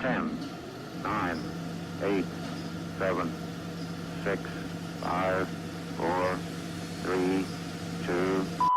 10, 9, 8, 7, 6, 5, 4, 3, 2.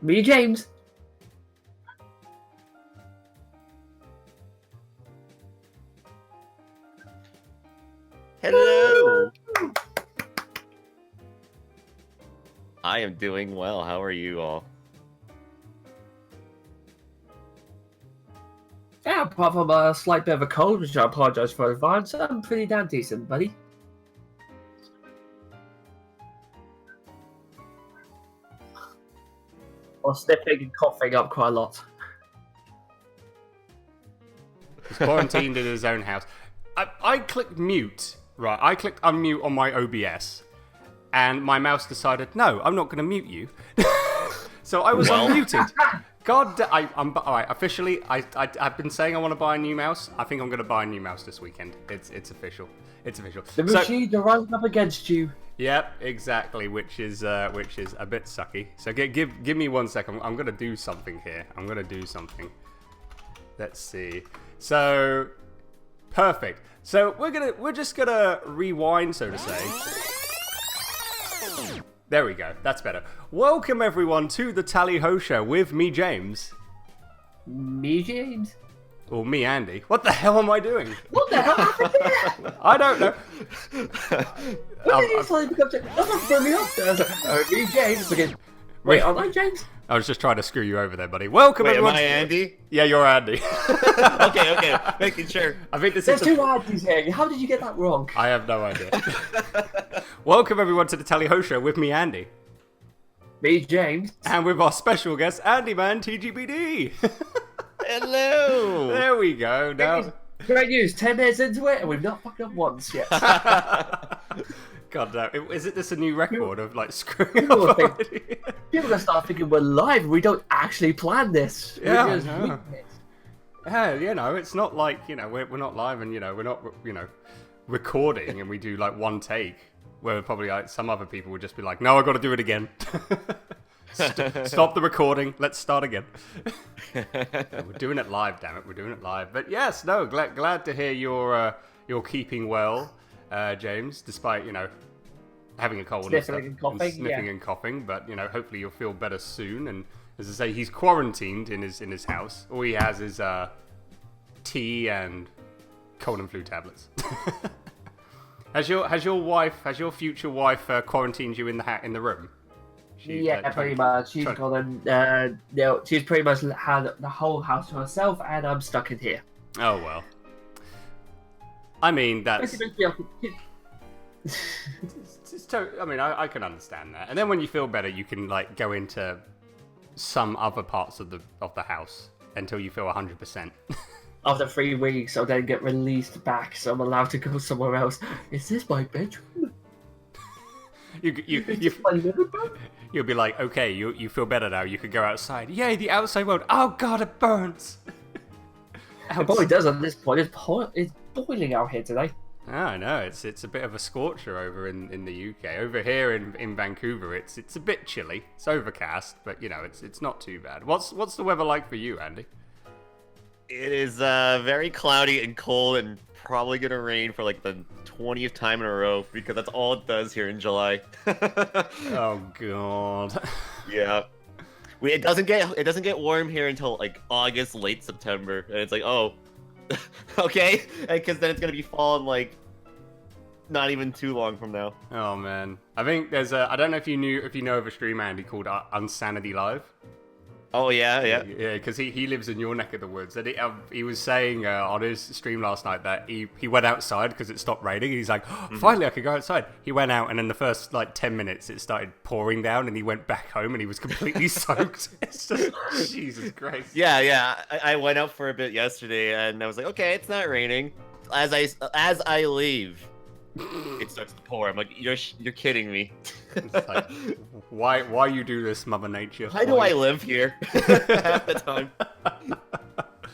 Me, James. Hello. I am doing well. How are you all? Yeah, apart from a slight bit of a cold, which I apologise for in advance, I'm pretty damn decent, buddy. Or sniffing and coughing up quite a lot. He's quarantined in his own house. I clicked mute, right? I clicked unmute on my OBS, and my mouse decided, no, I'm not going to mute you. So I was unmuted. God, I'm all right. Officially, I've been saying I want to buy a new mouse. I think I'm going to buy a new mouse this weekend. It's official. It's official. The machines are rising up against you. Yep, exactly. Which is a bit sucky. So give me 1 second. I'm going to do something here. I'm going to do something. Let's see. So perfect. So we're just gonna rewind, so to say. There we go. That's better. Welcome everyone to the Tally Ho Show with me, James. Me, James? Or me, Andy. What the hell am I doing? What the hell happened there? I don't know. What did he suddenly become James? That's not throwing me off there. I was like, me, James. Again. Wait, aren't I James? I was just trying to screw you over there, buddy. Welcome everyone. Am I Andy? Yeah, you're Andy. Okay, making sure. I think this There's is two Andys here. How did you get that wrong? I have no idea. Welcome everyone to the Tally Ho Show with me, Andy. Me, James. And with our special guest, AndyManTGBD. Hello. There we go. Now, Great news. 10 minutes into it, and we've not fucked up once yet. God damn. Is it this a new record of like screwing People up? will People are gonna start thinking we're live. We don't actually plan this. Yeah, We're just I know. winging it. Yeah, you know, it's not like, you know, we're not live and, you know, we're not, you know, recording and we do like one take where probably like some other people would just be like, no, I got to do it again. Stop the recording. Let's start again. We're doing it live, damn it. We're doing it live. But yes, no, glad to hear you're keeping well, James, despite, you know, having a cold Sniffling and coughing, sniffing yeah. and coughing. But, you know, hopefully you'll feel better soon. And as I say, he's quarantined in his house. All he has is tea and cold and flu tablets. Has your future wife quarantined you in the room? Pretty much. She's she's pretty much had the whole house to herself, and I'm stuck in here. Oh well. I mean that's. I mean I can understand that. And then when you feel better, you can like go into some other parts of the house until you feel 100%. After 3 weeks, I'll then get released back, so I'm allowed to go somewhere else. Is this my bedroom? You'll be like, okay, you feel better now. You can go outside. Yay, the outside world. Oh god, it burns. It probably does at this point. It's boiling out here today. I know, it's a bit of a scorcher over in the UK. Over here in Vancouver, it's a bit chilly. It's overcast, but you know, it's not too bad. What's the weather like for you, Andy? It is very cloudy and cold and probably gonna rain for like the 20th time in a row because that's all it does here in July. Oh god. Yeah. It doesn't get warm here until like August, late September, and it's like, oh, okay, because then it's gonna be fall in like not even too long from now. Oh man, I think there's I don't know if you know of a stream, Andy, called Unsanity Live. Oh yeah. Yeah, because he lives in your neck of the woods, and he was saying on his stream last night that he went outside because it stopped raining. And he's like, oh, finally I could go outside. He went out, and in the first like 10 minutes it started pouring down, and he went back home, and he was completely soaked. It's just Jesus Christ. Yeah. I went out for a bit yesterday, and I was like, okay, it's not raining. As I leave, it starts to pour. I'm like, you're kidding me. It's like, why you do this, Mother Nature? Why do I live here half the time?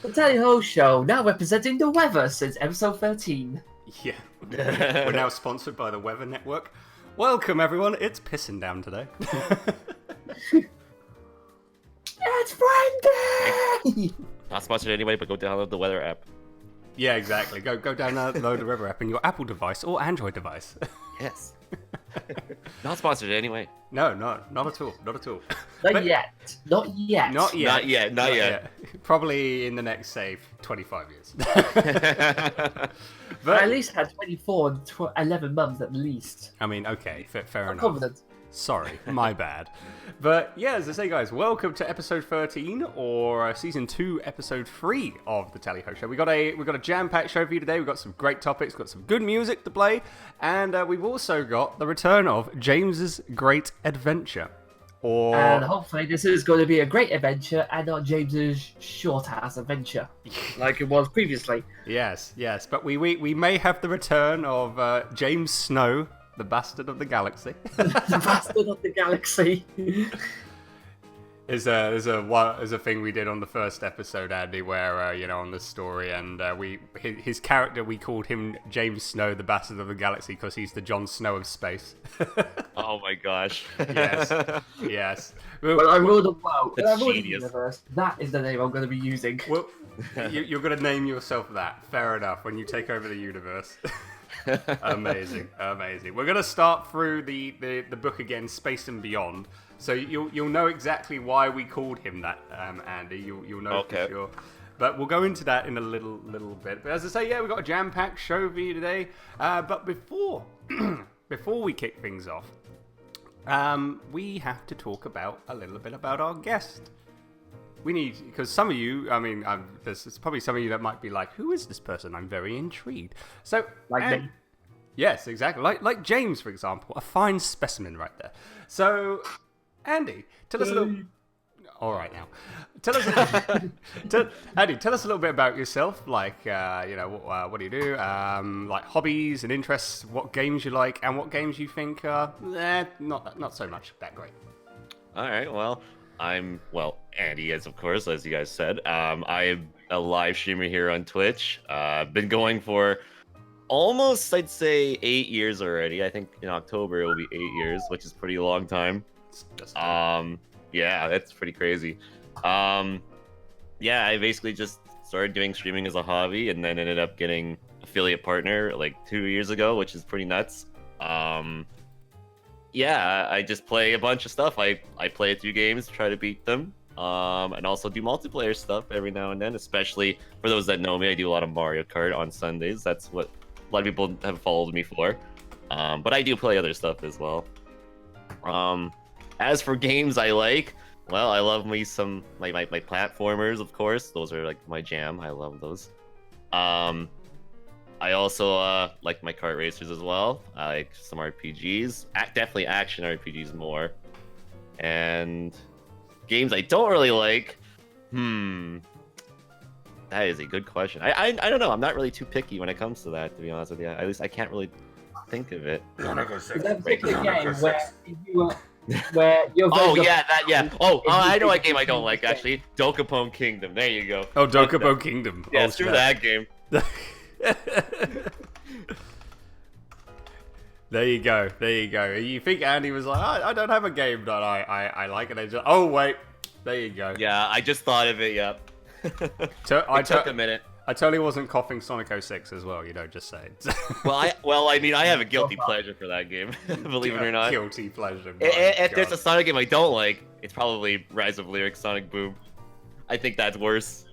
The Tally Ho Show, now representing the weather since episode 13. Yeah. We're now sponsored by the Weather Network. Welcome, everyone. It's pissing down today. It's Friday! Not sponsored anyway, but go download the weather app. Yeah, exactly. Go download the Weather app in your Apple device or Android device. Yes. Not sponsored anyway. No, not at all. Not at all. Not yet. Not yet. Not yet. Not yet. Probably in the next, say, 25 years. I at least had 24 and 11 months at least. I mean, okay, fair I'm enough. confident. Sorry, my bad. But yeah, as I say, guys, welcome to episode 13 or season 2, episode 3 of the Tally Ho Show. We got a jam-packed show for you today. We've got some great topics, got some good music to play, and we've also got the return of James's Great Adventure. And hopefully this is going to be a great adventure and not James's short-ass adventure, like it was previously. Yes. But we may have the return of James Snow, the Bastard of the Galaxy. The Bastard of the Galaxy. Is a thing we did on the first episode, Andy, where on the story, and his character, we called him James Snow, the Bastard of the Galaxy, because he's the Jon Snow of space. Oh my gosh. Yes. Well, I ruled the world. That's I ruled the genius. universe. That is the name I'm going to be using. Well, you're going to name yourself that. Fair enough. When you take over the universe. Amazing. We're going to start through the book again, Space and Beyond. So you'll know exactly why we called him that, Andy. You'll know for sure. But we'll go into that in a little bit. But as I say, yeah, we've got a jam-packed show for you today. But before we kick things off, we have to talk about a little bit about our guest. We need, because some of you, I mean, there's probably some of you that might be like, who is this person? I'm very intrigued. So, Like me. Yes, exactly. Like James, for example, a fine specimen right there. So, Andy, tell us a little. All right, now, Andy, tell us a little bit about yourself. Like, what do you do? Like hobbies and interests. What games you like, and what games you think are not so much that great. All right, well. Andy is, of course, as you guys said. I am a live streamer here on Twitch. I've been going for almost, I'd say, 8 years already. I think in October it will be 8 years, which is a pretty long time. Yeah, that's pretty crazy. I basically just started doing streaming as a hobby and then ended up getting affiliate partner like 2 years ago, which is pretty nuts. I just play a bunch of stuff. I play a few games, try to beat them, and also do multiplayer stuff every now and then, especially for those that know me. I do a lot of Mario Kart on Sundays. That's what a lot of people have followed me for. But I do play other stuff as well. As for games I like, well, I love me some my platformers, of course. Those are like my jam. I love those. I also like my kart racers as well. I like some RPGs, definitely action RPGs more. And games I don't really like, that is a good question. I don't know. I'm not really too picky when it comes to that, to be honest with you. At least I can't really think of it. Is that a particular game where you're I know what game I don't like, actually. Dokapon Kingdom. There you go. Oh, Dokapon Kingdom. Yeah, screw that game. There you go. You think Andy was like, I don't have a game that I like, and I just, oh wait, there you go. Yeah, I just thought of it. Yep. I took a minute. I totally wasn't coughing Sonic 06 as well. Just saying. I have a guilty pleasure for that game. Believe it or not. Guilty pleasure. If there's a Sonic game I don't like, it's probably Rise of Lyric Sonic Boom. I think that's worse.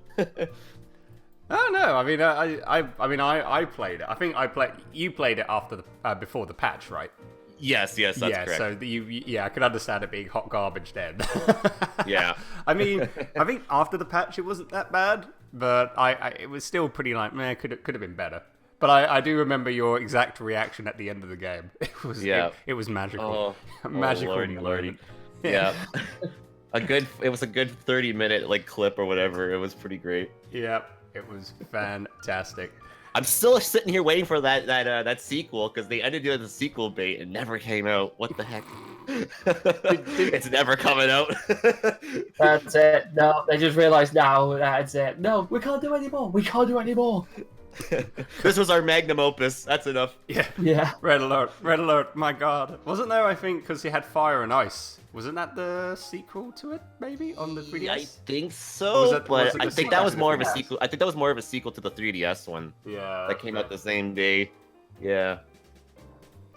Oh no! I mean, I played it. I think you played it after before the patch, right? Yes, that's correct. So I could understand it being hot garbage then. Yeah. I mean, I think after the patch it wasn't that bad, but it was still pretty like, man, could have been better. But I do remember your exact reaction at the end of the game. It was magical. Magical. Lordy. Yeah. It was a good 30-minute clip or whatever. It was pretty great. Yeah. It was fantastic. I'm still sitting here waiting for that sequel because they ended doing the sequel bait and never came out. What the heck? It's never coming out. That's it. No, they just realised now that's it. No, we can't do anymore. We can't do anymore. This was our magnum opus. That's enough. Yeah. Yeah. Red alert. Red alert. My God. Wasn't there? I think because he had Fire and Ice. Wasn't that the sequel to it? Maybe on the 3DS. I think Or so, was it but the I think that was sequel? more of a sequel. I think that was more of a sequel to the 3DS one Yeah. that came out the same day. Yeah.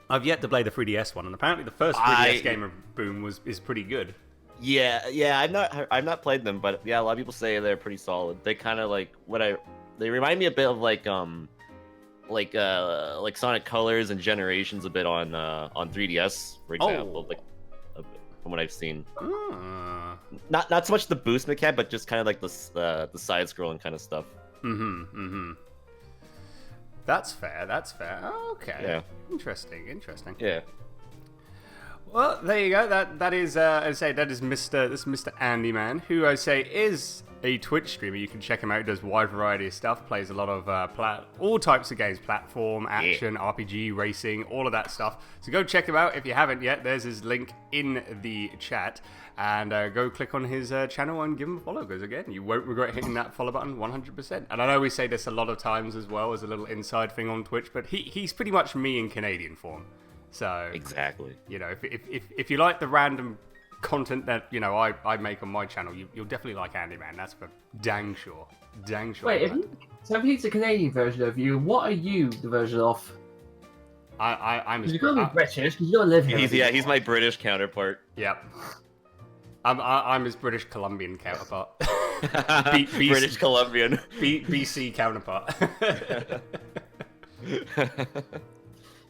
I've yet to play the 3DS one, and apparently the first 3DS game of Boom is pretty good. Yeah. I've not played them, but yeah, a lot of people say they're pretty solid. They kind of like they remind me a bit of like Sonic Colors and Generations a bit on 3DS, for example. Like from what I've seen. Not so much the boost mechanic, but just kind of like the side scrolling kind of stuff. That's fair. Okay. Yeah. Interesting. Yeah. Well, there you go. That is, I say, that is Mr. AndyMan, who I say is a Twitch streamer. You can check him out. He does a wide variety of stuff. Plays a lot of all types of games: platform, action, RPG, racing, all of that stuff. So go check him out if you haven't yet. There's his link in the chat, and go click on his channel and give him a follow. Because again, you won't regret hitting that follow button 100%. And I know we say this a lot of times as well as a little inside thing on Twitch, but he's pretty much me in Canadian form. So Exactly. you know, if you like the random content that I make on my channel, you'll definitely like AndyMan. That's for dang sure. Wait, if he's the Canadian version of you, what are you the version of? I'm You're gonna be British because you don't live here. He's my British counterpart. Yep. I'm his British Columbian counterpart. British Columbian. BC counterpart.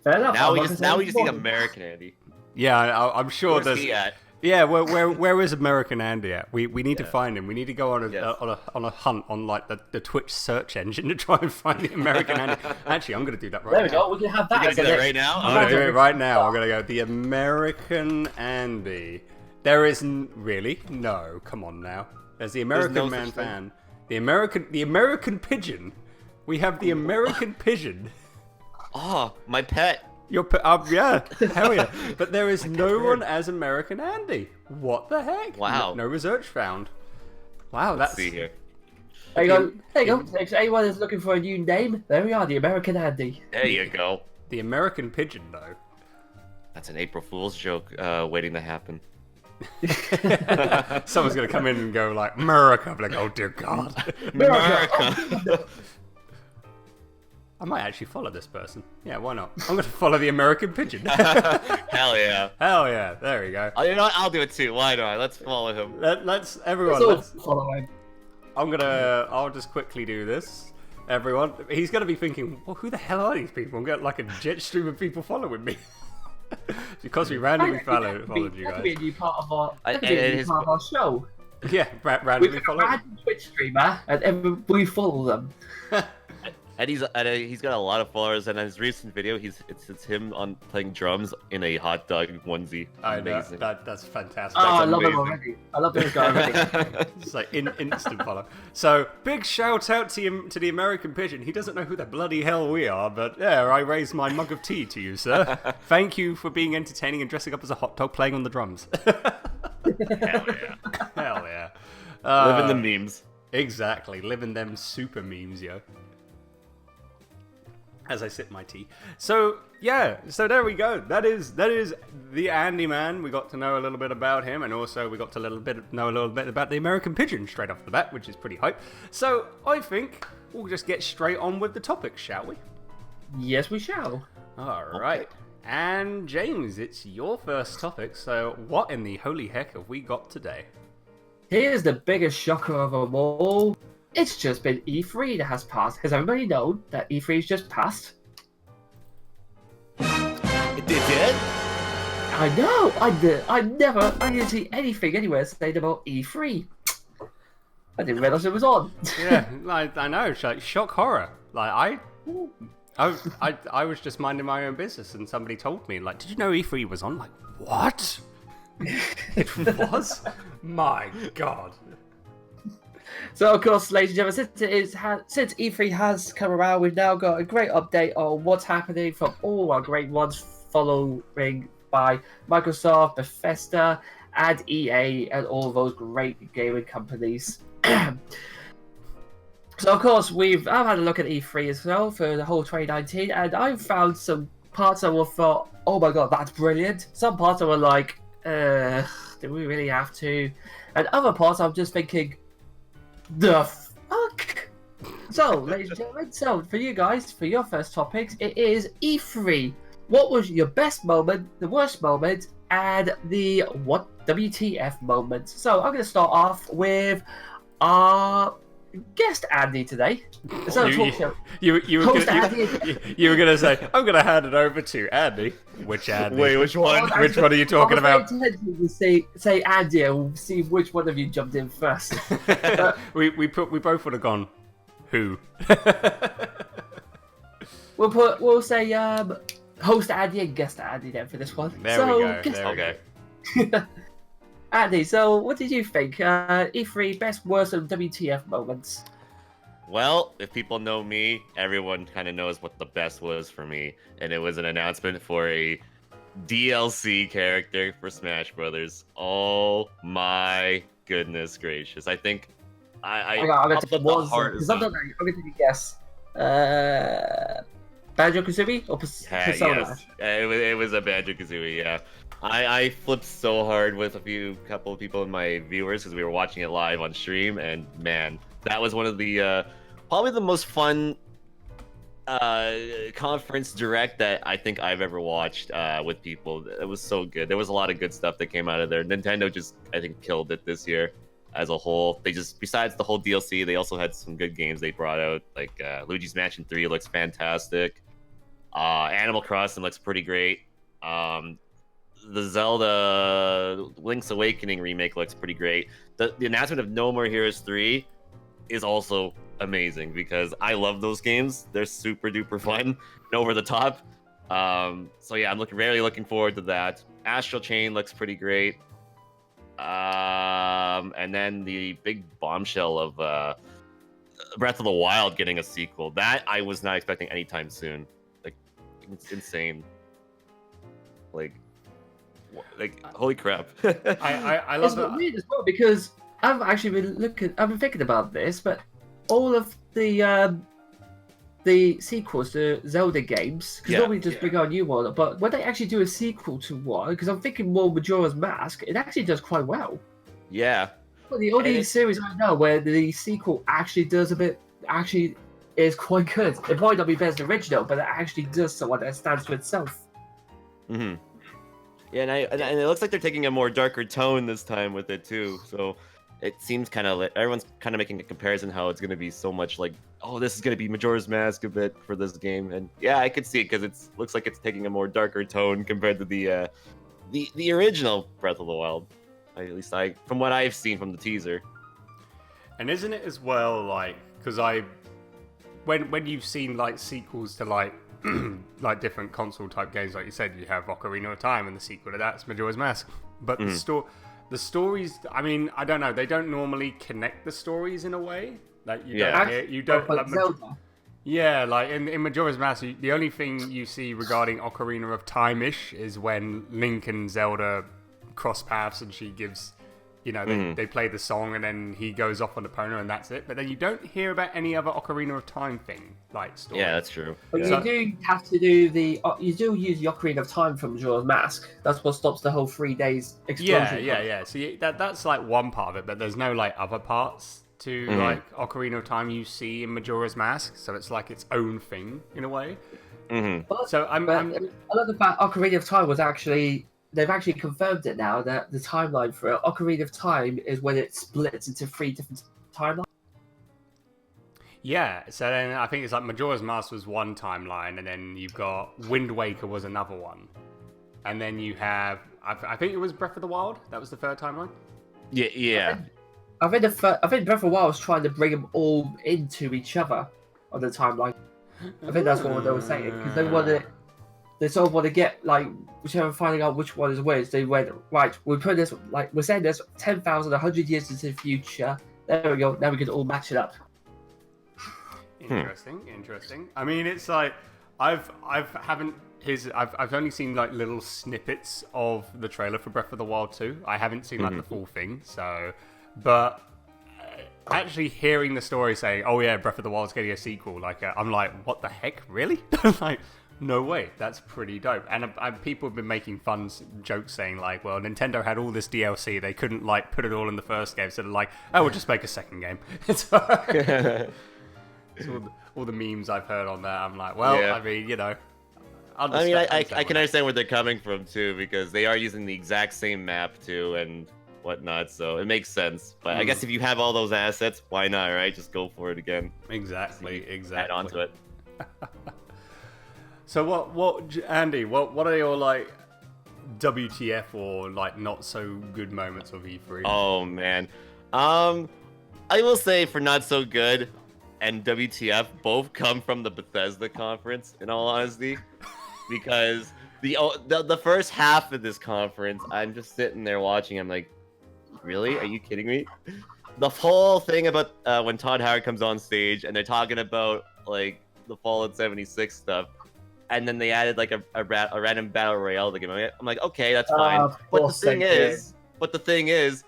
Fair enough. Now we just need American Andy. Yeah, I'm sure Where's there's. he at? Yeah, where is American Andy at? We need to find him. We need to go on Yes. on a hunt on like the Twitch search engine to try and find the American Andy. Actually, I'm gonna do that right There now. we go. We can have that. You gonna do that right now? I'm gonna do it right now. I'm gonna go the American Andy. There isn't really. No, come on now. There's the American no Man such thing. fan. The American pigeon. We have the American pigeon. Oh, my pet. Yeah, hell yeah. But there is no one as American Andy. What the heck? Wow. No research found. Wow, Let's that's. see here. There you go. There you go. If anyone is looking for a new name, there we are, the American Andy. There you go. The American pigeon, though. That's an April Fool's joke waiting to happen. Someone's gonna come in and go like, America. I'm like, oh dear God. America. I might actually follow this person. Yeah, why not? I'm gonna follow the American pigeon. Hell yeah. Hell yeah, there we go. Oh, you know what? I'll do it too. Why not? Let's follow him. Let's everyone. Let's all follow him. I'll just quickly do this. Everyone, he's gonna be thinking, well, who the hell are these people? I'm getting like a jet stream of people following me. Because we randomly followed you That could be a guys. new part of our, I- that could be a it new is- part of our show. Yeah, We randomly pick a followed. random Twitch streamer and we follow them. And he's got a lot of followers, and in his recent video, it's him on playing drums in a hot dog onesie. I know, Amazing. that's fantastic. Oh, I love him amazing. already. I love this guy already. It's like instant follow. So big shout out to the American pigeon. He doesn't know who the bloody hell we are, but yeah, I raise my mug of tea to you, sir. Thank you for being entertaining and dressing up as a hot dog playing on the drums. Hell yeah. Hell yeah. Living the memes. Exactly, living them super memes, yo. As I sip my tea. So yeah, so there we go. That is the AndyMan. We got to know a little bit about him, and also we got to know a little bit about the American pigeon straight off the bat, which is pretty hype. So I think we'll just get straight on with the topics, shall we? Yes, we shall. All right. And James, it's your first topic. So what in the holy heck have we got today? Here's the biggest shocker of them all. It's just been E3 that has passed. Has everybody known that E3's just passed? It did? I know. I didn't see anything anywhere saying about E3. I didn't realize it was on. Yeah, I know. It's like shock horror. Like I was just minding my own business, and somebody told me, like, did you know E3 was on? Like, what? It was? My God. So, of course, ladies and gentlemen, since E3 has come around, we've now got a great update on what's happening from all our great ones, following by Microsoft, Bethesda, and EA, and all those great gaming companies. So, of course, I've had a look at E3 as well for the whole 2019, and I've found some parts I thought, oh my god, that's brilliant. Some parts I were like, do we really have to? And other parts I'm just thinking, the fuck? So, ladies and gentlemen, for you guys, for your first topics, it is E3. What was your best moment, the worst moment, and the what WTF moment? So, I'm going to start off with our guest Andy today. So you were gonna say, I'm gonna hand it over to Andy. Which Andy? Wait, which one? Which one are you talking about? To say Andy, and we'll see which one of you jumped in first. we both would have gone. Who? we'll say host Andy and guest Andy then for this one. There we go. Okay. Andy, so what did you think? E3 best, worst, and WTF moments. Well, if people know me, everyone kind of knows what the best was for me, and it was an announcement for a DLC character for Smash Brothers. Oh my goodness gracious! I think I'm going to take a guess. Banjo-Kazooie or Persona? Yes. It was a Banjo-Kazooie, yeah. I flipped so hard with couple of people in my viewers because we were watching it live on stream, and man, that was one of the probably the most fun conference direct that I think I've ever watched with people. It was so good. There was a lot of good stuff that came out of there. Nintendo just, I think, killed it this year as a whole. They just, besides the whole DLC, they also had some good games they brought out. Like Luigi's Mansion 3 looks fantastic. Animal Crossing looks pretty great. The Zelda Link's Awakening remake looks pretty great. The announcement of No More Heroes 3 is also amazing because I love those games. They're super duper fun and over the top. So yeah, I'm really looking forward to that. Astral Chain looks pretty great. And then the big bombshell of Breath of the Wild getting a sequel. That I was not expecting anytime soon. Like, it's insane. Like holy crap. I love that. It's weird as well because I've actually been thinking about this, but all of the sequels to Zelda games, because normally just bring out a new one, but when they actually do a sequel to one, because I'm thinking more Majora's Mask, it actually does quite well. Yeah. Well, the only series I know where the sequel actually is quite good. It might not be best original, but it actually does someone that stands for itself. Mm-hmm. Yeah, and it looks like they're taking a more darker tone this time with it too. So it seems kind of everyone's kind of making a comparison how it's going to be so much like, oh, this is going to be Majora's Mask a bit for this game, and yeah, I could see it because it looks like it's taking a more darker tone compared to the original Breath of the Wild. At least from what I've seen from the teaser. And isn't it as well like because when you've seen like sequels to like like different console type games, like you said, you have Ocarina of Time, and the sequel to that's Majora's Mask. But the stories, I mean, I don't know, they don't normally connect the stories in a way. Like you don't. Like, Zelda. Yeah, like in Majora's Mask, the only thing you see regarding Ocarina of Time-ish is when Link and Zelda cross paths, and she gives, they play the song, and then he goes off on Epona, and that's it. But then you don't hear about any other Ocarina of Time thing, like story. Yeah, that's true. But you do have to do you do use the Ocarina of Time from Majora's Mask. That's what stops the whole 3 days explosion. Yeah. So that's like one part of it, but there's no like other parts to like Ocarina of Time you see in Majora's Mask. So it's like its own thing in a way. Mm-hmm. But, so I love the fact Ocarina of Time was actually. They've actually confirmed it now that the timeline for Ocarina of Time is when it splits into 3 different timelines. Yeah, so then I think it's like Majora's Mask was one timeline, and then you've got Wind Waker was another one. And then you have, I think it was Breath of the Wild, that was the third timeline? Yeah. I think Breath of the Wild was trying to bring them all into each other on the timeline. I think that's what they were saying, because they sort of want to get, like, whichever finding out which one is which. They went, right, we're saying this 10,000, 100 years into the future. There we go. Now we can all match it up. Interesting. I mean, it's like I've only seen like little snippets of the trailer for Breath of the Wild 2. I haven't seen like the full thing. So, but actually hearing the story saying, "Oh yeah, Breath of the Wild's getting a sequel," like I'm like, "What the heck, really?" Like, no way. That's pretty dope. And people have been making fun jokes saying like, "Well, Nintendo had all this DLC, they couldn't like put it all in the first game, so they're like, oh, we'll just make a second game." So all the memes I've heard on that, I'm like, well, yeah. I mean, you know. I can understand where they're coming from too, because they are using the exact same map too and whatnot, so it makes sense. But I guess if you have all those assets, why not, right? Just go for it again. Exactly. Add on to it. So what, Andy? What are your like WTF or like not so good moments of E3? Oh man, I will say for not so good and WTF both come from the Bethesda conference, in all honesty, because the first half of this conference, I'm just sitting there watching. I'm like, really? Are you kidding me? The whole thing about when Todd Howard comes on stage and they're talking about like the Fallout 76 stuff, and then they added like a random battle royale to the game. I'm like, okay, that's fine. But the thing is,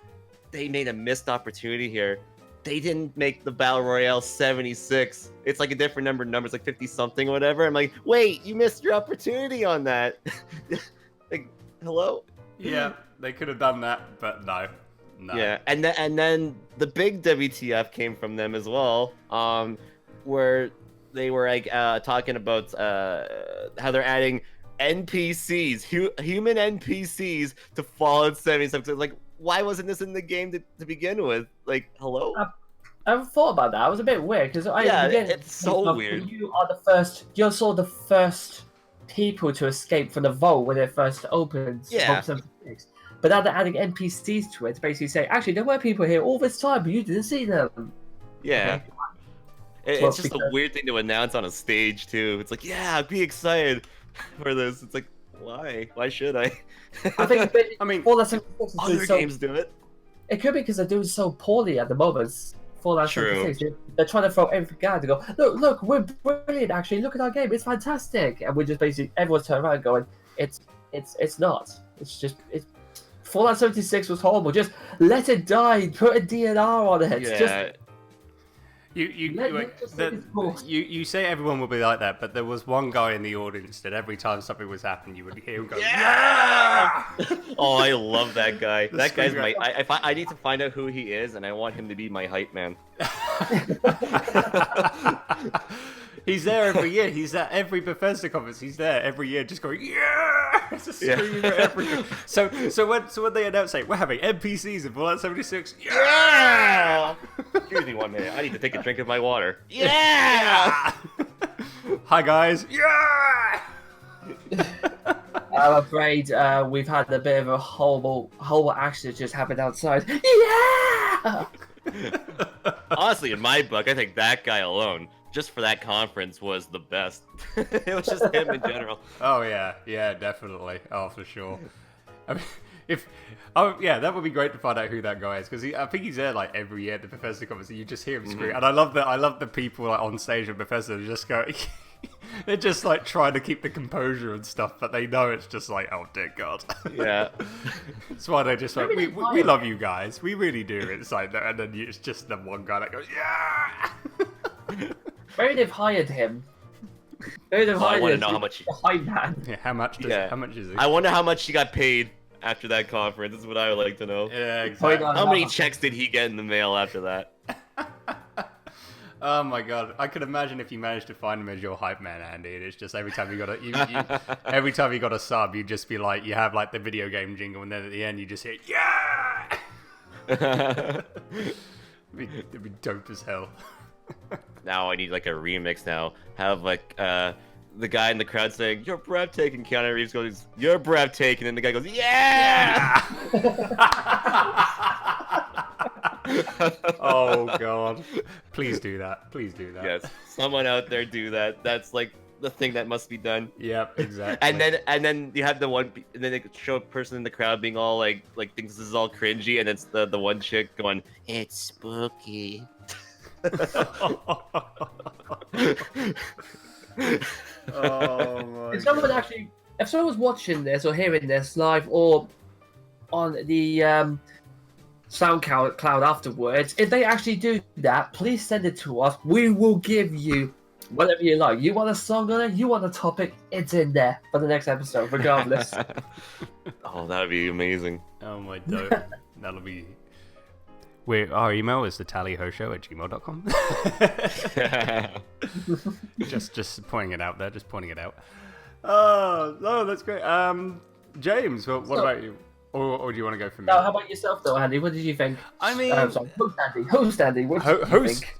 they made a missed opportunity here. They didn't make the battle royale 76. It's like a different numbers like 50 something or whatever. I'm like, wait, you missed your opportunity on that. Like, hello? Yeah, they could have done that, but no. Yeah, and then the big WTF came from them as well, where they were like talking about how they're adding NPCs, human NPCs to Fallout 76. It's like, why wasn't this in the game to begin with? Like, hello? I thought about that. It was a bit weird because it's so weird. You're sort of the first people to escape from the vault when it first opened. Yeah. But now they're adding NPCs to it to basically say, actually, there were people here all this time, but you didn't see them. Yeah. Okay. It's just a weird thing to announce on a stage too. It's like, yeah, be excited for this. It's like, why? Why should I? I think. I mean, other games do it. It could be because they're doing so poorly at the moment. Fallout 76. They're trying to throw everything out to go, look, we're brilliant. Actually, look at our game. It's fantastic. And we're just basically everyone's turning around going, it's not. It's Fallout 76 was horrible. Just let it die. Put a DNR on it. Yeah. Just, You say everyone will be like that, but there was one guy in the audience that every time something was happening, you would hear him go, yeah! Oh, I love that guy. That guy's my. I need to find out who he is, and I want him to be my hype man. He's there every year. He's at every Bethesda conference. He's there every year, just going, yeah! Just screaming at everything. So when they announce, like, we're having NPCs in Fallout 76, yeah! Excuse me 1 minute. I need to take a drink of my water. Yeah! Hi guys. Yeah! I'm afraid we've had a bit of a horrible accident just happened outside. Yeah! Honestly, in my book, I think that guy alone, just for that conference, was the best. It was just him in general. Oh yeah, definitely. Oh, for sure. I mean, that would be great to find out who that guy is, because I think he's there like every year at the Bethesda conference. And you just hear him scream, and I love the people like on stage at Bethesda just go. They're just like trying to keep the composure and stuff, but they know it's just like, oh dear God. Yeah. That's why they just like, we love you guys, we really do. It's like, and then it's just the one guy that goes, yeah. Maybe they've hired him. I want to know how much. Yeah, how much is he? I wonder how much he got paid after that conference. That's what I would like to know. Yeah, exactly. How many checks did he get in the mail after that? Oh my God! I could imagine if you managed to find him as your hype man, Andy. And it's just every time you got a sub, you'd just be like, you have like the video game jingle, and then at the end you just hear, yeah. It'd be dope as hell. Now I need like a remix. Now have like the guy in the crowd saying, "You're breathtaking." Keanu Reeves goes, "You're breathtaking," and the guy goes, "Yeah." Oh God! Please do that. Please do that. Yes, someone out there do that. That's like the thing that must be done. Yep, exactly. And then you have the one, and then they show a person in the crowd being all like thinks this is all cringy, and it's the one chick going, "It's spooky." Oh my If someone if someone's watching this or hearing this live or on the SoundCloud afterwards, if they actually do that, please send it to us. We will give you whatever you like. You want a song on it? You want a topic? It's in there for the next episode, regardless. Oh, that'd be amazing. Oh my dope. That'll be. Our email is thetallyhoshow@gmail.com. just pointing it out there. Just pointing it out. Oh, no, that's great. James, what about you? Or do you want to go for me? Now, how about yourself, though, Andy? What did you think? I mean, sorry, host Andy. What did you think?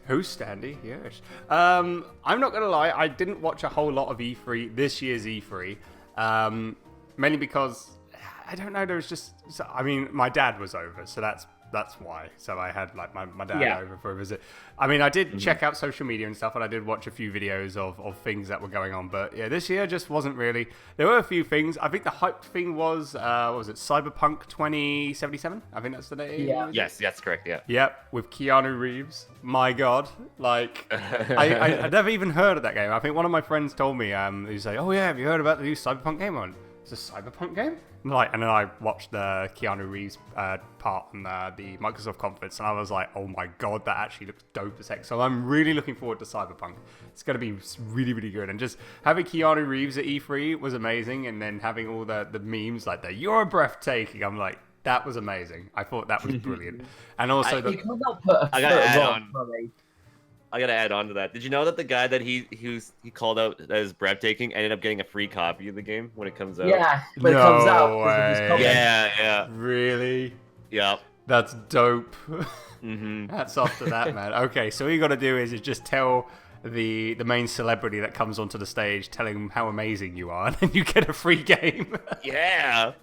Host Andy, yes. I'm not gonna lie, I didn't watch a whole lot of E3 this year's E3, mainly because I don't know. There was just, I mean, my dad was over, so that's why. So I had like my dad over for a visit. I mean, I did check out social media and stuff, and I did watch a few videos of things that were going on. But yeah, this year just wasn't really. There were a few things. I think the hyped thing was, what was it, Cyberpunk 2077? I think that's the name. Yeah. Yes, that's correct. Yeah. Yep, with Keanu Reeves. My God, like I never even heard of that game. I think one of my friends told me, he said, "Oh yeah, have you heard about the new Cyberpunk game?" It's a Cyberpunk game? And then I watched the Keanu Reeves part on the Microsoft conference, and I was like, oh my God, that actually looks dope as heck. So I'm really looking forward to Cyberpunk. It's going to be really, really good. And just having Keanu Reeves at E3 was amazing, and then having all the memes like that, "You're breathtaking." I'm like, that was amazing. I thought that was brilliant. And also, You cannot put a I gotta foot add wrong, on. buddy. I gotta add on to that. Did you know that the guy that he called out as breathtaking ended up getting a free copy of the game when it comes out? Yeah, when it comes out. No because of his way. comment. Yeah. really? Yep. That's dope. Mm-hmm. Hats off to that, man. Okay, so all you got to do is just tell the main celebrity that comes onto the stage, telling them how amazing you are, and then you get a free game. Yeah.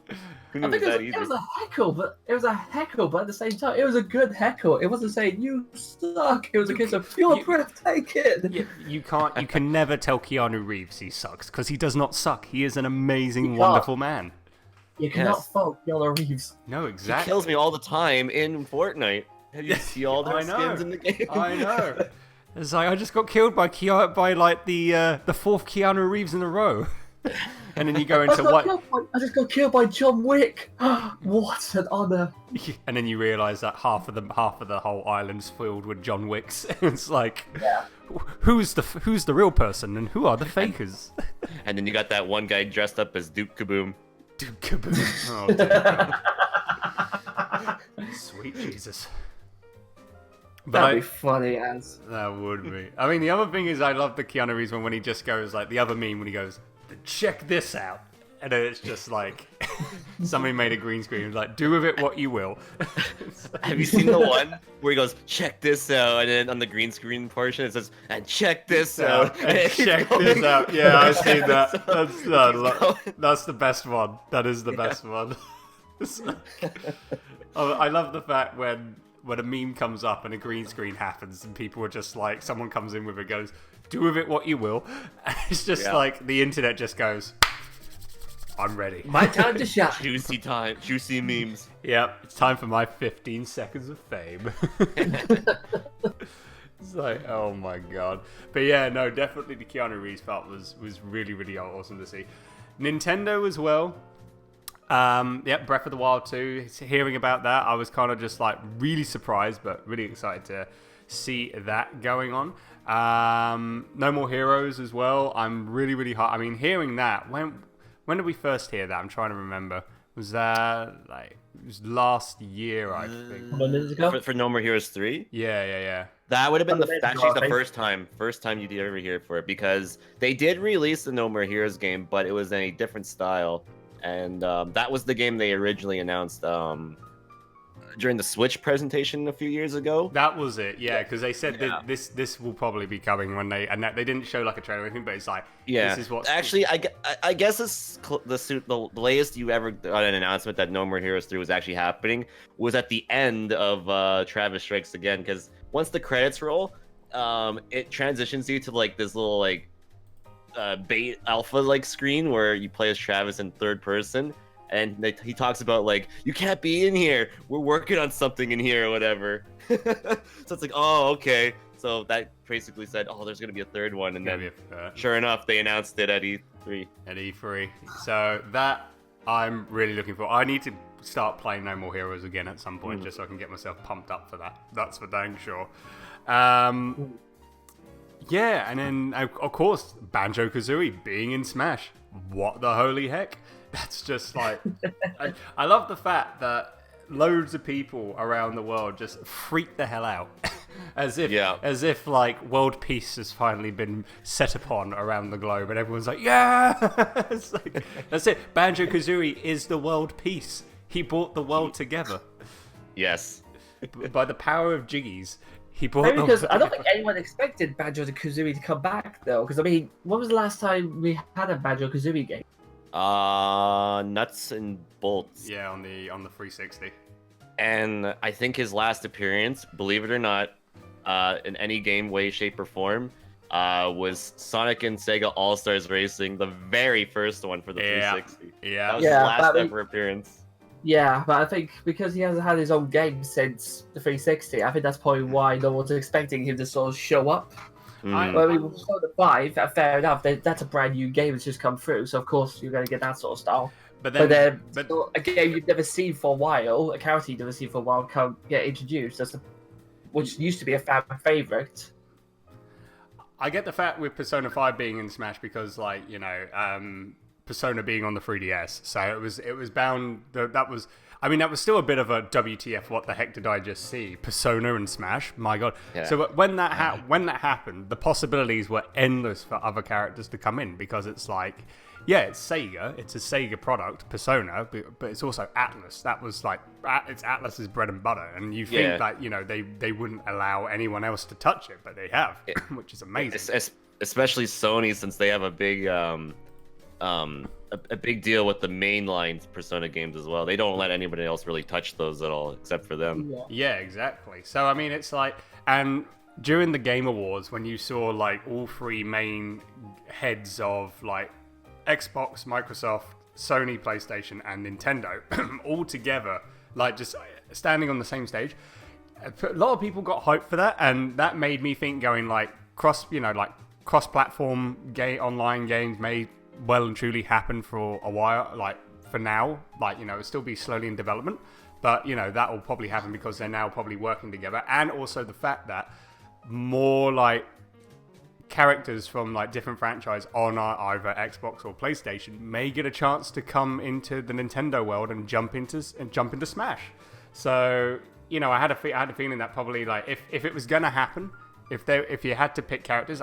Who knew I think it was that it easy? was a heckle, but at the same time, it was a good heckle. It wasn't saying you suck. It was a case of you're breathtaking. You can never tell Keanu Reeves he sucks, because he does not suck. He is an amazing, You can't. wonderful man. You cannot Yes. fault Keanu Reeves. No, He exactly. kills me all the time in Fortnite. Have you see all their I know. skins in the game? I know. It's like I just got killed by like the fourth Keanu Reeves in a row, and then you go into what? I just got killed by John Wick. What an honor! And then you realise that half of the whole island's filled with John Wicks. It's like, Yeah. who's the real person and who are the fakers? And then you got that one guy dressed up as Duke Kaboom. Dude, kaboom. Oh, dear God. Sweet Jesus. But That'd be funny as. that would be. I mean, the other thing is I love the Keanu Reeves one when he just goes, like, the other meme when he goes, "Check this out." And then it's just like, somebody made a green screen, like, "Do with it what you will." Have you seen the one where he goes, "Check this out," and then on the green screen portion it says, "And check this out." And it keeps check going. this out. Yeah, I've seen that. So- That's the best one. That is the best one. I love the fact when a meme comes up and a green screen happens and people are just like, someone comes in with it, goes, "Do with it what you will." And it's just Yeah. like the internet just goes, "I'm ready." My time to shine. Juicy time, juicy memes. Yep, it's time for my 15 seconds of fame. It's like, oh my God. But yeah, no, definitely the Keanu Reeves part was really, really awesome to see. Nintendo as well. Breath of the Wild 2. Hearing about that, I was kind of just like really surprised, but really excited to see that going on. No More Heroes as well. I'm really, really hot. I mean, hearing that, when did we first hear that? I'm trying to remember. Was that like, it was last year, I think. A couple of minutes ago. For No More Heroes 3? Yeah. That would have been Couple minutes actually ago, I the think. first time you'd ever hear for it, because they did release the No More Heroes game, but it was in a different style, and that was the game they originally announced during the Switch presentation a few years ago. That was it, yeah, because they said Yeah. that this will probably be coming when they didn't show like a trailer or anything, but it's like, Yeah, this is what actually, I guess the latest you ever got an announcement that No More Heroes 3 was actually happening was at the end of Travis Strikes Again, because once the credits roll, it transitions you to like this little like bait alpha like screen where you play as Travis in third person, and he talks about like, you can't be in here. We're working on something in here or whatever. So it's like, oh, okay. So that basically said, oh, there's gonna be a third one, and then sure enough, they announced it at E3. At E3. So that I'm really looking for. I need to start playing No More Heroes again at some point, just so I can get myself pumped up for that. That's for dang sure. Yeah, and then of course Banjo-Kazooie being in Smash. What the holy heck? That's just like I love the fact that loads of people around the world just freak the hell out. as if like world peace has finally been set upon around the globe, and everyone's like, yeah. It's like, that's it. Banjo-Kazooie is the world peace. He brought the world together. Yes. By the power of Jiggies. He brought Maybe because I don't think anyone expected Banjo-Kazooie to come back, though. Because, I mean, when was the last time we had a Banjo-Kazooie game? Nuts and Bolts. Yeah, on the 360. And I think his last appearance, believe it or not, in any game, way, shape, or form, was Sonic and Sega All-Stars Racing, the very first one for the 360. Yeah. That was his last ever appearance. Yeah, but I think because he hasn't had his own game since the 360, I think that's probably why no one's expecting him to sort of show up. Well, I mean, with Persona 5, fair enough, that's a brand new game that's just come through, so of course you're going to get that sort of style. But still, a game you've never seen for a while, a character you've never seen for a while, can't get introduced, which used to be a fan favorite. I get the fact with Persona 5 being in Smash because, like, you know, Persona being on the 3DS, so it was bound. That was still a bit of a WTF. What the heck did I just see? Persona and Smash, my god. Yeah. So when that happened, the possibilities were endless for other characters to come in, because it's like, yeah, it's Sega, it's a Sega product, Persona, but it's also Atlus. That was like, it's Atlus's bread and butter, and you think that, you know, they wouldn't allow anyone else to touch it, but they have, which is amazing. Especially Sony, since they have a big a big deal with the mainline Persona games as well. They don't let anybody else really touch those at all, except for them. Yeah, exactly. So I mean, it's like, and during the Game Awards, when you saw like all three main heads of like Xbox, Microsoft, Sony, PlayStation, and Nintendo all together, like just standing on the same stage, a lot of people got hyped for that, and that made me think, going like cross-platform online games may well and truly happen for a while, like for now, like, you know, it'll still be slowly in development, but you know, that will probably happen because they're now probably working together, and also the fact that more like characters from like different franchise on either Xbox or PlayStation may get a chance to come into the Nintendo world and jump into Smash. So, you know, I had a feeling that probably, like, if it was gonna happen, if you had to pick characters,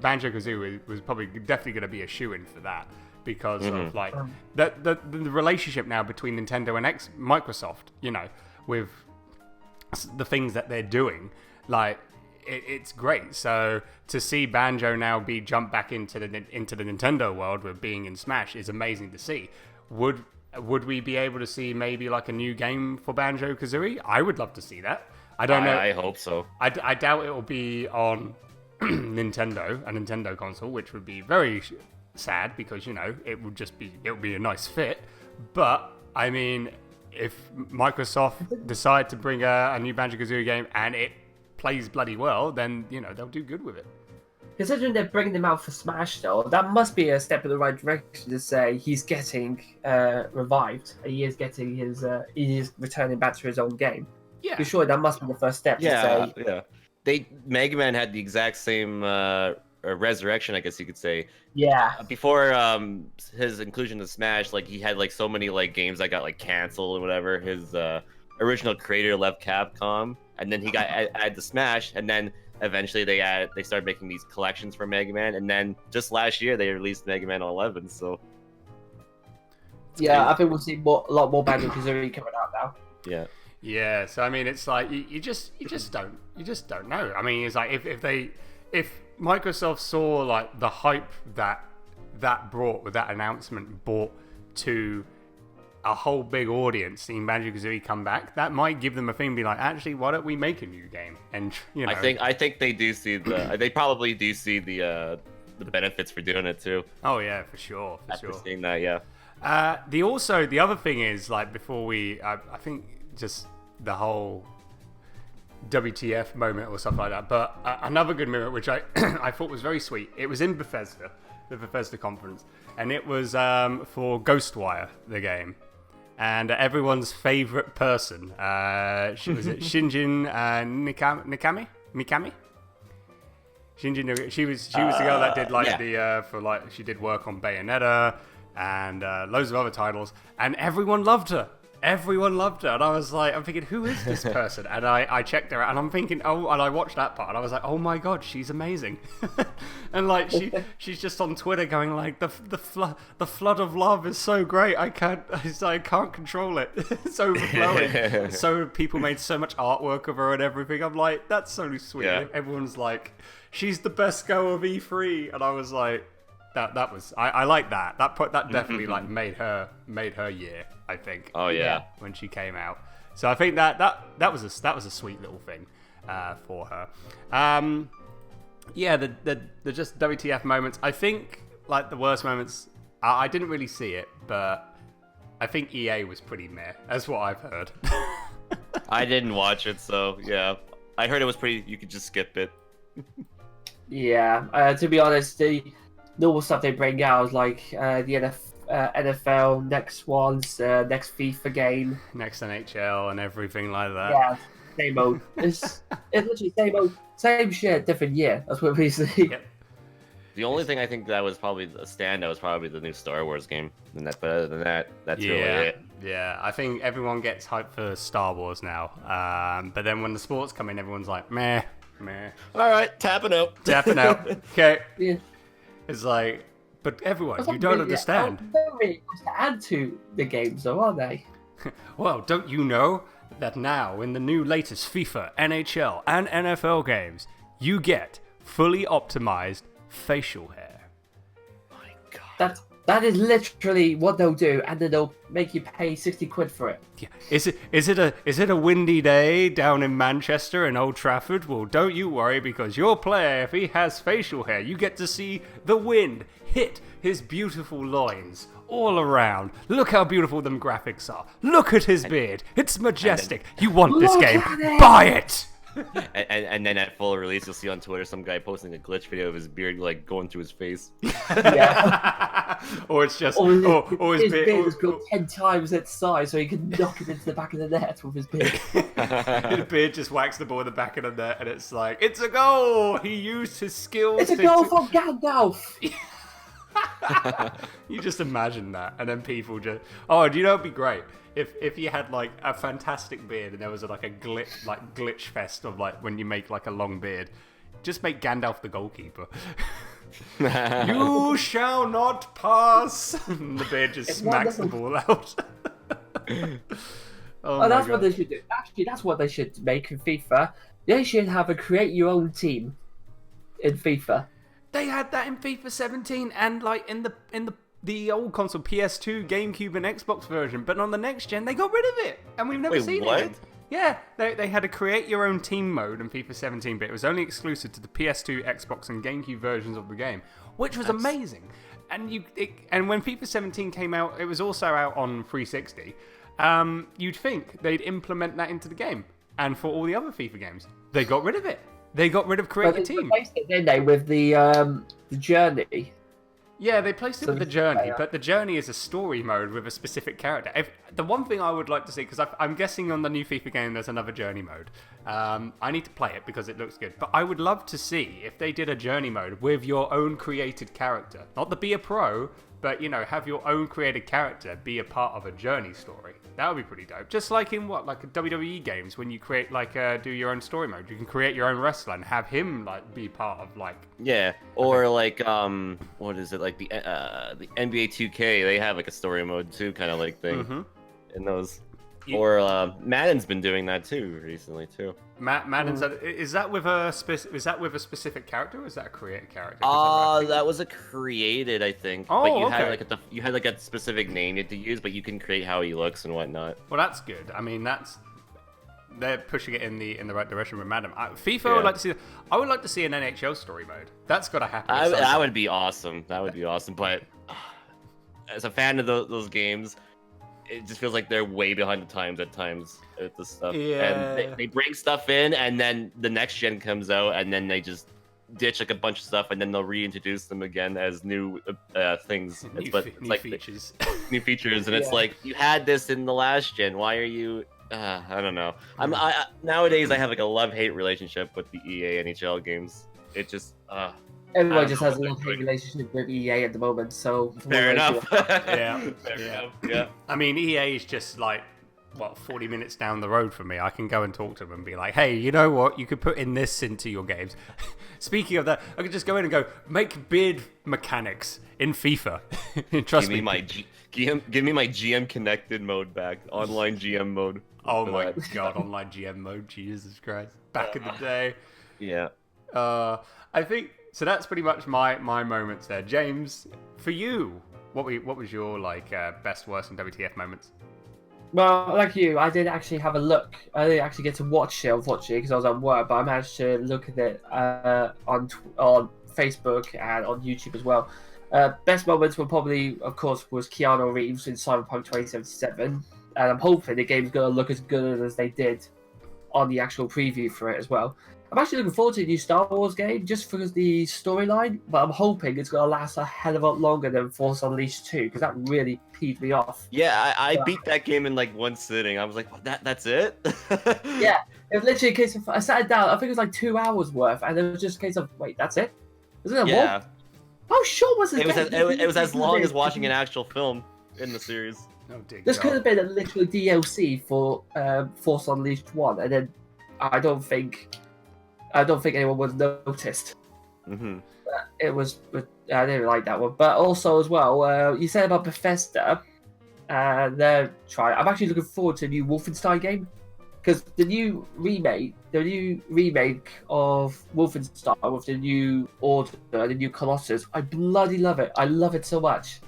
Banjo-Kazooie was probably definitely going to be a shoo-in for that, because of like the relationship now between Nintendo and Microsoft, you know, with the things that they're doing, like it's great. So to see Banjo now be jumped back into the Nintendo world with being in Smash is amazing to see. Would we be able to see maybe like a new game for Banjo-Kazooie? I would love to see that. I don't know. I hope so. I doubt it will be on a Nintendo console, which would be very sad, because, you know, it would be a nice fit. But I mean, if Microsoft decide to bring a new Banjo-Kazooie game and it plays bloody well, then, you know, they'll do good with it. Considering they're bringing them out for Smash, though, that must be a step in the right direction to say he's getting revived. He is getting he is returning back to his own game. Yeah, you're sure that must be the first step. Yeah, to say. Mega Man had the exact same resurrection, I guess you could say. Yeah. Before his inclusion to Smash, like, he had like so many like games that got like canceled or whatever. His original creator left Capcom, and then he got added to Smash, and then eventually they started making these collections for Mega Man, and then just last year they released Mega Man 11. So I think we'll see a lot more Banjo-Kazooie coming out now. Yeah. Yeah, so I mean, it's like you just don't know. I mean, it's like if Microsoft saw like the hype that brought with that announcement brought to a whole big audience seeing Banjo-Kazooie come back, that might give them a thing, be like, actually, why don't we make a new game? And, you know, I think they do see they probably do see the the benefits for doing it too. Oh yeah, for sure. After seeing that, yeah. The other thing is, like, before I think just the whole WTF moment or stuff like that. But another good moment, which I I thought was very sweet. It was in Bethesda, the Bethesda conference, and it was for Ghostwire, the game, and everyone's favorite person. Was it Shinjin Mikami? Shinjin, she was the girl that did she did work on Bayonetta and loads of other titles, and everyone loved her. Everyone loved her, and I'm thinking, who is this person? And I checked her out, and I'm thinking, and I watched that part, and I was like, oh my god, she's amazing. And like she's just on Twitter going like, the flood of love is so great, I can't control it. It's overflowing. So people made so much artwork of her and everything. I'm like, that's so sweet. Yeah. Everyone's like, she's the best girl of E3, and I was like, that was I like that. That definitely like made her year, I think. Oh yeah, when she came out. So I think that was a sweet little thing for her. Yeah, the just WTF moments. I think like the worst moments. I didn't really see it, but I think EA was pretty meh. That's what I've heard. I didn't watch it, so yeah. I heard it was pretty. You could just skip it. Yeah, to be honest, the normal stuff they bring out is like the NFL, next ones, next FIFA game, next NHL, and everything like that. Yeah, same old. It's literally same old, same shit, different year. That's what we see. Yep. The only thing I think that was probably a standout was probably the new Star Wars game. But other than that, that's really it. Yeah, I think everyone gets hyped for Star Wars now. But then when the sports come in, everyone's like, meh. All right, tapping out. Okay. Yeah. It's like, but everyone, you don't understand. They're really much to add to the games, though, are they? Well, don't you know that now in the new latest FIFA, NHL, and NFL games, you get fully optimized facial hair. My God. That is literally what they'll do, and then they'll make you pay 60 quid for it. Yeah. Is it a windy day down in Manchester and Old Trafford? Well, don't you worry, because your player, if he has facial hair, you get to see the wind hit his beautiful loins all around. Look how beautiful them graphics are. Look at his beard. It's majestic. You want this game? Buy it. And then at full release, you'll see on Twitter some guy posting a glitch video of his beard like going through his face. Yeah. Or it's just or his beard has got 10 times its size, so he can knock him into the back of the net with his beard. His beard just whacks the ball in the back of the net, and it's like, it's a goal. He used his skills. It's a goal from Gandalf. You just imagine that, and then people just, oh, do you know it'd be great if you had like a fantastic beard and there was like a glitch fest of like when you make like a long beard, just make Gandalf the goalkeeper. You shall not pass. And the beard just smacks the ball out. Oh, that's what they should do. Actually, that's what they should make in FIFA. They should have a create your own team in FIFA. They had that in FIFA 17 and like in the old console, PS2, GameCube, and Xbox version. But on the next gen, they got rid of it, and we've never seen it. Yeah, they had a create your own team mode in FIFA 17, but it was only exclusive to the PS2, Xbox, and GameCube versions of the game, which was amazing. And and when FIFA 17 came out, it was also out on 360. You'd think they'd implement that into the game, and for all the other FIFA games, they got rid of it. They got rid of create a team. They replaced it, didn't they, with the journey? Yeah, they placed it with the journey, but the journey is a story mode with a specific character. The one thing I would like to see, because I'm guessing on the new FIFA game there's another journey mode. I need to play it because it looks good. But I would love to see if they did a journey mode with your own created character. Not the be a pro, but, you know, have your own created character be a part of a journey story. That would be pretty dope. Just like in WWE games, when you create do your own story mode, you can create your own wrestler and have him be part of Yeah, or what is it, like the NBA 2K? They have like a story mode too, kind of like thing in those. Or Madden's been doing that too recently too. Madden's is that with a specific character, or is that a created character? That was a created, I think. Oh, but you okay. had a specific name you had to use, but you can create how he looks and whatnot. Well, that's good. I mean, they're pushing it in the right direction with Madam. FIFA, Yeah. I would like to see. I would like to see an NHL story mode. That's got to happen. at some That point. would be awesome. That would be awesome. But as a fan of those games, it just feels like they're way behind the times at times with this stuff. Yeah. And they bring stuff in, and then the next gen comes out, and then they just ditch like a bunch of stuff, and then they'll reintroduce them again as new things. New features. New features, and it's like, you had this in the last gen. Why are you? I don't know. Nowadays I have like a love-hate relationship with the EA NHL games. It just Everyone just has a love-hate relationship with EA at the moment, so... fair enough. Yeah. Fair Yeah. enough. Yeah. I mean, EA is just like, 40 minutes down the road from me. I can go and talk to them and be like, hey, you know what? You could put in this into your games. Speaking of that, I could just go in and go, make beard mechanics in FIFA. Trust Give me my GM connected mode back. Online GM mode. Oh my god, online GM mode. Jesus Christ. Back in the day. Yeah. I think, so that's pretty much my moments there. James, for you, what was your best, worst, and WTF moments? Well, like you, I did actually have a look. I didn't actually get to watch it, unfortunately, because I was at work, but I managed to look at it on Facebook and on YouTube as well. Best moments were probably, of course, was Keanu Reeves in Cyberpunk 2077, and I'm hoping the game's going to look as good as they did on the actual preview for it as well. I'm actually looking forward to the new Star Wars game, just for the storyline, but I'm hoping it's going to last a hell of a lot longer than Force Unleashed 2, because that really peeved me off. Yeah, I beat that game in like one sitting. I was like, that's it? Yeah, it was literally a case of, I sat it down, I think it was like 2 hours worth, and it was just a case of, wait, that's it? Isn't it Yeah. How short was it? It was as long as watching an actual film in the series. Oh, dear This God. could have been a literal DLC for Force Unleashed 1, and then I don't think anyone would have noticed. Mm-hmm. It was, I didn't like that one. But also as well, you said about Bethesda, and I'm actually looking forward to a new Wolfenstein game, because the new remake of Wolfenstein with the new Order, the new Colossus, I bloody love it. I love it so much.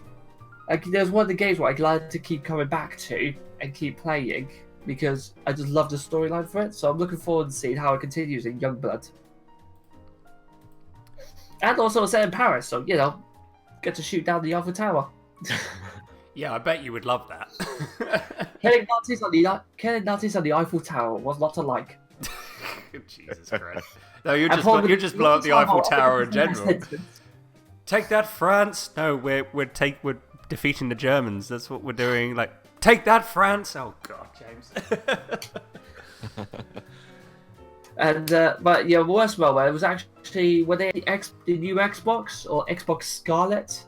Like, there's one of the games where I'm glad to keep coming back to and keep playing, because I just love the storyline for it. So I'm looking forward to seeing how it continues in Youngblood. And also set in Paris, so, get to shoot down the Eiffel Tower. Yeah, I bet you would love that. Killing Nazis on the Eiffel Tower was not to like. Jesus Christ. No, you And just blow up the Eiffel Tower in general. sentence. Take that, France! No, we're defeating the Germans. That's what we're doing. Like, take that, France! Oh God, James. And but yeah, worst moment, it was actually when the new Xbox or Xbox Scarlet.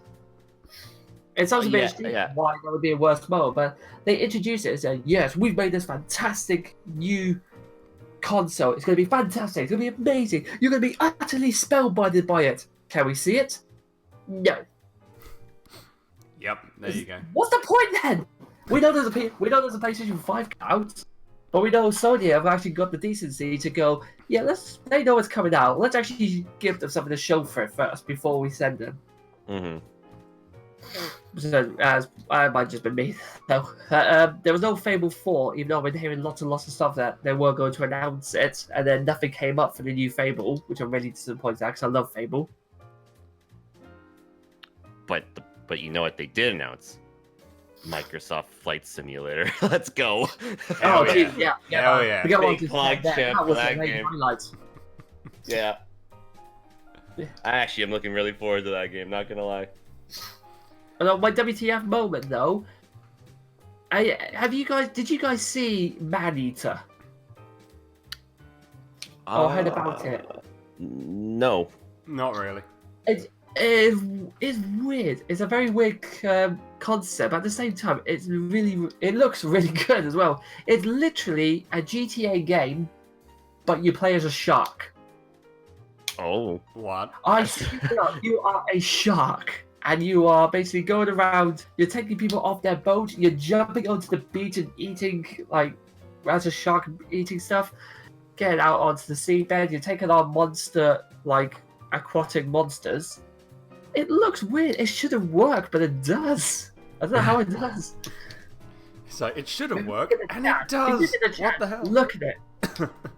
It sounds a bit stupid why that would be a worst moment, but they introduced it and said, yes, we've made this fantastic new console. It's going to be fantastic. It's going to be amazing. You're going to be utterly spellbinded by it. Can we see it? No. Yep, there you go. What's the point then? We know there's a PlayStation 5 out, but we know Sony have actually got the decency to go, yeah, they know it's coming out. Let's actually give them something to show for it first before we send them. Mm-hmm. So, as I might just be me, though. There was no Fable 4, even though I've been hearing lots and lots of stuff that they were going to announce it, and then nothing came up for the new Fable, which I'm really disappointed at because I love Fable. But you know what they did announce? Microsoft Flight Simulator. Let's go. Oh, geez, yeah. Hell yeah. Forget what I Big just plug said there. chip That was for that the main game. highlight. Yeah. I actually am looking really forward to that game, not gonna lie. And my WTF moment though, did you guys see Man-Eater? Or heard about it? No. Not really. It's weird. It's a very weird concept. At the same time, it looks really good as well. It's literally a GTA game, but you play as a shark. Oh. What? You are a shark, and you are basically going around. You're taking people off their boat. You're jumping onto the beach and eating, like, as a shark, eating stuff. Getting out onto the seabed. You're taking on aquatic monsters. It looks weird. It shouldn't work, but it does. I don't know how it does. So it shouldn't work, and it does. What the hell? Look at it.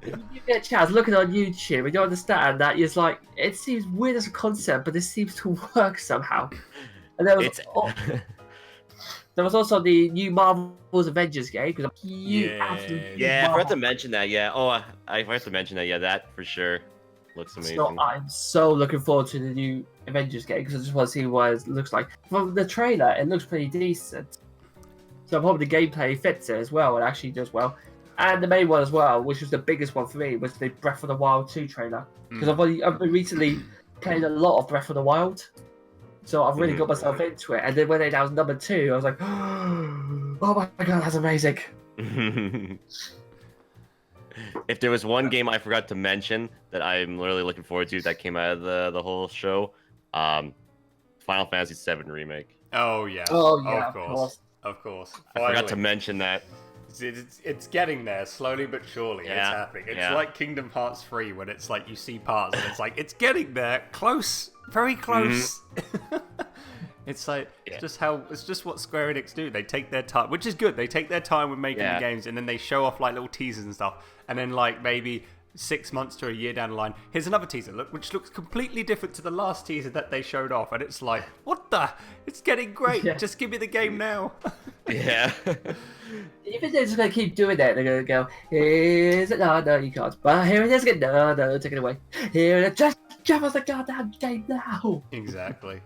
If you get a chance, looking on YouTube, and you understand that it's like it seems weird as a concept, but it seems to work somehow. And there was also the new Marvel's Avengers game because Yeah, I forgot to mention that. Yeah. Oh, I forgot to mention that. Yeah, that for sure looks amazing. So I'm so looking forward to the new Avengers game because I just want to see what it looks like. From the trailer, it looks pretty decent. So I'm hoping the gameplay fits it as well and actually does well. And the main one as well, which was the biggest one for me, was the Breath of the Wild 2 trailer. Because I've been recently playing a lot of Breath of the Wild. So I've really got myself into it. And then when they announced number 2, I was like, oh my god, that's amazing. If there was one game I forgot to mention that I'm literally looking forward to that came out of the whole show, Final Fantasy VII Remake. Oh, yeah. Oh, yeah, Of course. I forgot to mention that. It's getting there, slowly but surely. Yeah, it's happening. It's like Kingdom Hearts 3, when it's like you see parts and it's like, it's getting there. Close. Very close. It's like, it's just what Square Enix do. They take their time, which is good. They take their time with making the games, and then they show off like little teasers and stuff. And then like maybe 6 months to a year down the line, here's another teaser, which looks completely different to the last teaser that they showed off. And it's like, what the? It's getting great. Yeah. Just give me the game now. Yeah. Even they're just going to keep doing that. They're going to go, here's it. No, you can't. But here it is again. No, take it away. Here it is. Just give us the goddamn game now. Exactly.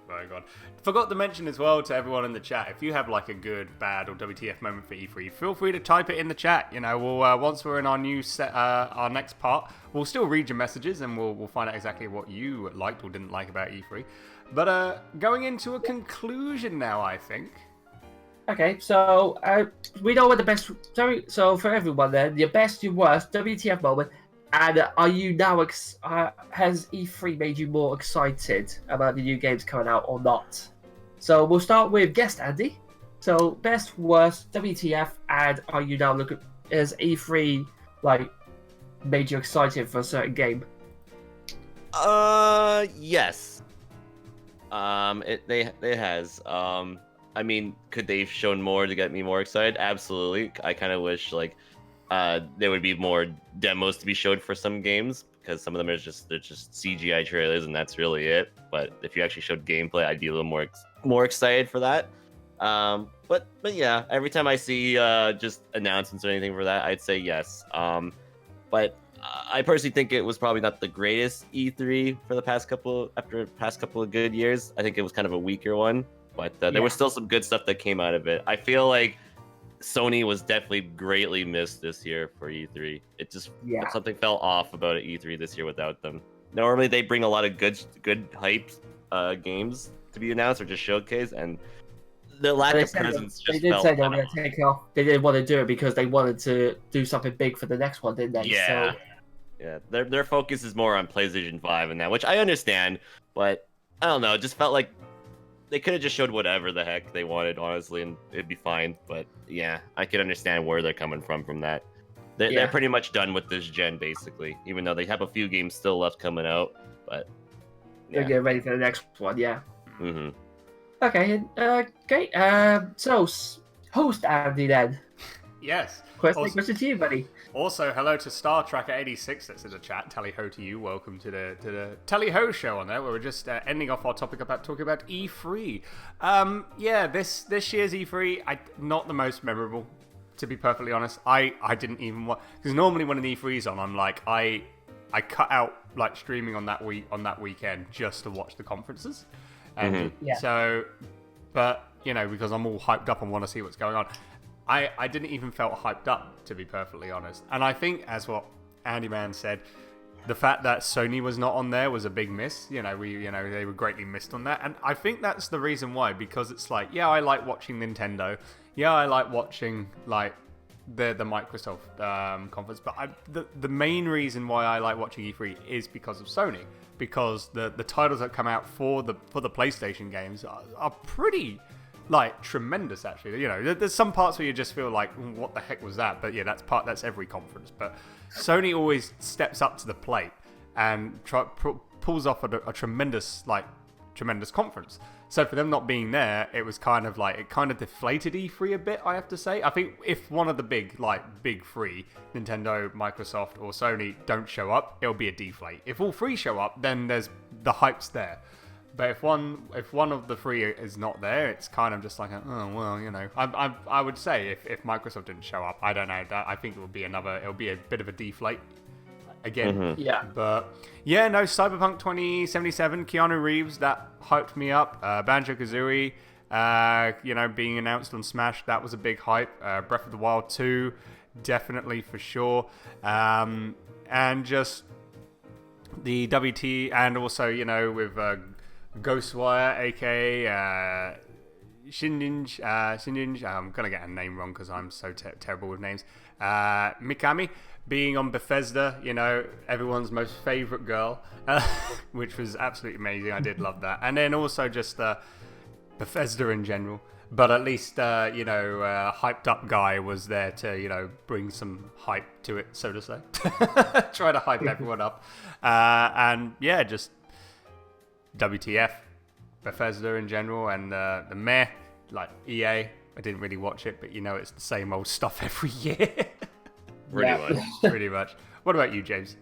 My god. Forgot to mention as well to everyone in the chat, if you have like a good, bad, or WTF moment for E3, feel free to type it in the chat. You know, we'll once we're in our new set, our next part, we'll still read your messages and we'll find out exactly what you liked or didn't like about E3. But going into a conclusion now, I think. Okay, so we know what the best. So for everyone, then your best, your worst WTF moment. And are you now, has E3 made you more excited about the new games coming out or not? So we'll start with guest Andy. So best, worst, WTF, and are you now looking, has E3 like made you excited for a certain game? Yes. It has. I mean, could they have shown more to get me more excited? Absolutely. I kind of wish like there would be more demos to be showed for some games, because some of them they're just CGI trailers and that's really it. But if you actually showed gameplay, I'd be a little more excited for that. But yeah, every time I see just announcements or anything for that, I'd say yes. But I personally think it was probably not the greatest E3 for the past couple of good years. I think it was kind of a weaker one, but there was still some good stuff that came out of it. I feel like Sony was definitely greatly missed this year for E3. It just something fell off about E3 this year without them. Normally they bring a lot of good hyped games to be announced or just showcased, and the lack of presence just they did fell say they were off. going to take off. They didn't want to do it because they wanted to do something big for the next one, didn't they? Yeah. So... yeah. Their focus is more on PlayStation 5 and that, which I understand, but I don't know. It just felt like they could have just showed whatever the heck they wanted, honestly, and it'd be fine. But yeah, I could understand where they're coming from that. They're pretty much done with this gen, basically, even though they have a few games still left coming out. But they're getting ready for the next one, yeah. Mm-hmm. Okay, great. So, host Andy then. Yes. Question to you, buddy. Also, hello to Star Tracker 86 that's in the chat. Tally ho to you. Welcome to the Tally ho show on there, where we're just ending off our topic about talking about E3. This year's E3, not the most memorable, to be perfectly honest. I didn't even want, because normally when an E3's on, I'm like I cut out like streaming on that weekend just to watch the conferences. And so, but you know, because I'm all hyped up and want to see what's going on. I didn't even felt hyped up, to be perfectly honest. And I think, as what AndyMan said, the fact that Sony was not on there was a big miss. They were greatly missed on that. And I think that's the reason why, because it's like, yeah, I like watching Nintendo. Yeah, I like watching like the Microsoft conference. But the main reason why I like watching E3 is because of Sony. Because the titles that come out for the PlayStation games are pretty like tremendous, actually. There's some parts where you just feel like, what the heck was that? But yeah, that's every conference. But Sony always steps up to the plate and pulls off a tremendous like tremendous conference. So for them not being there, it was kind of like, it kind of deflated E3 a bit, I have to say. I think if one of the big three, Nintendo, Microsoft, or Sony, don't show up, it'll be a deflate. If all three show up, then there's the hype's there. But if one of the three is not there, it's kind of just like, I would say if Microsoft didn't show up, I don't know, I think it'll be a bit of a deflate again. Mhm. Yeah. But yeah, no, Cyberpunk 2077, Keanu Reeves, that hyped me up. Banjo-Kazooie, being announced on Smash, that was a big hype. Breath of the Wild 2, definitely for sure. And just the WT, and also, with Ghostwire, aka Shinjin, I'm gonna get a name wrong because I'm so terrible with names. Mikami being on Bethesda, everyone's most favorite girl, which was absolutely amazing. I did love that. And then also just Bethesda in general. But at least, hyped up guy was there to, bring some hype to it, so to say. Try to hype everyone up. And yeah, just WTF, Bethesda in general, and the meh, like EA. I didn't really watch it, but it's the same old stuff every year. Pretty much. What about you, James?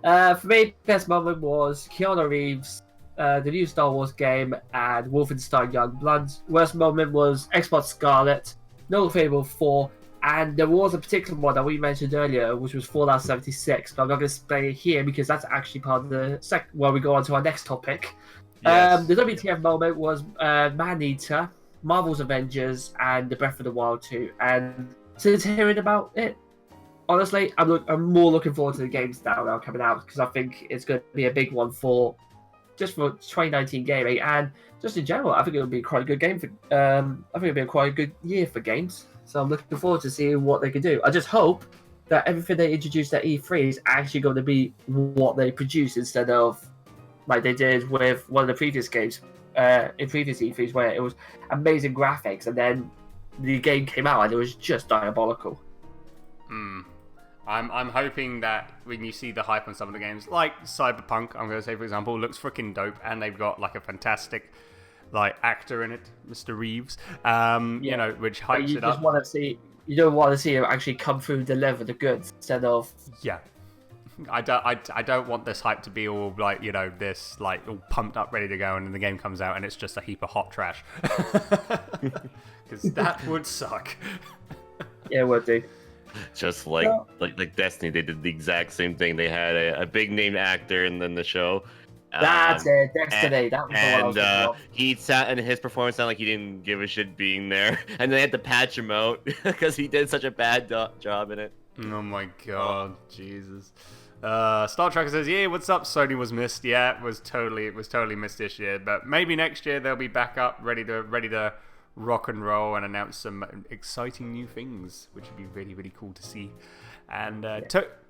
For me, best moment was Keanu Reeves, the new Star Wars game, and Wolfenstein Youngblood. Worst moment was Xbox Scarlet, No Fable 4, and there was a particular one that we mentioned earlier, which was Fallout 76, but I'm not going to explain it here because that's actually part of the where we go on to our next topic. Yes. The WTF moment was Man-Eater, Marvel's Avengers, and the Breath of the Wild 2. And since hearing about it, honestly, I'm more looking forward to the games now coming out because I think it's going to be a big one for 2019 gaming, and just in general, I think it'll be quite a good game I think it'll be quite a good year for games. So I'm looking forward to seeing what they can do. I just hope that everything they introduced at E3 is actually going to be what they produce instead of like they did with one of the previous games in previous E3s where it was amazing graphics and then the game came out and it was just diabolical. I'm hoping that when you see the hype on some of the games, like Cyberpunk, I'm going to say, for example, looks freaking dope, and they've got like a fantastic actor in it, Mr. Reeves, which hypes it up. You don't want to see him actually come through and deliver the goods instead of... Yeah. I don't want this hype to be all this all pumped up, ready to go, and then the game comes out and it's just a heap of hot trash. Because that would suck. Yeah, it would do. Just like Destiny, they did the exact same thing. They had a big named actor in the show. That's it, Destiny. That was the one I was thinking of. He sat and his performance sounded like he didn't give a shit being there, and they had to patch him out because he did such a bad job in it. Oh my god, Jesus. Star Trek says, "Yeah, what's up? Sony was missed. Yeah, it was totally missed this year, but maybe next year they'll be back up, ready to rock and roll and announce some exciting new things, which would be really, really cool to see." And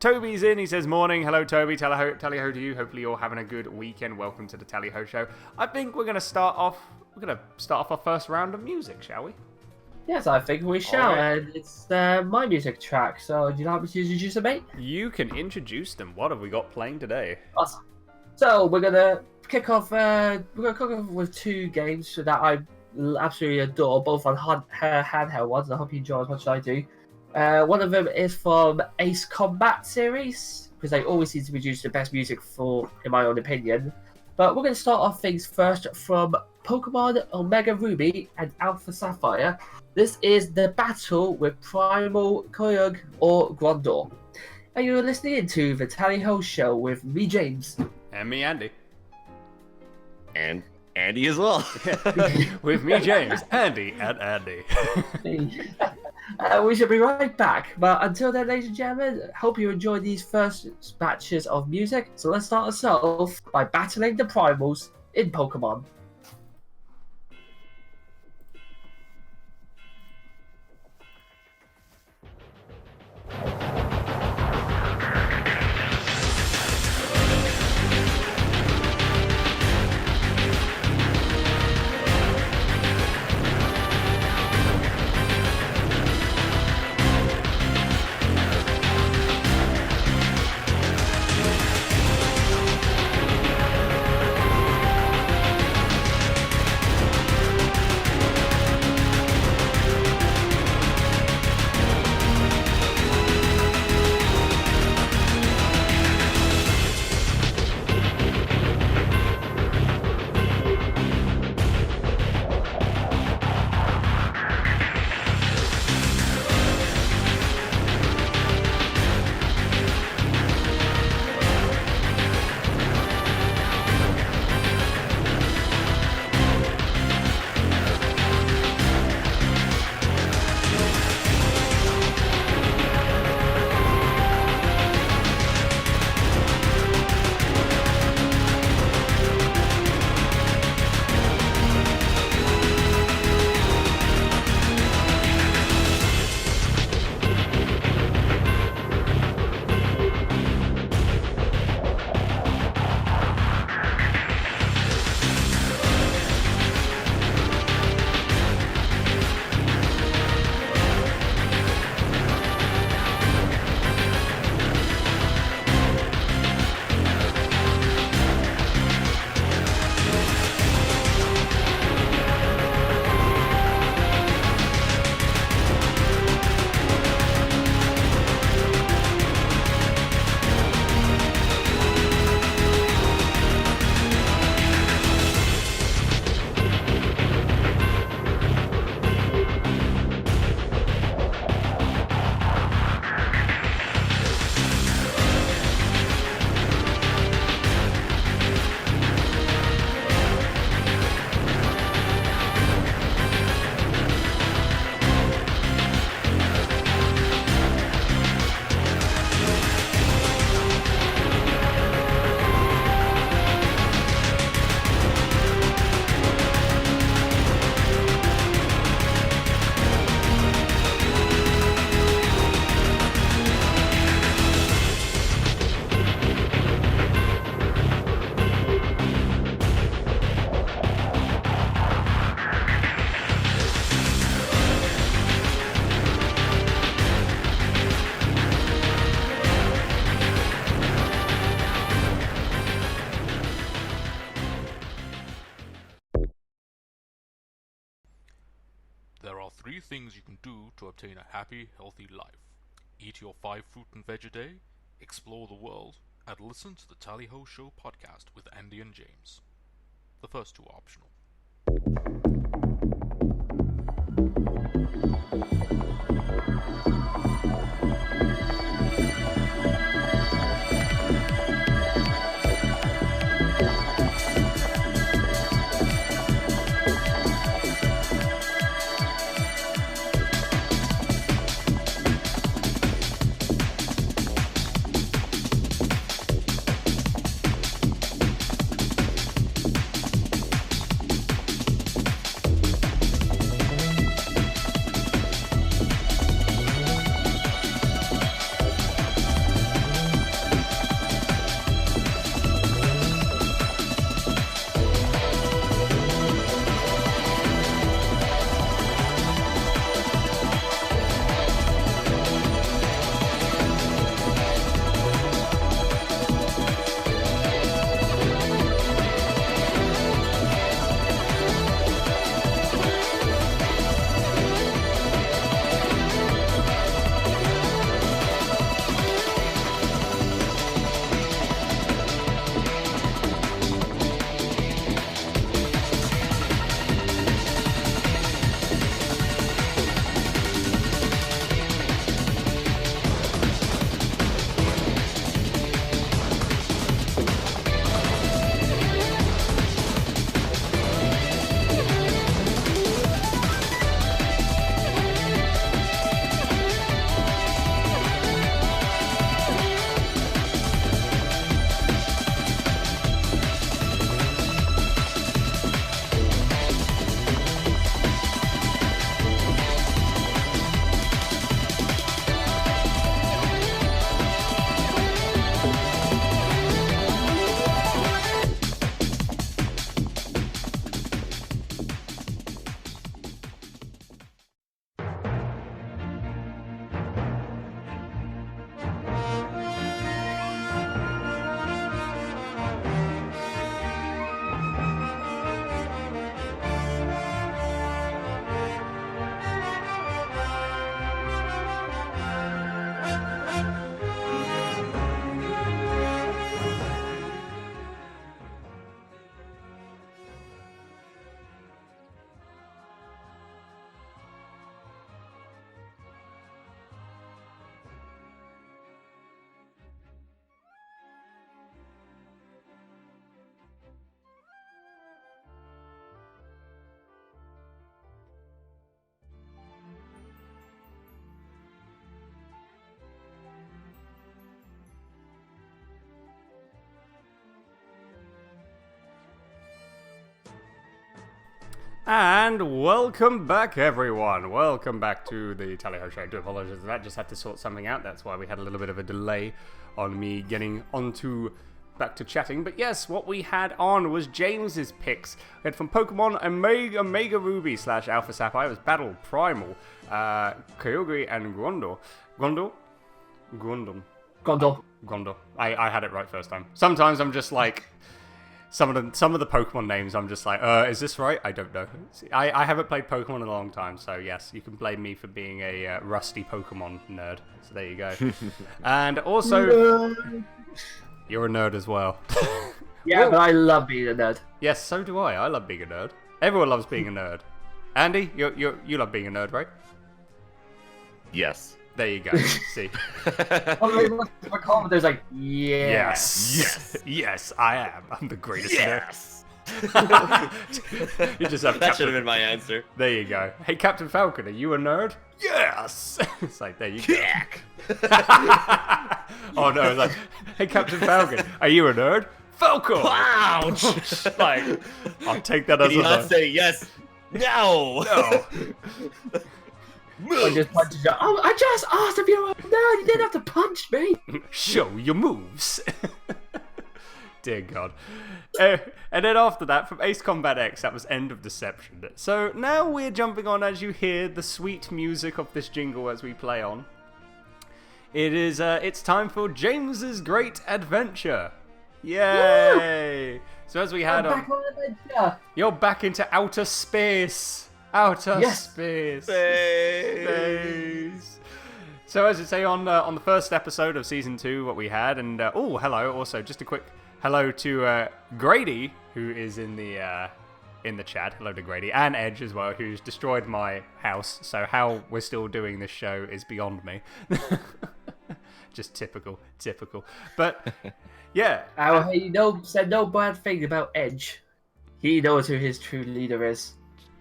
Toby's in. He says, "Morning, hello, Toby. Tally ho to you. Hopefully you're having a good weekend. Welcome to the Tally Ho Show." I think we're gonna start off our first round of music, shall we? Yes, I think we shall. Right. And it's my music track. So, do you like me to introduce it, mate? You can introduce them. What have we got playing today? Awesome. So, we're gonna kick off. With two games that I absolutely adore, both on handheld ones. I hope you enjoy as much as I do. One of them is from Ace Combat series, because they always seem to produce the best music in my own opinion. But we're going to start off things first from Pokemon Omega Ruby and Alpha Sapphire. This is the battle with Primal, Kyogre, or Groudon. And you're listening to the Tally Ho Show with me, James. And me, Andy. And Andy as well. With me, James, Andy, and Andy. We shall be right back. But until then, ladies and gentlemen, hope you enjoy these first batches of music. So let's start us off by battling the Primals in Pokemon. 3 things you can do to obtain a happy, healthy life. Eat your 5 fruit and veg a day, explore the world, and listen to the Tally Ho Show podcast with Andy and James. The first 2 are optional. And welcome back, everyone. Welcome back to the Tally Ho Show. I do apologize for that. Just had to sort something out. That's why we had a little bit of a delay on me getting back to chatting. But yes, what we had on was James's picks. We had from Pokemon Omega Ruby / Alpha Sapphire. It was Battle Primal, Kyogre, and Grundle. I had it right first time. Sometimes I'm just like, some of the Pokemon names, I'm just like, is this right? I don't know. I haven't played Pokemon in a long time, so yes, you can blame me for being a rusty Pokemon nerd. So there you go. And also, you're a nerd as well. Yeah, Whoa. but I love being a nerd. Yes, so do I. I love being a nerd. Everyone loves being a nerd. Andy, you love being a nerd, right? Yes. There you go. See. There's like, yes. Yes, I am. I'm the greatest Yes. nerd. You just have That should have been my answer. There you go. Hey, Captain Falcon, are you a nerd? Yes. It's like, there you go. Jack. Oh no, it's like, hey, Captain Falcon, are you a nerd? Falcon. Ouch. Like, I'll take that as Did he a not no. say yes? No. No. I just punched you. Oh, I just asked if you were a nerd. You didn't have to punch me. Show your moves. Dear God. And then after that, from Ace Combat X, that was End of Deception. So now we're jumping on as you hear the sweet music of this jingle as we play on. It's time for James's Great Adventure. Yay! Woo! So as we had I'm back on adventure. You're back into outer space. Outer Yes. space. Space. So as I say on the first episode of season 2, what we had, and oh, hello. Also, just a quick hello to Grady, who is in the chat. Hello to Grady and Edge as well, who's destroyed my house. So how we're still doing this show is beyond me. Just typical. But yeah, He said no bad thing about Edge. He knows who his true leader is.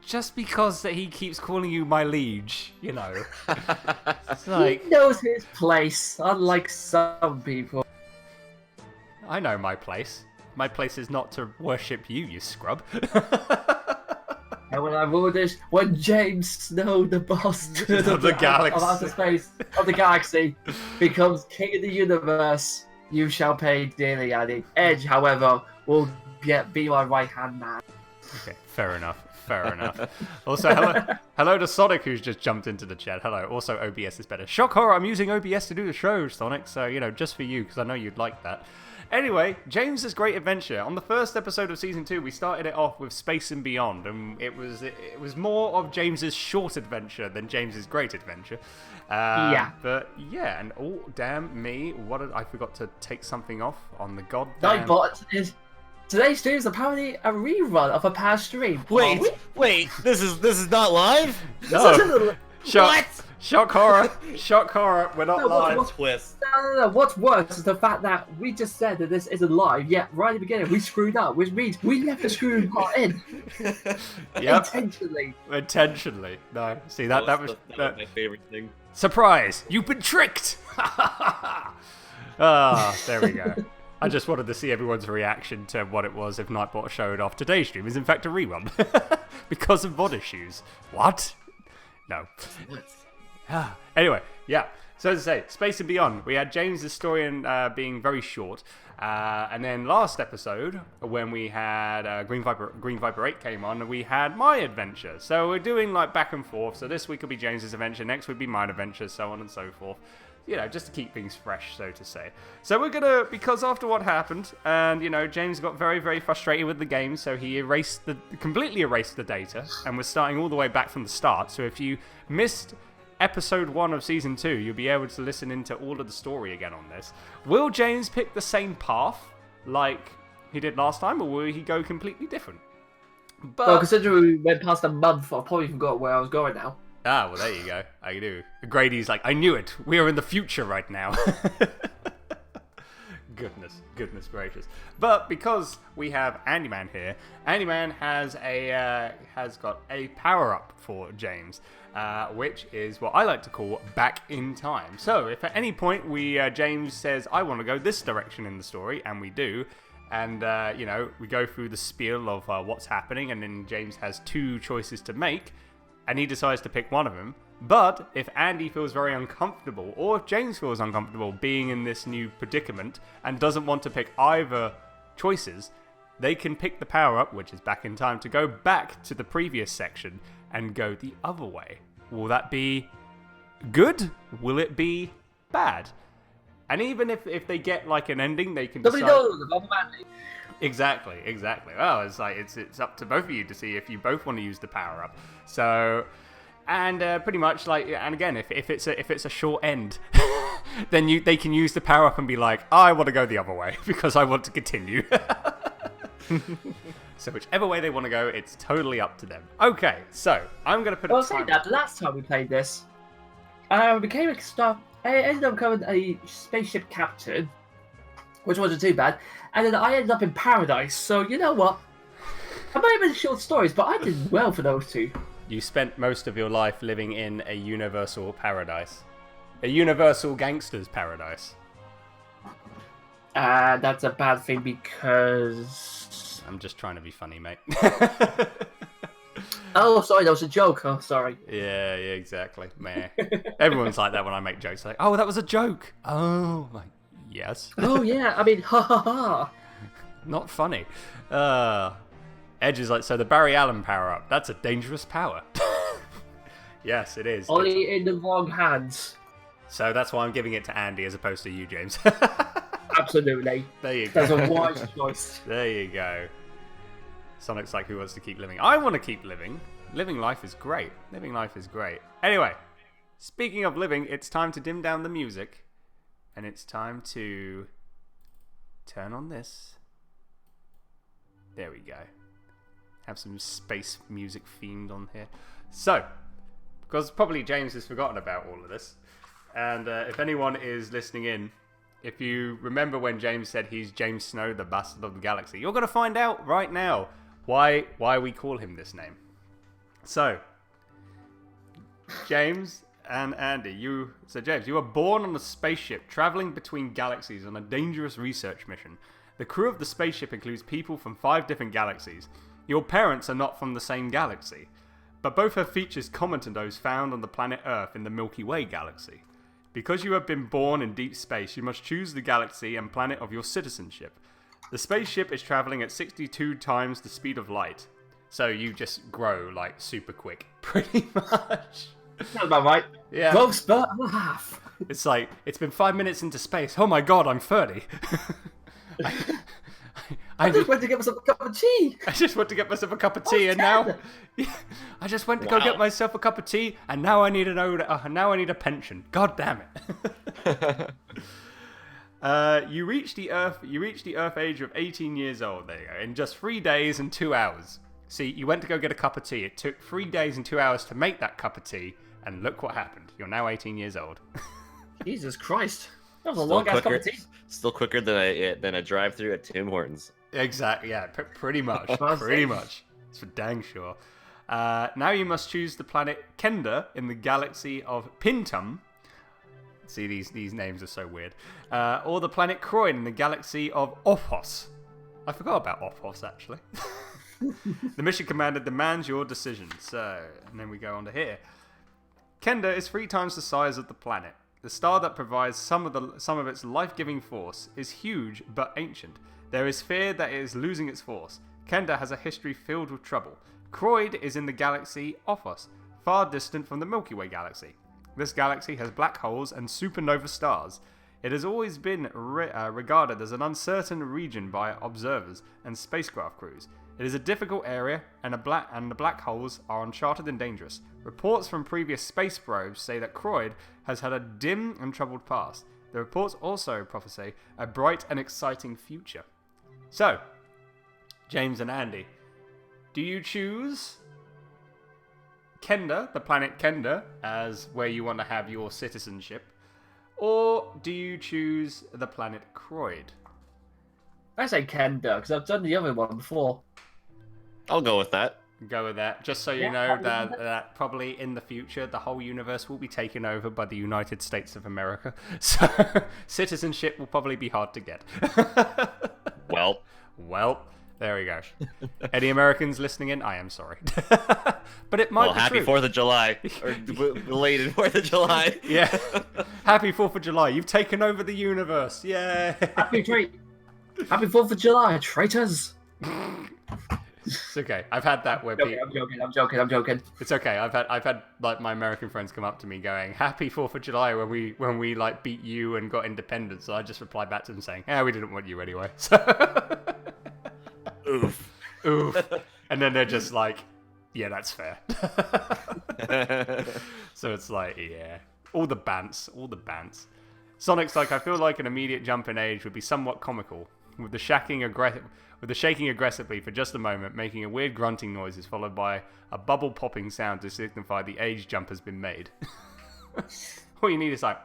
just because that he keeps calling you my liege, you know. It's like, He knows his place, unlike some people. I know my place. My place is not to worship you, you scrub. And when I rule this, when James Snow, the bastard Of the galaxy. of outer space, of the galaxy, becomes king of the universe, you shall pay dearly, Andy. Edge, however, will be my right-hand man. Okay, fair enough. Also, hello to Sonic, who's just jumped into the chat. Hello. Also, OBS is better. Shock horror, I'm using OBS to do the show, Sonic, so, you know, just for you, because I know you'd like that. Anyway, James's Great Adventure. On the first episode of Season 2, we started it off with Space and Beyond, and it was more of James's short adventure than James's great adventure. Yeah. But, yeah, and oh, damn me, I forgot to take something off on the goddamn... Nightbot is... Today's stream is apparently a rerun of a past stream. Wait, this is not live? No. What? Shock horror, we're not No, live. Twist. No. What's worse is the fact that we just said that this isn't live, yet right at the beginning we screwed up, which means we left the screwed part in. Yep. Intentionally. No, see that was my favorite thing. surprise! You've been tricked. There we go. I just wanted to see everyone's reaction to what it was if Nightbot showed off. Today's stream is in fact a rerun because of VOD issues. What? No. Anyway, yeah. So as I say, Space and Beyond. We had James's story being very short. And then last episode, when we had Green Viper 8 came on, we had my adventure. So we're doing like back and forth. So this week will be James's adventure, next would be mine adventure, so on and so forth. You know, just to keep things fresh, so to say. So we're gonna, because after what happened, and you know, James got very, very frustrated with the game, so he completely erased the data, and we're starting all the way back from the start. So if you missed episode 1 of season 2, you'll be able to listen into all of the story again on this. Will James pick the same path like he did last time, or will he go completely different? But Well, considering we went past a month, I probably forgot where I was going now. Ah, well, there you go. I do. Grady's like, I knew it. We are in the future right now. Goodness gracious. But because we have AndyMan here, AndyMan has got a power-up for James, which is what I like to call back in time. So if at any point James says, I want to go this direction in the story, and we do, and you know, we go through the spiel of what's happening, and then James has 2 choices to make, and he decides to pick one of them. But if Andy feels very uncomfortable, or if James feels uncomfortable being in this new predicament and doesn't want to pick either choices, they can pick the power-up, which is back in time, to go back to the previous section and go the other way. Will that be good? Will it be bad? And even if they get like an ending, they can Nobody decide... knows about Mandy. Exactly. Well, it's like it's up to both of you to see if you both want to use the power up. So, and pretty much like, and again, if it's a short end, then they can use the power up and be like, I want to go the other way because I want to continue. So whichever way they want to go, it's totally up to them. Okay, so I'm gonna put. Well, saying that, last time we played this, I ended up becoming a spaceship captain, which wasn't too bad. And then I ended up in paradise, so you know what? I might have been short stories, but I did well for those 2. You spent most of your life living in a universal paradise. A universal gangster's paradise. That's a bad thing because... I'm just trying to be funny, mate. Oh, sorry, that was a joke. Oh, sorry. Yeah, exactly. Meh. Everyone's like that when I make jokes. Like, oh, that was a joke. Oh, like, yes. Oh, yeah, I mean, ha ha ha. Not funny. Edge is like, so the Barry Allen power-up, that's a dangerous power. Yes, it is. Only in the wrong hands. So that's why I'm giving it to Andy as opposed to you, James. Absolutely. There you go. That's a wise choice. There you go. Sonic's like, who wants to keep living? I want to keep living. Living life is great. Living life is great. Anyway, speaking of living, it's time to dim down the music. And it's time to turn on this. There we go. Have some space music themed on here. So, because probably James has forgotten about all of this. And if anyone is listening in, if you remember when James said he's James Snow, the bastard of the galaxy, you're going to find out right now why we call him this name. So, James and Andy, James, you were born on a spaceship traveling between galaxies on a dangerous research mission. The crew of the spaceship includes people from 5 different galaxies. Your parents are not from the same galaxy, but both have features common to those found on the planet Earth in the Milky Way galaxy. Because you have been born in deep space, you must choose the galaxy and planet of your citizenship. The spaceship is traveling at 62 times the speed of light, so you just grow like super quick, pretty much. That's about right. Yeah. Growth spurt and a half. It's like, it's been 5 minutes into space. Oh my god, I'm 30. I just went to get myself a cup of tea. I just went to get myself a cup of tea, and now I just went to go get myself a cup of tea, and now I need now I need a pension. God damn it! You reached the Earth age of 18 years old. There you go. In just 3 days and 2 hours. See, you went to go get a cup of tea. It took 3 days and 2 hours to make that cup of tea, and look what happened. You're now 18 years old. Jesus Christ. That was a long ass cup of tea. Still quicker than a drive-through at Tim Hortons. Exactly, yeah, pretty much. Pretty much. It's for dang sure. Now you must choose the planet Kenda in the galaxy of Pintum. See, these names are so weird. Or the planet Croyd in the galaxy of Ophos. I forgot about Ophos, actually. The mission commander demands your decision. So, and then we go on to here. Kenda is 3 times the size of the planet. The star that provides some of its life-giving force is huge but ancient. There is fear that it is losing its force. Kenda has a history filled with trouble. Croyd is in the galaxy Ophos, far distant from the Milky Way galaxy. This galaxy has black holes and supernova stars. It has always been regarded as an uncertain region by observers and spacecraft crews. It is a difficult area, and the black holes are uncharted and dangerous. Reports from previous space probes say that Croyd has had a dim and troubled past. The reports also prophesy a bright and exciting future. So, James and Andy, do you choose Kenda, the planet Kenda, as where you want to have your citizenship, or do you choose the planet Croyd? I say Kenda, because I've done the other one before. I'll go with that. Go with that. Just so you know that probably in the future, the whole universe will be taken over by the United States of America. So citizenship will probably be hard to get. Well, there we go. Any Americans listening in, I am sorry. But it might be happy true. 4th of July. Or belated 4th of July. Yeah. Happy 4th of July. You've taken over the universe. Yeah. Happy 4th of July, traitors. It's okay. I've had that where people... I'm joking. It's okay. I've had like my American friends come up to me going, "Happy 4th of July when we like beat you and got independence." So I just replied back to them saying, "Yeah, we didn't want you anyway." So Oof. And then they're just like, "Yeah, that's fair." So it's like, yeah, all the bants. Sonic's like, I feel like an immediate jump in age would be somewhat comical, with the shaking aggressively for just a moment, making a weird grunting noises followed by a bubble popping sound to signify the age jump has been made. All you need is like,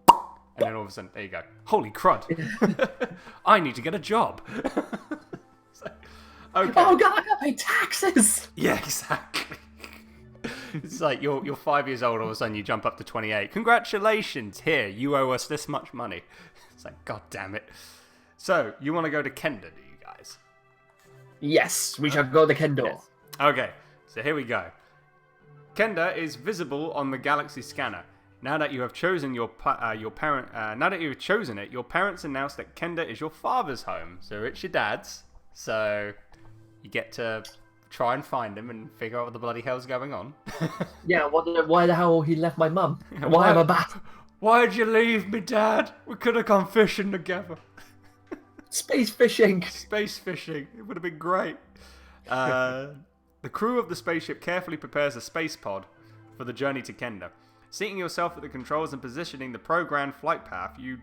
and then all of a sudden, there you go. Holy crud! I need to get a job. Okay. Oh god, I gotta pay taxes! Yeah, exactly. It's like you're 5 years old, all of a sudden you jump up to 28. Congratulations! Here, you owe us this much money. It's like, god damn it. So, you want to go to Kenda, do you guys? Yes, we shall go to Kenda. Yes. Okay, so here we go. Kenda is visible on the galaxy scanner. Now that you have chosen your parents announced that Kenda is your father's home. So it's your dad's. So you get to try and find him and figure out what the bloody hell's going on. Yeah, why the hell he left my mum? Why am I back? Why'd you leave me, Dad? We could have gone fishing together. Space fishing. Space fishing. It would have been great. The crew of the spaceship carefully prepares a space pod for the journey to Kenda. Seating yourself at the controls and positioning the programmed flight path, you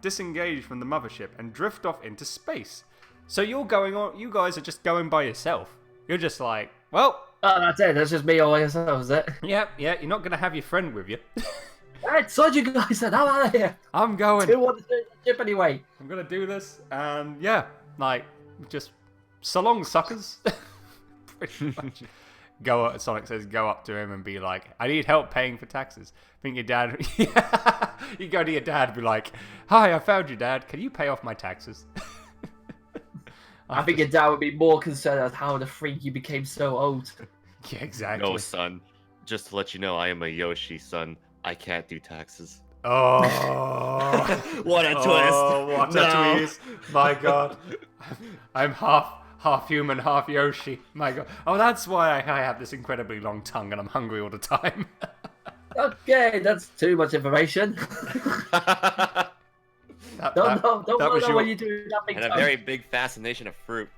disengage from the mothership and drift off into space. So you guys are just going by yourself. You're just like, well... Oh, that's it. That's just me all by myself, is it? Yeah, you're not going to have your friend with you. Right, so you guys said, I'm out of here. I'm going. Who wants to do the ship anyway? I'm going to do this, and yeah, like, just, so long, suckers. Pretty much. Sonic says, go up to him and be like, I need help paying for taxes. I think your dad, you go to your dad and be like, hi, I found you, Dad. Can you pay off my taxes? I think your dad would be more concerned at how the freak you became so old. Yeah, exactly. No, son. Just to let you know, I am a Yoshi, son. I can't do taxes. Oh. What a twist. Oh, what No. a twist. My God. I'm half human, half Yoshi. My God. Oh, that's why I have this incredibly long tongue and I'm hungry all the time. Okay, that's too much information. Don't know what you do with that big And a tongue. very big fascination of fruit.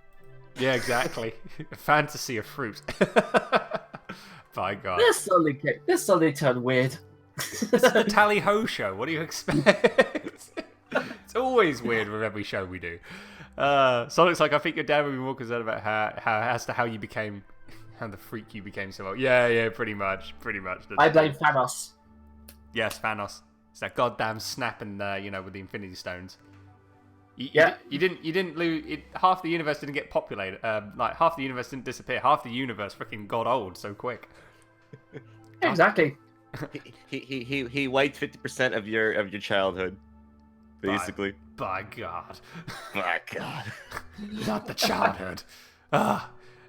Yeah, exactly. A fantasy of fruit. By God. This suddenly turned weird. This is a Tally Ho show. What do you expect? It's always weird with every show we do. Sonic's like, I think your dad would be more concerned about how you became, how the freak you became so old. Yeah, pretty much. I blame Thanos. Yes, Thanos. It's that goddamn snapping there, with the Infinity Stones. You didn't lose. Half the universe didn't get populated. Half the universe didn't disappear. Half the universe freaking got old so quick. Exactly. He wiped 50% of your childhood, basically. By God. My God. Not the childhood.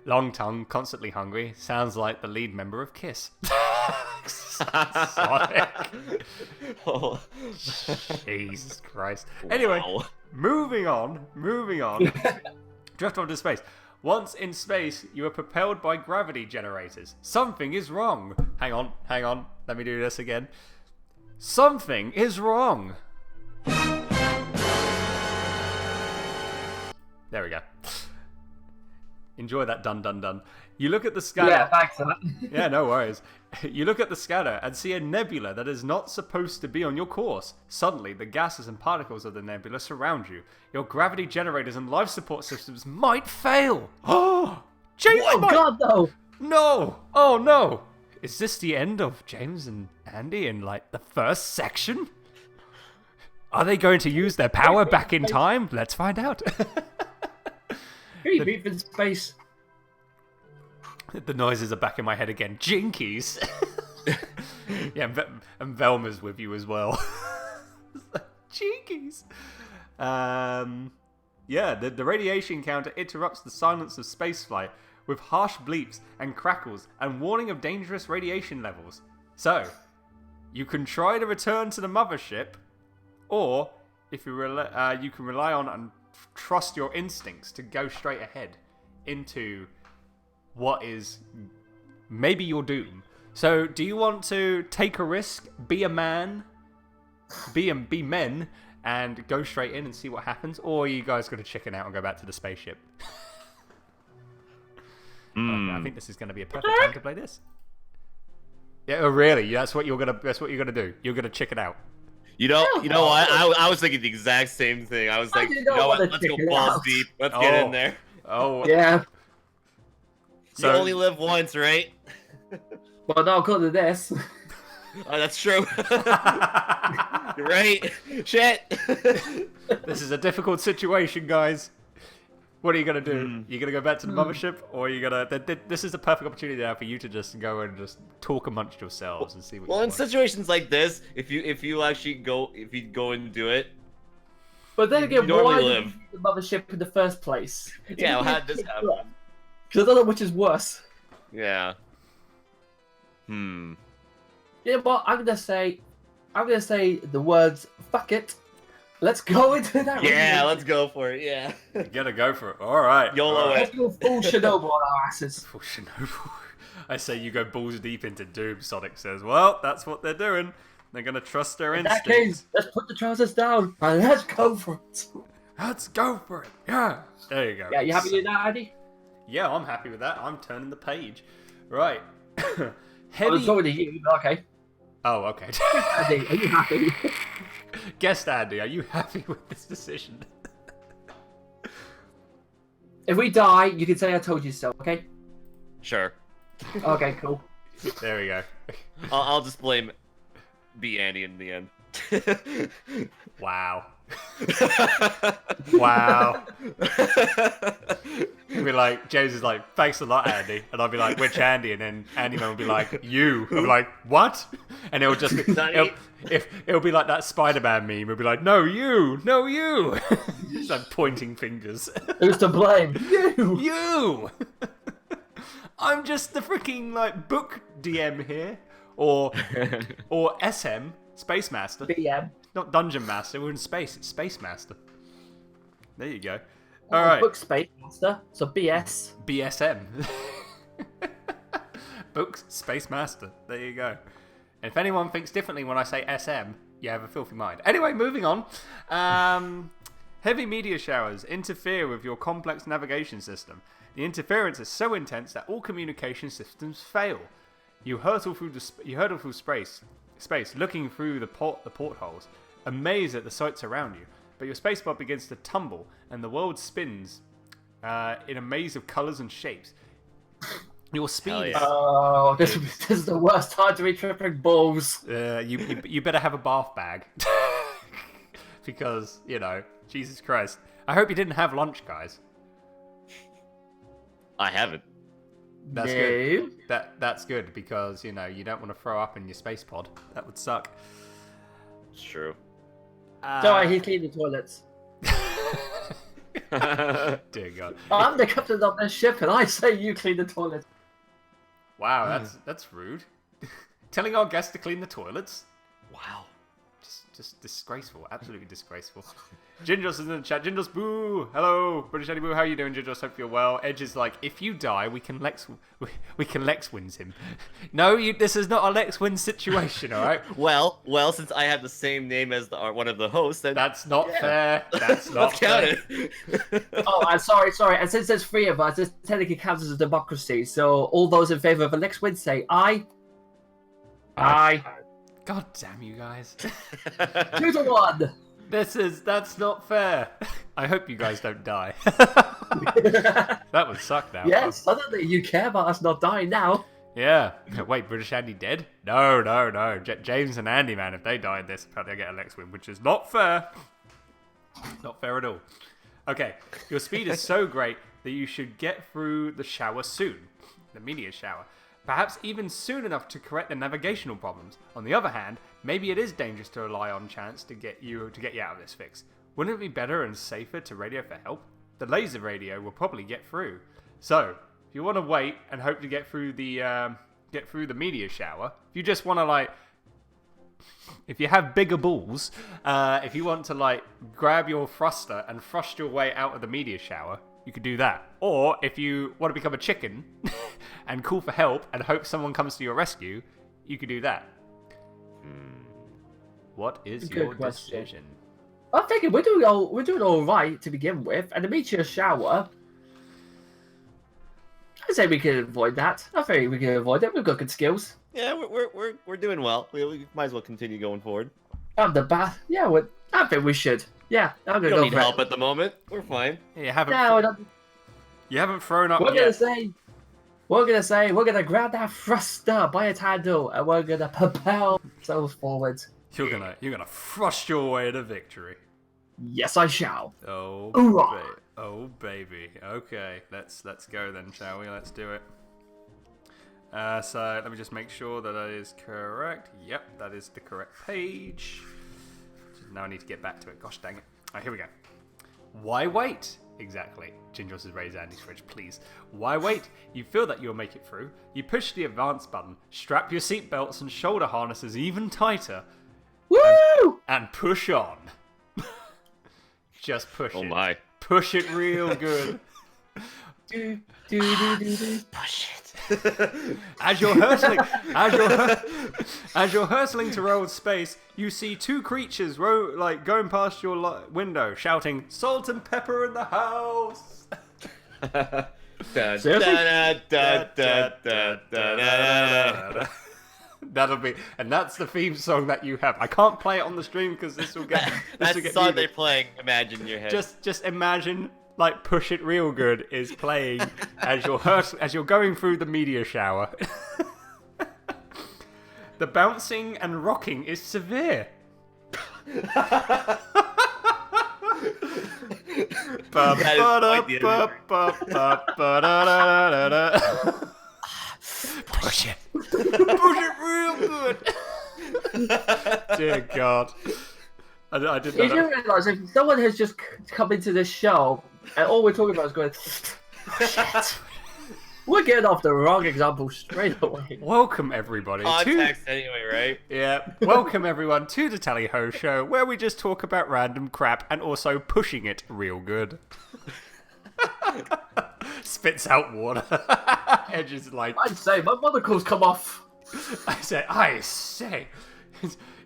Long tongue, constantly hungry. Sounds like the lead member of Kiss. Sonic. Oh. Jesus Christ. Anyway, Wow. moving on. Drift off into space. Once in space, you are propelled by gravity generators. Something is wrong. Hang on. Let me do this again. Something is wrong. There we go. Enjoy that dun. You look at the scanner. Yeah, thanks for that. Yeah, no worries. You look at the scanner and see a nebula that is not supposed to be on your course. Suddenly, the gases and particles of the nebula surround you. Your gravity generators and life support systems might fail. Oh, James! Oh God, no! No! Oh no! Is this the end of James and Andy in the first section? Are they going to use their power back in time? Let's find out. Can you beat in space? The noises are back in my head again. Jinkies. Yeah, and Velma's with you as well. Jinkies. Yeah, the radiation counter interrupts the silence of spaceflight with harsh bleeps and crackles and warning of dangerous radiation levels. So, you can try to return to the mothership, or if you you can rely on and trust your instincts to go straight ahead into what is maybe your doom. So, do you want to take a risk, be a man, be men, and go straight in and see what happens, or are you guys going to chicken out and go back to the spaceship? Okay, I think this is going to be a perfect time to play this. Yeah, oh, really? That's what you're gonna do. You're gonna chicken out. You know what? I was thinking the exact same thing. I was like, you know what? Let's go balls deep. Let's get in there. Oh, Yeah. You only live once, right? Well, no, according to this. Oh, that's true. You're right. Shit. This is a difficult situation, guys. What are you gonna do? You gonna go back to the mothership, or are you gonna? This is the perfect opportunity now for you to just go and just talk amongst yourselves and see what. Well, you in want. situations like this, if you actually go and do it, But then again, You normally why live. the mothership in the first place? yeah, well, how did this happen? Because I don't know which is worse. Yeah. Yeah, but I'm gonna say the words "fuck it." Let's go into that. Yeah, let's go for it. Yeah. You gotta go for it. All right. YOLO all right. Let's go full Shinobu on our asses. Full Shinobu. I say you go balls deep into Doom. Sonic says, "Well, that's what they're doing. They're gonna trust their In that instincts. case, let's put the trousers down and let's go for it. Let's go for it. Yeah. There you go. Yeah, you happy with that, Andy? Yeah, I'm happy with that. I'm turning the page. Right. I Heavy... was talking to you, but okay. Oh, okay. Andy, are you happy? Guest Andy, are you happy with this decision? If we die, you can say I told you so, okay? Sure. Okay, cool. There we go. I'll just blame B Andy in the end. Wow. Wow. He'll be like, James is like, thanks a lot, Andy. And I'll be like, which Andy? And then AndyMan will be like, you. I'll be like, what? And it'll just be, it'll be like that Spider-Man meme. It'll be like, no, you. No, you. It's like pointing fingers. Who's to blame? You. You. I'm just the freaking like book DM here. Or SM, Space Master. BM. Not Dungeon Master, we're in space. It's Space Master. There you go. All right. Book Space Master, so BS. BSM. Books Space Master. There you go. And if anyone thinks differently when I say SM, you have a filthy mind. Anyway, moving on. Heavy meteor showers interfere with your complex navigation system. The interference is so intense that all communication systems fail. You hurtle through space, looking through the portholes, amazed at the sights around you. But your spaceboat begins to tumble, and the world spins in a maze of colours and shapes. Your speed. Yeah. Oh, this is the worst time to be tripping balls. You better have a bath bag, because Jesus Christ. I hope you didn't have lunch, guys. I haven't. That's good. That's good because you don't want to throw up in your space pod. That would suck. It's true. Don't worry, he cleaned the toilets. Dear God. I'm the captain of this ship, and I say you clean the toilets. Wow, that's rude. Telling our guests to clean the toilets. Wow. Just disgraceful. Absolutely disgraceful. Gingers is in the chat. Gingers, boo! Hello, British Eddie Boo. How are you doing, Gingers? Hope you're well. Edge is like, if you die, we can Lex wins him. No, this is not a Lex win situation, all right? Well, since I have the same name as one of the hosts, then that's not fair. That's not fair. Oh, I'm sorry. And since there's three of us, this technically counts as a democracy. So all those in favour of a Lex win say aye. Aye. God damn you guys. 2-1. That's not fair. I hope you guys don't die. That would suck now. Yes, suddenly you care about us not dying now. Yeah. Wait, British Andy dead? No. James and AndyMan, if they die in this, apparently I get a Lex win, which is not fair. Not fair at all. Okay, your speed is so great that you should get through the shower soon. The meteor shower. Perhaps even soon enough to correct the navigational problems. On the other hand, maybe it is dangerous to rely on chance to get you out of this fix. Wouldn't it be better and safer to radio for help? The laser radio will probably get through. So, if you want to wait and hope to get through the meteor shower, if you just want to if you have bigger balls, if you want to grab your thruster and thrust your way out of the meteor shower, you could do that. Or if you want to become a chicken and call for help and hope someone comes to your rescue, you could do that. What is your decision? I'm thinking we're doing all right to begin with, and the meteor shower. I say we can avoid that. I think we can avoid it. We've got good skills. Yeah, we're doing well. We might as well continue going forward. And the bath. Yeah, I think we should. Yeah, I'm gonna We go don't need for it. help at the moment. We're fine. You haven't thrown up We're yet. we're gonna grab that thruster by its handle, and we're gonna propel ourselves forward. You're gonna thrust your way to victory. Yes, I shall. Oh, Hoorah. baby. Okay, let's go then, shall we? Let's do it. So let me just make sure that is correct. Yep, that is the correct page. Now I need to get back to it. Gosh dang it. Alright, here we go. Why wait? Exactly. Gingers has raised Andy's fridge, please. Why wait? You feel that you'll make it through. You push the advance button, strap your seatbelts and shoulder harnesses even tighter, Woo! and push on. Just push it. Oh my. Push it real good. Do. Push it. As you're hurtling to roll space, you see two creatures going past your window, shouting, "Salt and pepper in the house!" Seriously? That'll be, and that's the theme song that you have. I can't play it on the stream because this will get. That's the song they're playing. Imagine in your head. Just imagine, like, "Push It Real Good" is playing as you're going through the media shower. The bouncing and rocking is severe. Push it. Push it real good. Dear God. I did You not do realise if someone has just come into this show and all we're talking about is going, shit. We're getting off the wrong example straight away. Welcome, everybody. Context anyway, right? Yeah. Welcome, everyone, to the Tally Ho Show, where we just talk about random crap and also pushing it real good. Spits out water. Edge is like... I'd say my monocle's come off. I say.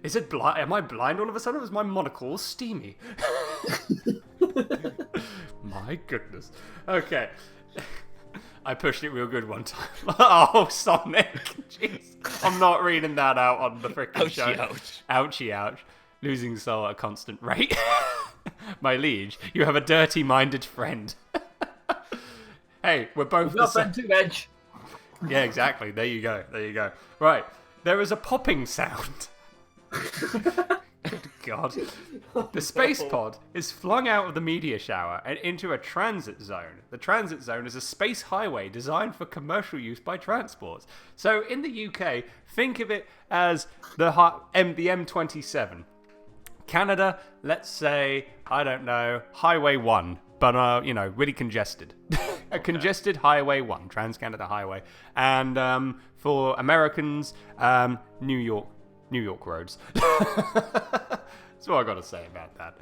Is it blind? Am I blind all of a sudden? Was my monocle steamy? My goodness. Okay. I pushed it real good one time. Oh, Sonic. Jeez. I'm not reading that out on the frickin' show. Ouch. Ouchie, ouch. Losing soul at a constant rate. My liege, you have a dirty-minded friend. Hey, we're both the same. Too, Edge. Yeah, exactly. There you go. Right. There is a popping sound. Good God. The space pod is flung out of the meteor shower and into a transit zone. The transit zone is a space highway designed for commercial use by transports. So in the UK, think of it as the M27. Canada, let's say, I don't know, Highway 1, but, really congested. A congested Highway 1, Trans-Canada Highway. And for Americans, New York roads. That's what I got to say about that.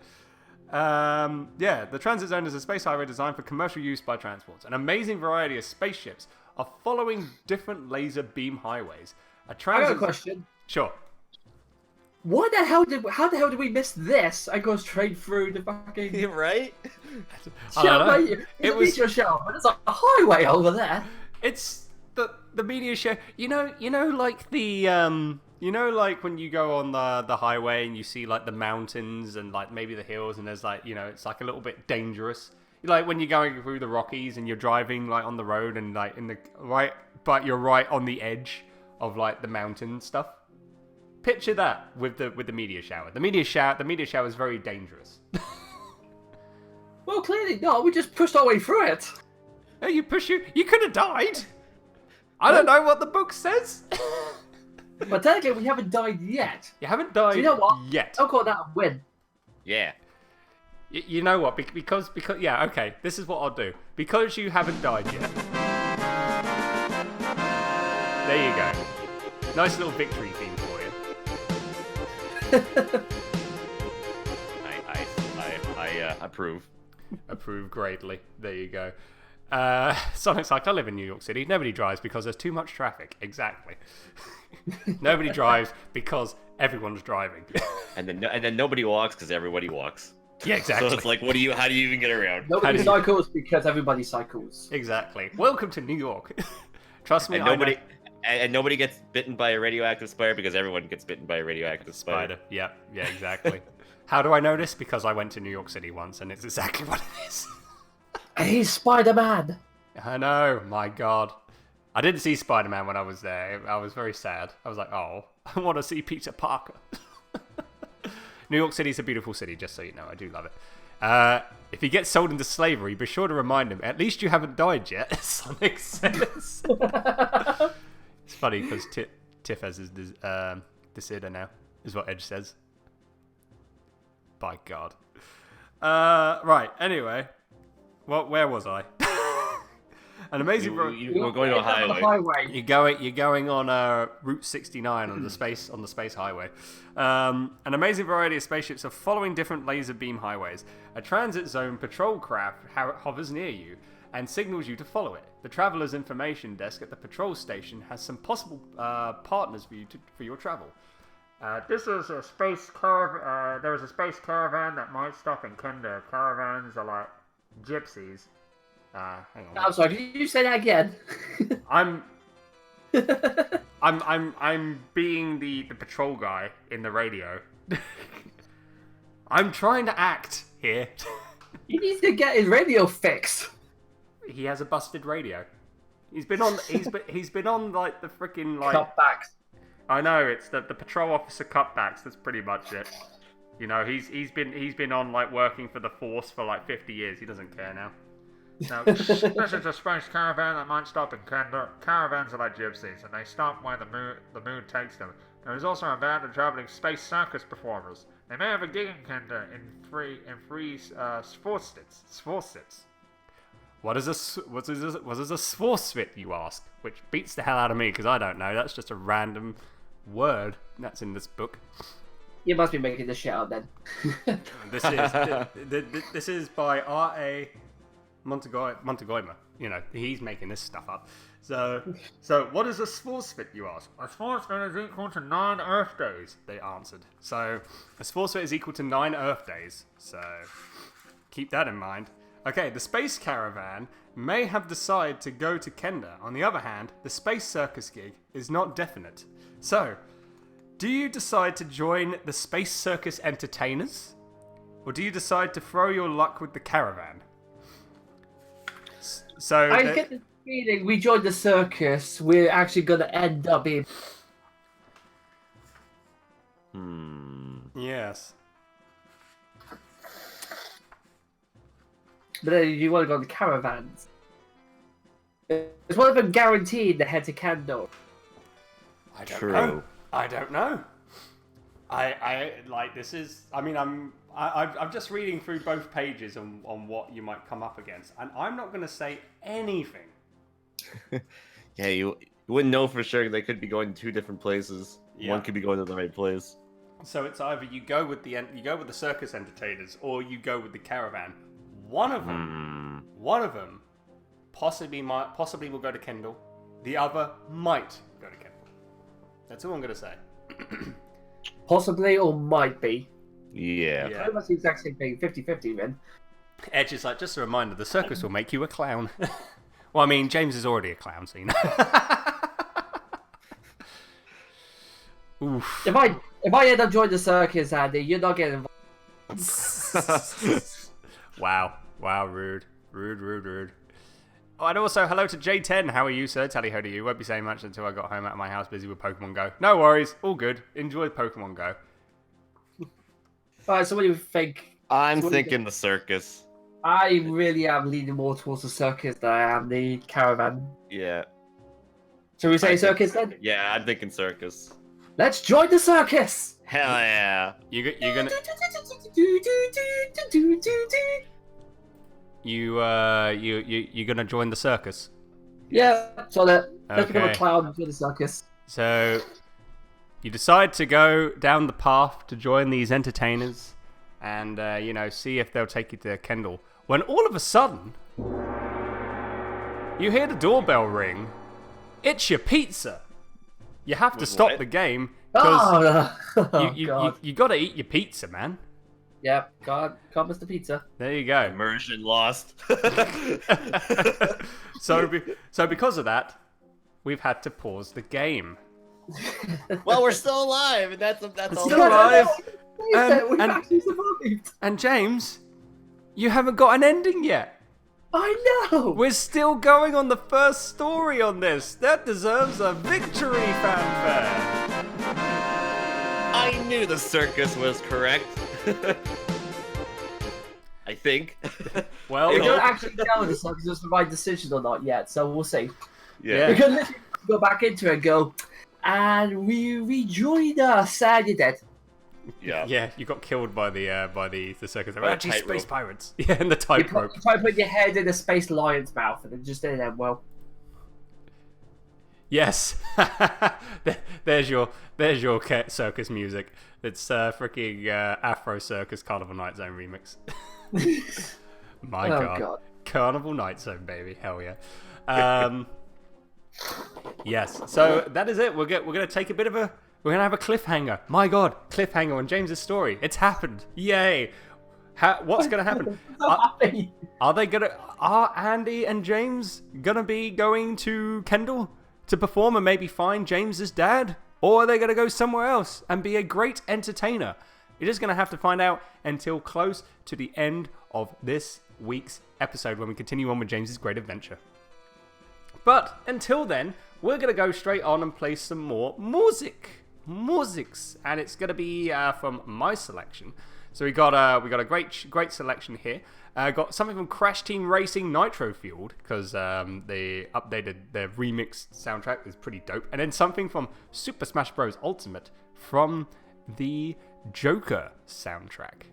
The transit zone is a space highway designed for commercial use by transports. An amazing variety of spaceships are following different laser beam highways. I got a question. Sure. How the hell did we miss this? I go straight through the fucking Right? show. It was your show, but it's like a highway over there. It's the media show. You know, like the like when you go on the highway and you see like the mountains and like maybe the hills and there's like, it's like a little bit dangerous. Like when you're going through the Rockies and you're driving like on the road and like but you're right on the edge of like the mountain stuff. Picture that with the meteor shower. The meteor shower is very dangerous. Well, clearly not. We just pushed our way through it. Oh, you could have died. I don't know what the book says. But technically, we haven't died yet. You haven't died you know what? yet. I'll call that a win. Yeah. You know what? Because yeah, okay. This is what I'll do. Because you haven't died yet. There you go. Nice little victory theme for you. I approve. Approve greatly. There you go. Sonic's like, I live in New York City. Nobody drives because there's too much traffic. Exactly. Nobody drives because everyone's driving. and then nobody walks because everybody walks. Yeah, exactly. So it's like, how do you even get around? Nobody cycles because everybody cycles. Exactly. Welcome to New York. Trust me, and nobody gets bitten by a radioactive spider because everyone gets bitten by a radioactive spider. Yeah, exactly. How do I know this? Because I went to New York City once, and it's exactly what it is. And he's Spider-Man. I know, my God. I didn't see Spider-Man when I was there. I was very sad. I was like, oh, I want to see Peter Parker. New York City's a beautiful city, just so you know. I do love it. If he gets sold into slavery, be sure to remind him, at least you haven't died yet, Sonic says. It's funny because Tiff has his disorder now, is what Edge says. By God. Right, anyway. Well, where was I? An amazing... We're going on a highway. You're going on Route 69 on the space highway. An amazing variety of spaceships are following different laser beam highways. A transit zone patrol craft hovers near you and signals you to follow it. The traveler's information desk at the patrol station has some possible partners for your travel. This is a space caravan. There is a space caravan that might stop in Kenda. Caravans are like gypsies. Hang on. I'm sorry, can you say that again? I'm being the patrol guy in the radio. I'm trying to act here. He needs to get his radio fixed. He has a busted radio. He's been on like the freaking like Cutbacks. I know, it's the patrol officer cutbacks, that's pretty much it. You know, he's been on like working for the force for like 50 years. He doesn't care now. Now, this is a space caravan that might stop in Kender. Caravans are like gypsies, and they stop where the moon takes them. There is also a band of traveling space circus performers. They may have a gig in Kender in free sports sits. What is a sports fit, you ask? Which beats the hell out of me because I don't know. That's just a random word that's in this book. You must be making this shit up then. This is by R.A. Montegoima. You know, he's making this stuff up. So what is a sports fit, you ask? A sports fit is equal to 9 Earth days, they answered. So a sports fit is equal to 9 Earth days. So keep that in mind. Okay, the space caravan may have decided to go to Kender. On the other hand, the space circus gig is not definite. So, do you decide to join the space circus entertainers? Or do you decide to throw your luck with the caravan? So I get the feeling we joined the circus, we're actually going to end up in... Yes. But then you want to go on the caravans. Is one of them guaranteed to head to Kandor? I don't know. I don't know. I like this is. I mean, I'm just reading through both pages on what you might come up against, and I'm not going to say anything. Yeah, you wouldn't know for sure. They could be going to 2 different places. Yeah. One could be going to the right place. So it's either you go with the circus entertainers, or you go with the caravan. One of them possibly will go to Kendall. The other might go to Kendall. That's all I'm going to say. Possibly or might be. Yeah. Pretty much the exact same thing, 50-50 then. Edge is like, just a reminder, the circus will make you a clown. Well, I mean, James is already a clown, so you know. Oof. If I end up joining the circus, Andy, you're not getting involved. Wow, rude. Oh, and also, hello to J10. How are you, sir? Tally ho to you. Won't be saying much until I got home out of my house, busy with Pokemon Go. No worries, all good. Enjoy Pokemon Go. Alright, so what do you think? I'm thinking the circus. I really am leaning more towards the circus than I am the caravan. Yeah. Shall we say circus then? Yeah, I'm thinking circus. Let's join the circus! Hell yeah. You're gonna join the circus. Yeah, so let's become a Okay. clown for the circus. So you decide to go down the path to join these entertainers, and see if they'll take you to Kendall. When all of a sudden, you hear the doorbell ring. It's your pizza. You have to stop what? the game because God. you got to eat your pizza, man. Yep, God, Mr. Pizza. There you go. Immersion lost. So because of that, we've had to pause the game. Well, we're still alive, and that's all. Still alive. We've actually survived. And James, you haven't got an ending yet. I know. We're still going on the first story on this. That deserves a victory fanfare. I knew the circus was correct. I think. Well, We don't actually know the circus was the right decision or not yet, so we'll see. Yeah. We can literally go back into it and go, and we rejoined us, and you're dead. Yeah. You got killed by the circus. By the Actually, space tightrope. pirates. Yeah, and the You tightrope. try to put your head in a space lion's mouth, and it just didn't end well. Yes. There's your circus music. It's freaking Afro Circus Carnival Night Zone remix. My Oh, God. God. Carnival Night Zone, baby. Hell yeah. Yes. So that is it. We're gonna take a bit of we're gonna have a cliffhanger. My God, cliffhanger on James's story. It's happened. Yay. What's going to happen? So happy. Are Andy and James gonna be going to Kendall to perform and maybe find James's dad? Or are they gonna go somewhere else and be a great entertainer? You're just gonna have to find out until close to the end of this week's episode when we continue on with James's great adventure. But until then, we're gonna go straight on and play some more musics, and it's gonna be from my selection. So we got a great selection here. Got something from Crash Team Racing Nitro Fueled, because they updated their remixed soundtrack. It's pretty dope. And then something from Super Smash Bros. Ultimate from the Joker soundtrack.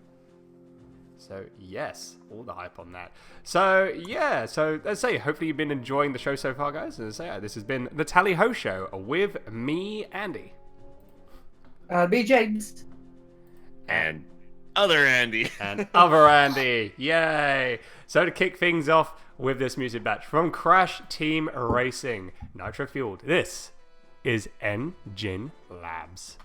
So yes, all the hype on that. So yeah, so let's say hopefully you've been enjoying the show so far, guys. As I say, this has been the Tally Ho Show with me, Andy. Me, James. And other Andy. And other Andy. Yay. So to kick things off with this music batch from Crash Team Racing Nitro Fueled, this is Engine Labs.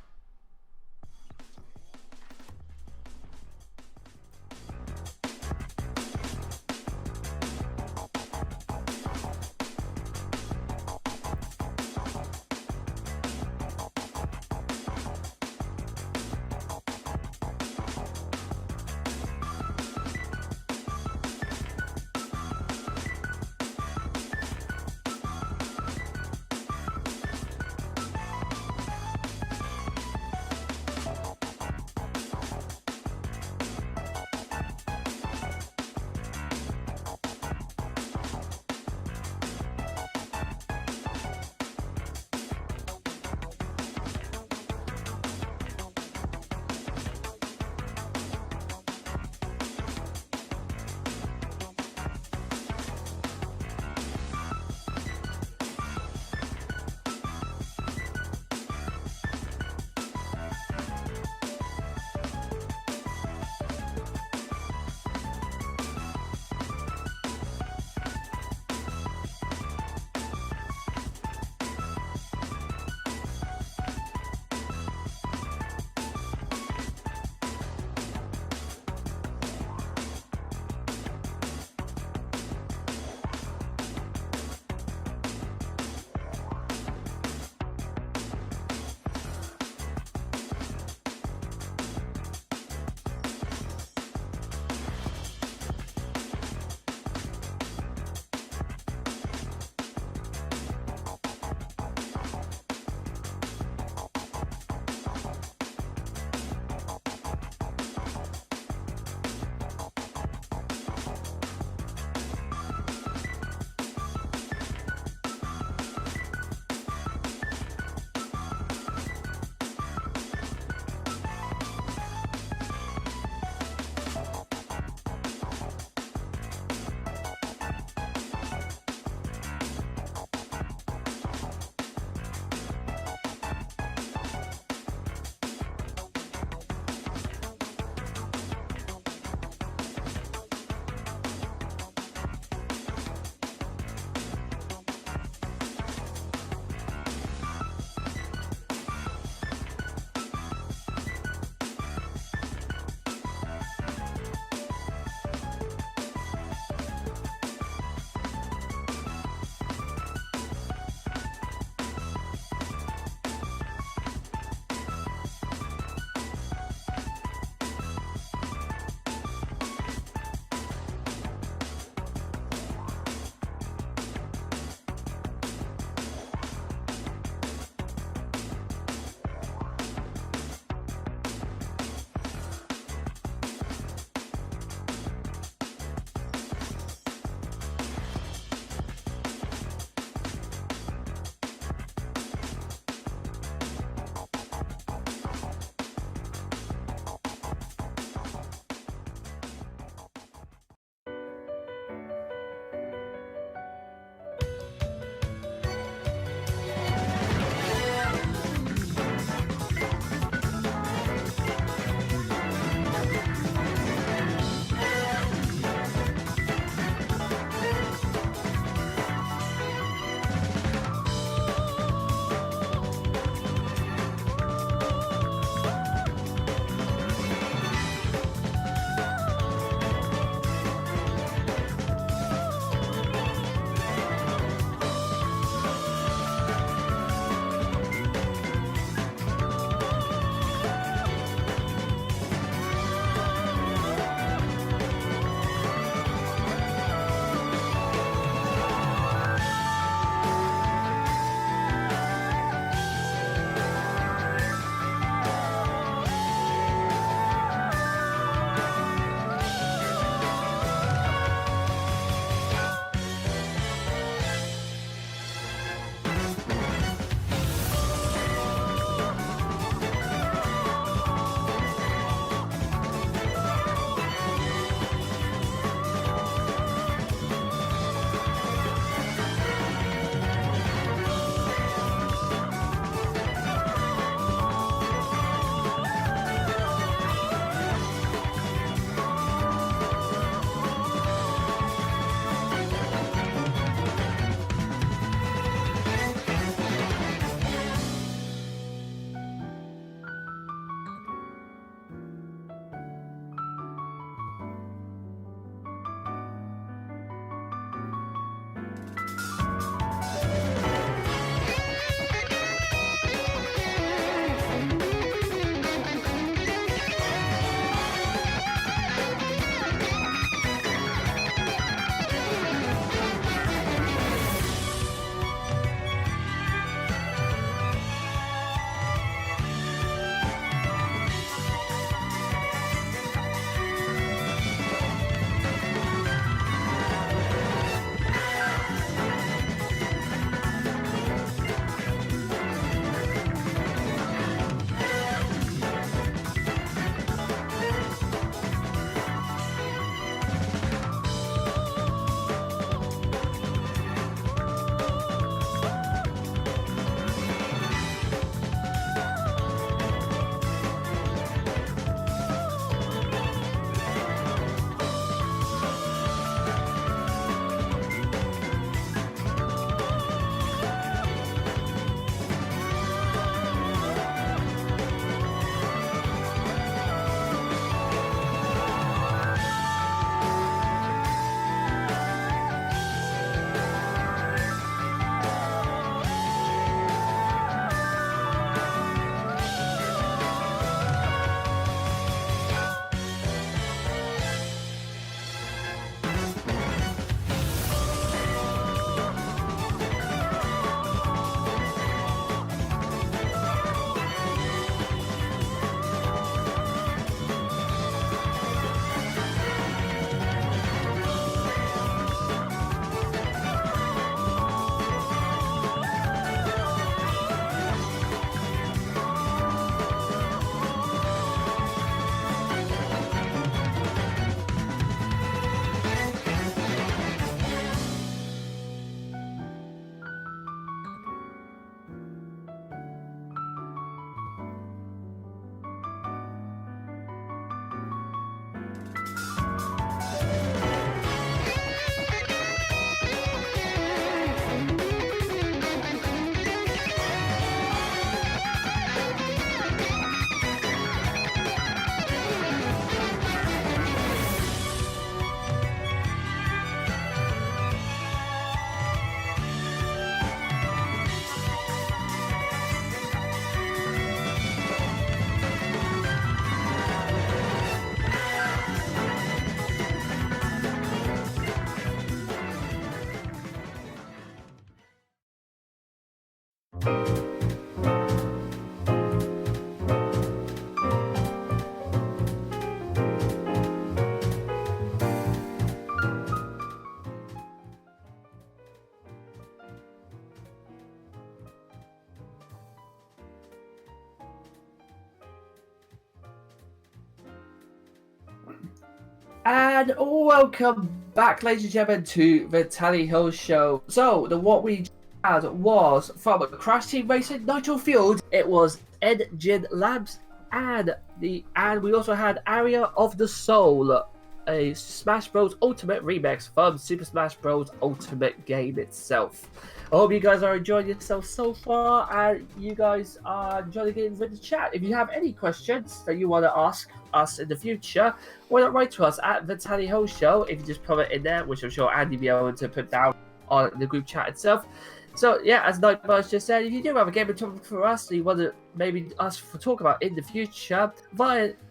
And welcome back, ladies and gentlemen, to the Tally Ho Show. So, what we had was from Crash Team Racing, Nitro Field. It was Engine Labs, and we also had Aria of the Soul, a Smash Bros. Ultimate remix from Super Smash Bros. Ultimate game itself. I hope you guys are enjoying yourselves so far, and you guys are enjoying the game with the chat. If you have any questions that you want to ask us in the future, why not write to us at the Tally Ho Show? If you just put it in there, which I'm sure Andy will be able to put down on the group chat itself. So yeah, as Nightmare just said, if you do have a gaming topic for us that you want to maybe us to talk about in the future,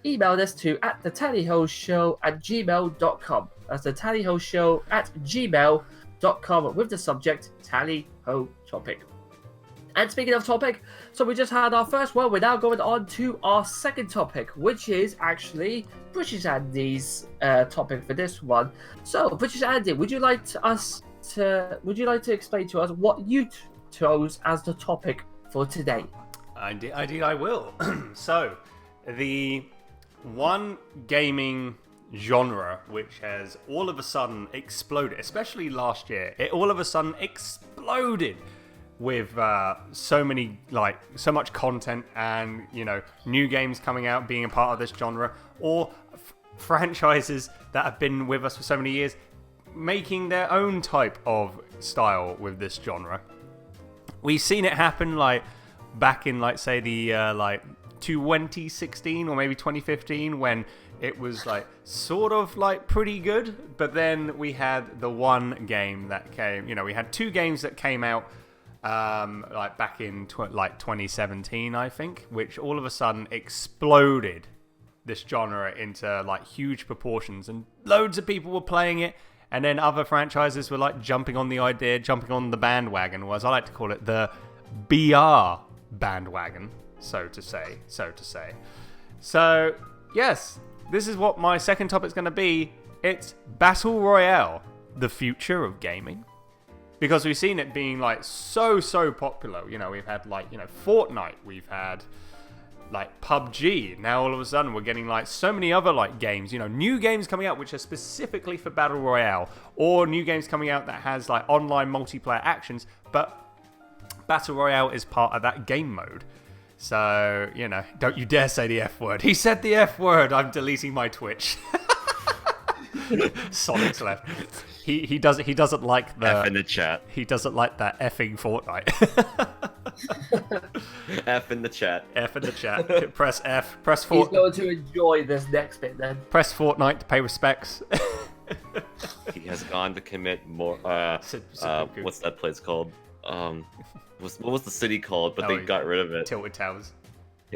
email us to thetallyhoshow@gmail.com. That's thetallyhoshow@gmail.com with the subject Tally Ho topic. And speaking of topic, so we just had our first one. We're now going on to our second topic, which is actually British Andy's topic for this one. So, British Andy, would you like to explain to us what you chose as the topic for today? I will. So, the one gaming genre which has all of a sudden exploded, especially last year, it all of a sudden exploded with so much content and, new games coming out, being a part of this genre, or franchises that have been with us for so many years making their own type of style with this genre. We've seen it happen back in say the 2016 or maybe 2015, when it was sort of pretty good, but then we had the one game that came, we had two games that came out back in 2017, I think, which all of a sudden exploded this genre into huge proportions, and loads of people were playing it. And then other franchises were jumping on the idea, jumping on the bandwagon, or as I like to call it, the BR bandwagon, so to say. So, yes, this is what my second topic's going to be. It's Battle Royale, the future of gaming. Because we've seen it being so popular. We've had Fortnite, we've had PUBG. Now all of a sudden we're getting so many other games, new games coming out which are specifically for Battle Royale, or new games coming out that has online multiplayer actions, but Battle Royale is part of that game mode. So, don't you dare say the F word. He said the F word. I'm deleting my Twitch. Sonic's left. He doesn't like the F in the chat. He doesn't like that effing Fortnite. F in the chat. F in the chat. Press F. Press He's Fortnite. going to enjoy this next bit then. Press Fortnite to pay respects. He has gone to commit more. What's that place called? What was the city called? But they got rid of it. Tilted Towers.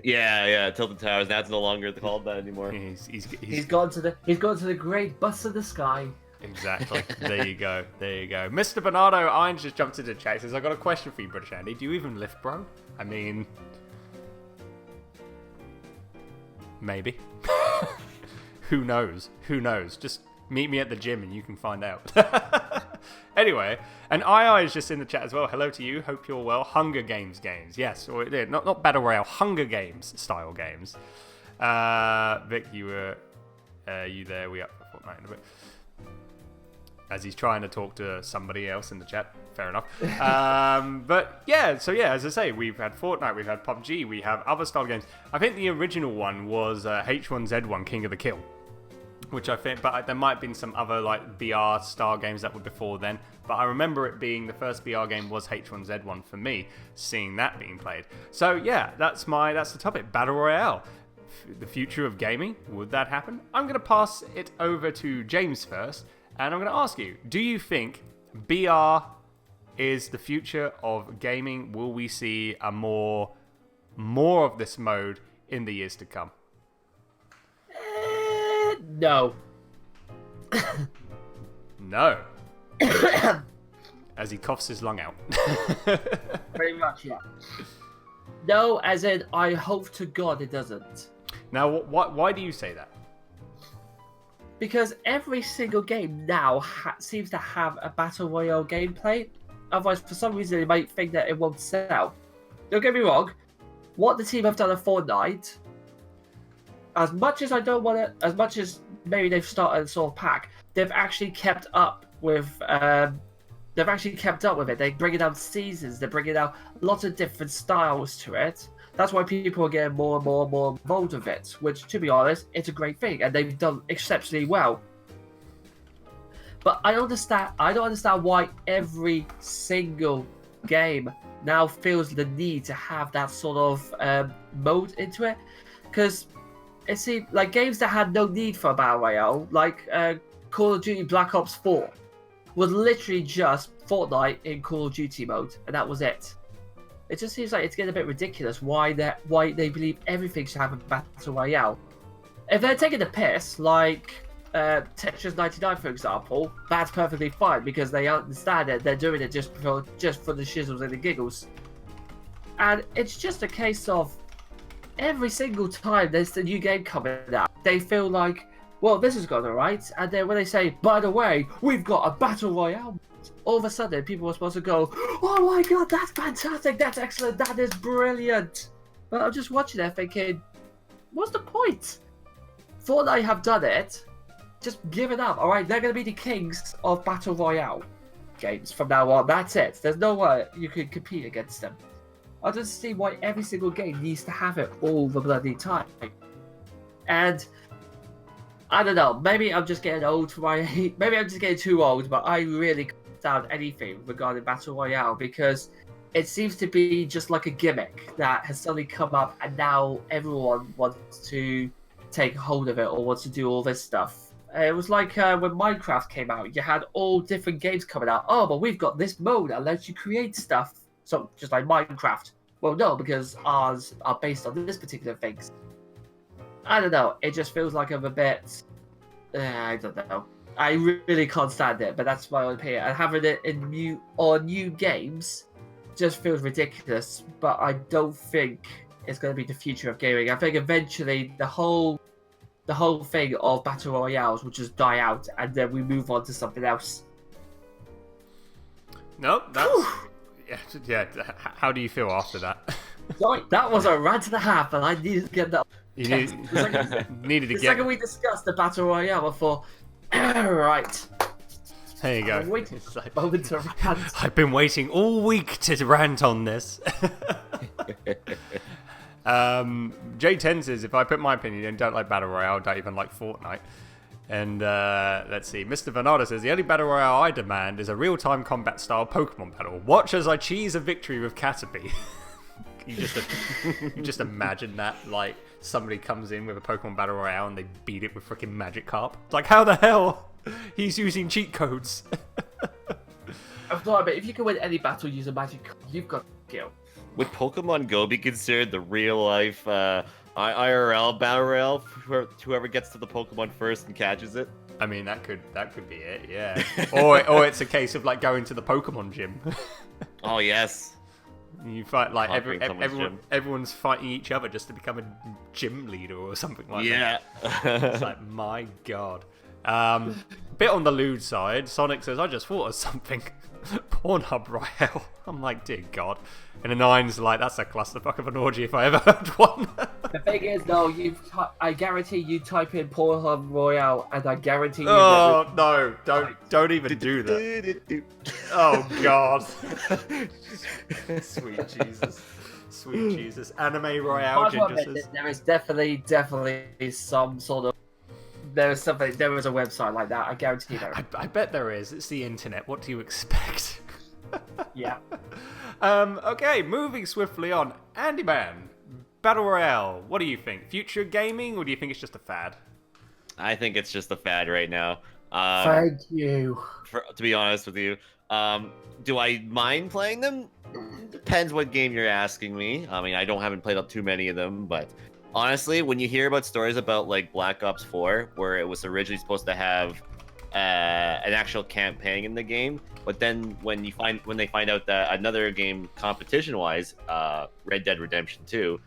Yeah, Tilted Towers. That's no longer called that anymore. He's gone to the great bus of the sky. Exactly. There you go. Mr. Bernardo Irons just jumped into the chat. He says, "I got a question for you, British Andy. Do you even lift, bro? I mean, maybe. Who knows? Just meet me at the gym and you can find out." Anyway, and II is just in the chat as well. Hello to you. Hope you're well. Hunger Games. Yes, or not Battle Royale. Hunger Games style games. Vic, you there? We up for Fortnite in a bit. As he's trying to talk to somebody else in the chat. Fair enough. But yeah, as I say, we've had Fortnite, we've had PUBG, we have other style games. I think the original one was H1Z1 King of the Kill, which I think, but there might have been some other BR style games that were before then. But I remember it being the first BR game was H1Z1 for me, seeing that being played. So yeah, that's the topic. Battle Royale. The future of gaming. Would that happen? I'm going to pass it over to James first. And I'm going to ask you, do you think BR is the future of gaming? Will we see a more of this mode in the years to come? No. No. As he coughs his lung out. Pretty much, yeah. No, as in, I hope to God it doesn't. Now, why do you say that? Because every single game now seems to have a Battle Royale gameplay. Otherwise, for some reason, they might think that it won't sell. Don't get me wrong. What the team have done at Fortnite, as much as maybe they've started a sort of pack. They've actually kept up with. They've actually kept up with it. They're bringing out seasons. They're bringing out lots of different styles to it. That's why people are getting more and more and more involved with it. Which, to be honest, it's a great thing, and they've done exceptionally well. But I don't understand why every single game now feels the need to have that sort of mode into it, because it seemed like games that had no need for a battle royale, like Call of Duty Black Ops 4, was literally just Fortnite in Call of Duty mode, and that was it. It just seems like it's getting a bit ridiculous why they believe everything should have a battle royale. If they're taking the piss, like Tetris 99, for example, that's perfectly fine because they understand it. They're doing it just for the shizzles and the giggles. And it's just a case of every single time there's a new game coming out, they feel like, well, this has gone alright. And then when they say, by the way, we've got a battle royale, all of a sudden people are supposed to go, oh my god, that's fantastic, that's excellent, that is brilliant. But I'm just watching it thinking, what's the point? Fortnite have done it. Just give it up, alright? They're going to be the kings of Battle Royale games from now on. That's it. There's no way you can compete against them. I don't see why every single game needs to have it all the bloody time. And I don't know, maybe I'm just getting old for my age. Maybe I'm just getting too old, but I really can't stand anything regarding Battle Royale because it seems to be just like a gimmick that has suddenly come up and now everyone wants to take hold of it or wants to do all this stuff. It was like when Minecraft came out, you had all different games coming out. Oh, but we've got this mode that lets you create stuff. So, just like Minecraft. Well, no, because ours are based on this particular things. I don't know. It just feels like I'm a bit... I don't know. I really can't stand it, but that's my own opinion. And having it in new games just feels ridiculous, but I don't think it's going to be the future of gaming. I think eventually the whole thing of battle royales will just die out, and then we move on to something else. Nope, that's yeah. How do you feel after that? Sorry, that was a rant and a half, and I needed to get that. You needed to The get. second we discussed the battle royale, I thought, right. There you go. I'm waiting for a moment to rant. I've been waiting all week to rant on this. J10 says, if I put my opinion in, don't like Battle Royale, don't even like Fortnite. And let's see, Mr. Vanada says, the only Battle Royale I demand is a real-time combat style Pokemon battle. Watch as I cheese a victory with Caterpie. you just imagine that, like, somebody comes in with a Pokemon Battle Royale and they beat it with freaking Magikarp. It's like, how the hell? He's using cheat codes. I'm sorry, but if you can win any battle using Magikarp, you've got skill. Would Pokemon Go be considered the real life IRL battle royale for whoever gets to the Pokemon first and catches it? I mean, that could be it, yeah. or it's a case of like going to the Pokemon gym. Oh yes. You fight like Conquering someone's gym. everyone's fighting each other just to become a gym leader or something like Yeah. that. It's like, my god. Bit on the lewd side, Sonic says, I just thought of something. Pornhub Royale. I'm like, dear God. And a 9's like, that's a clusterfuck of an orgy if I ever heard one. The thing is, though, I guarantee you type in Pornhub Royale, and I guarantee you. Oh no! Don't even do that. Oh God! Sweet Jesus, sweet Jesus! Anime Royale. There is definitely some sort of. There is a website like that. I guarantee there. I bet there is. It's the internet. What do you expect? Yeah. Okay, moving swiftly on. AndyMan, Battle Royale. What do you think? Future gaming, or do you think it's just a fad? I think it's just a fad right now. Thank you. To be honest with you, do I mind playing them? Depends what game you're asking me. I mean, haven't played up too many of them, but honestly, when you hear about stories about like Black Ops 4, where it was originally supposed to have an actual campaign in the game, but then when they find out that another game competition-wise, Red Dead Redemption 2,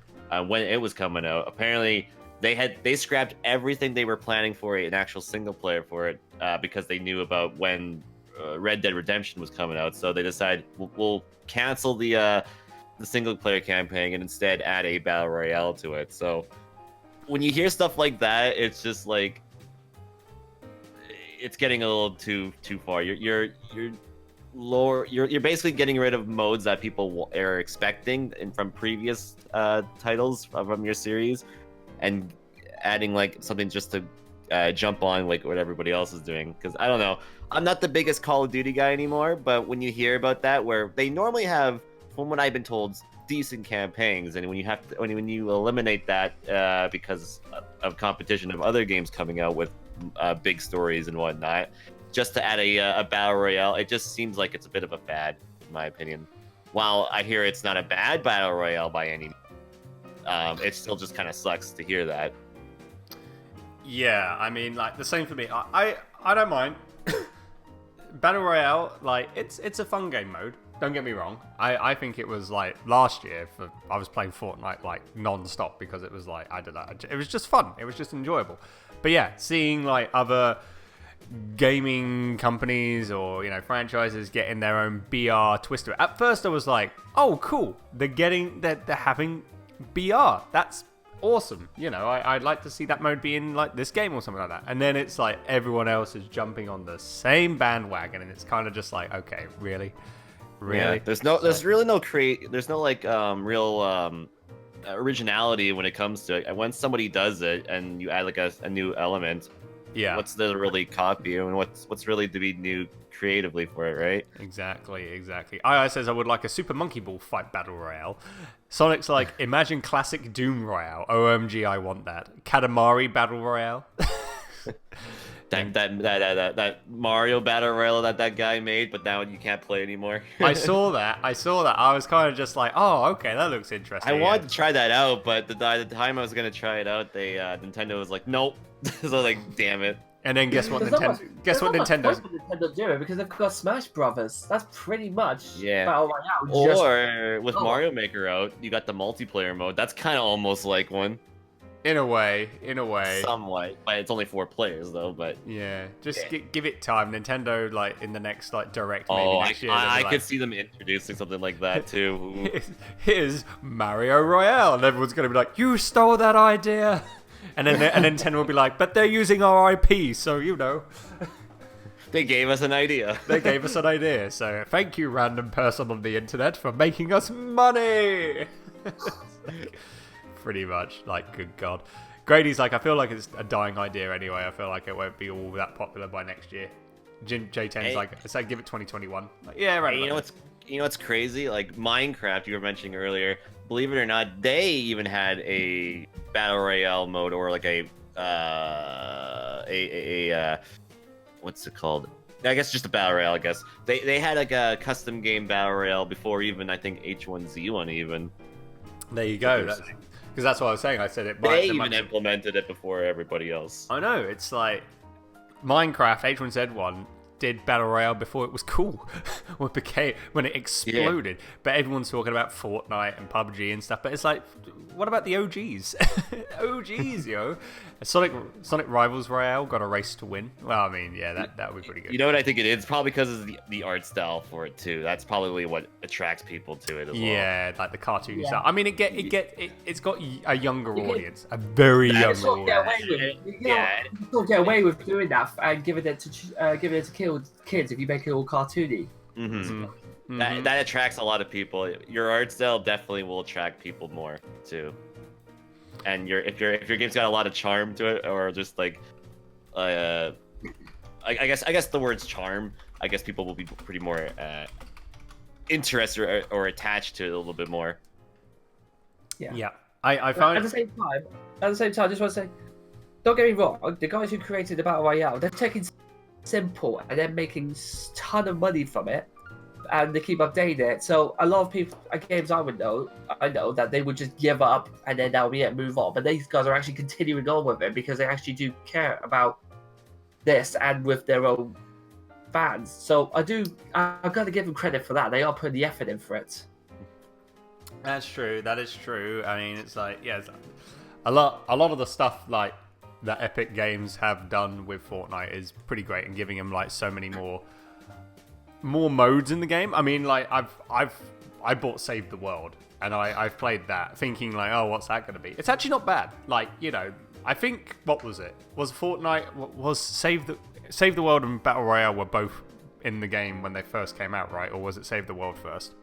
when it was coming out, apparently they scrapped everything they were planning for an actual single player for it because they knew about when Red Dead Redemption was coming out. So they decided we'll cancel the single player campaign and instead add a battle royale to it. So when you hear stuff like that, it's just like, it's getting a little too far. You're lower. You're basically getting rid of modes that people are expecting from previous titles from your series, and adding like something just to jump on like what everybody else is doing. Because I don't know, I'm not the biggest Call of Duty guy anymore, but when you hear about that, where they normally have, from what I've been told, decent campaigns, and when you eliminate that because of competition of other games coming out with big stories and whatnot, just to add a battle royale, it just seems like it's a bit of a fad, in my opinion. While I hear it's not a bad battle royale by any means, it still just kind of sucks to hear that. Yeah, I mean, like, the same for me. I don't mind. Battle Royale, like, it's a fun game mode. Don't get me wrong. I think it was, like, last year, I was playing Fortnite, like, non-stop because it was, like, I don't know. It was just fun. It was just enjoyable. But, yeah, seeing, like, other gaming companies or, you know, franchises getting their own BR twist to it. At first, I was like, oh, cool. They're having BR. That's awesome. You know, I'd like to see that mode be in like this game or something like that. And then it's like everyone else is jumping on the same bandwagon, and it's kind of just like, okay, really. Yeah, there's really no like real originality when it comes to it. And when somebody does it and you add like a new element, yeah, what's the really copy and what's really to be new creatively for it, right? Exactly. II says I would like a Super Monkey Ball fight battle royale. Sonic's like, imagine classic Doom Royale. OMG, I want that. Katamari battle royale. that Mario battle royale that guy made, but now you can't play anymore. I saw that. I was kind of just like, oh, okay, that looks interesting. I wanted to try that out, but the time I was gonna try it out, Nintendo was like, nope. So I was like, damn it. And then guess what Nintendo do because they've got Smash Brothers. That's pretty much Battle Royale. Or with Mario Maker out, you got the multiplayer mode. That's kind of almost like one. In a way. Somewhat, but it's only 4 players though. But yeah, just give it time. Nintendo, like in the next like direct, maybe next year. I could see them introducing something like that too. Here's Mario Royale, and everyone's gonna be like, "You stole that idea." And then Nintendo will be like, but they're using our IP, so you know. They gave us an idea. So thank you, random person on the internet, for making us money. Pretty much, like, good God. Grady's like, I feel like it's a dying idea anyway. I feel like it won't be all that popular by next year. J10's like, I say give it 2021. Like, yeah, right. Hey, you know what's crazy? Like Minecraft, you were mentioning earlier. Believe it or not, they even had a battle royale mode, or like a what's it called? I guess just a battle royale. I guess they had like a custom game battle royale before even I think H1Z1 even. There you go. Because that's what I was saying. I said it. They even implemented it before everybody else. I know. It's like Minecraft H1Z1 did battle royale before it was cool, when it exploded. Yeah. But everyone's talking about Fortnite and PUBG and stuff. But it's like, what about the OGs? OGs, yo. Sonic Rivals Royale got a race to win. Well, I mean, yeah, that would be pretty good. You know what I think it is? Probably because of the art style for it too. That's probably what attracts people to it as well. Yeah, like the cartoon style. I mean, it's got a younger audience, a very young audience. You can't get away with doing that and giving it to kids if you make it all cartoony. That attracts a lot of people. Your art style definitely will attract people more too. And if your game's got a lot of charm to it, or just like, I guess the word's charm. I guess people will be pretty more interested or attached to it a little bit more. Yeah. I found at the same time, I just want to say, don't get me wrong. The guys who created the Battle Royale, they're taking simple and they're making a ton of money from it, and they keep updating it. So a lot of people, games I know that they would just give up and then that'll be it, move on. But these guys are actually continuing on with it because they actually do care about this and with their own fans. So I've got to give them credit for that. They are putting the effort in for it. That's true. That is true. I mean, it's like, yeah, a lot of the stuff like that Epic Games have done with Fortnite is pretty great, and giving them like so many more modes in the game. I mean, like I bought Save the World, and I've played that thinking like, oh, what's that going to be? It's actually not bad. Like, you know, I think, what was it? Was Fortnite, was Save the... Save the World and Battle Royale were both in the game when they first came out, right? Or was it Save the World first?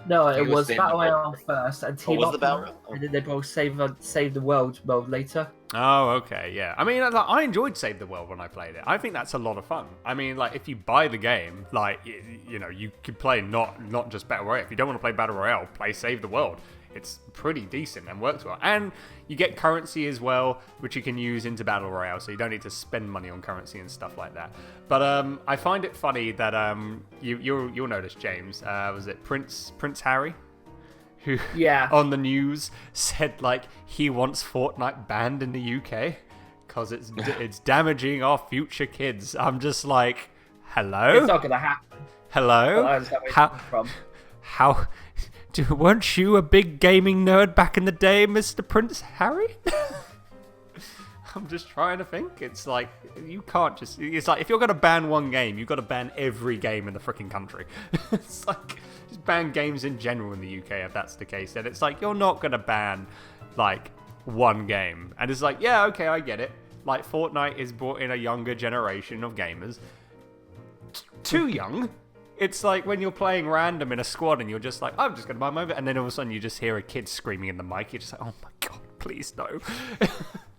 No, think it it was was Save the Battle World. Royale first, and Team was Up, the Battle Royale? and then they both save the world mode later. Oh, okay, yeah. I mean, I enjoyed Save the World when I played it. I think that's a lot of fun. I mean, like, if you buy the game, like, you know, you could play not just Battle Royale. If you don't want to play Battle Royale, play Save the World. It's pretty decent and works well. And you get currency as well, which you can use into Battle Royale, so you don't need to spend money on currency and stuff like that. But I find it funny that you'll notice, James, was it Prince Harry? Who on the news said like he wants Fortnite banned in the UK because it's damaging our future kids. I'm just like, hello? It's not gonna happen. Hello? I understand where you're coming from. How weren't you a big gaming nerd back in the day, Mr. Prince Harry? I'm just trying to think. It's like, you can't just... It's like, if you're going to ban one game, you've got to ban every game in the freaking country. It's like, just ban games in general in the UK if that's the case. And it's like, you're not going to ban, like, one game. And it's like, yeah, okay, I get it. Like, Fortnite is brought in a younger generation of gamers. Too young. It's like when you're playing random in a squad and you're just like, I'm just going to buy my... And then all of a sudden you just hear a kid screaming in the mic. You're just like, oh my God, please no.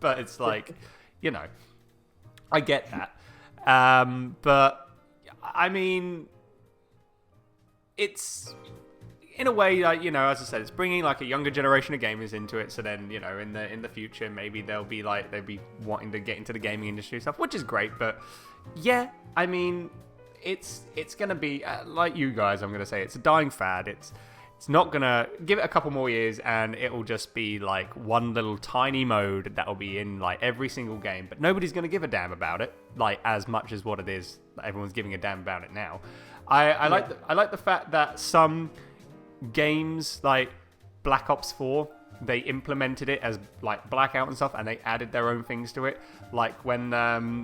But it's like, you know, I get that. But, I mean, it's... In a way, like, you know, as I said, it's bringing like a younger generation of gamers into it. So then, you know, in the future, maybe they'll be wanting to get into the gaming industry and stuff, which is great. But yeah, I mean, it's gonna be like you guys. I'm gonna say it's a dying fad. It's not gonna give it a couple more years, and it will just be like one little tiny mode that will be in like every single game. But nobody's gonna give a damn about it, like as much as what it is. Everyone's giving a damn about it now. I like the fact that some games like Black Ops 4, they implemented it as like Blackout and stuff, and they added their own things to it. Like when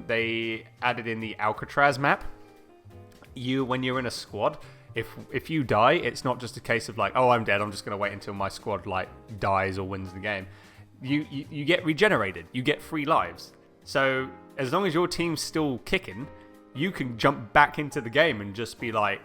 they added in the Alcatraz map, when you're in a squad, if you die, it's not just a case of like, oh, I'm dead, I'm just gonna wait until my squad like dies or wins the game. You get regenerated, you get free lives. So as long as your team's still kicking, you can jump back into the game and just be like,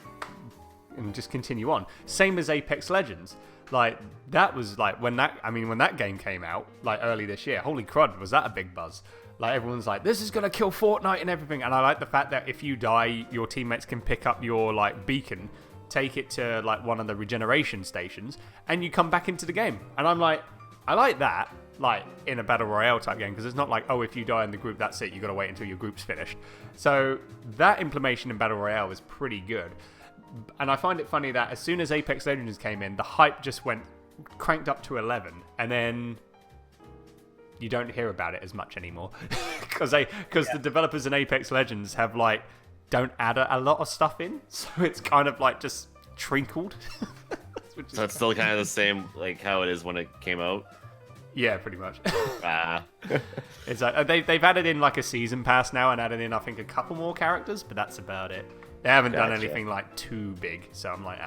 and just continue on. Same as Apex Legends. Like, that was like, when that game came out, like early this year, holy crud, was that a big buzz. Like, everyone's like, this is gonna kill Fortnite and everything. And I like the fact that if you die, your teammates can pick up your like beacon, take it to like one of the regeneration stations, and you come back into the game. And I'm like, I like that, like in a battle royale type game, because it's not like, oh, if you die in the group, that's it, you gotta wait until your group's finished. So that implementation in battle royale is pretty good. And I find it funny that as soon as Apex Legends came in, the hype just cranked up to 11, and then you don't hear about it as much anymore because the developers in Apex Legends have like don't add a lot of stuff in, so it's kind of like just trickled. So it's still kind of the same like how it is when it came out. Yeah, pretty much. It's like they've added in like a season pass now and added in I think a couple more characters, but that's about it. They haven't done anything like too big, so I'm like,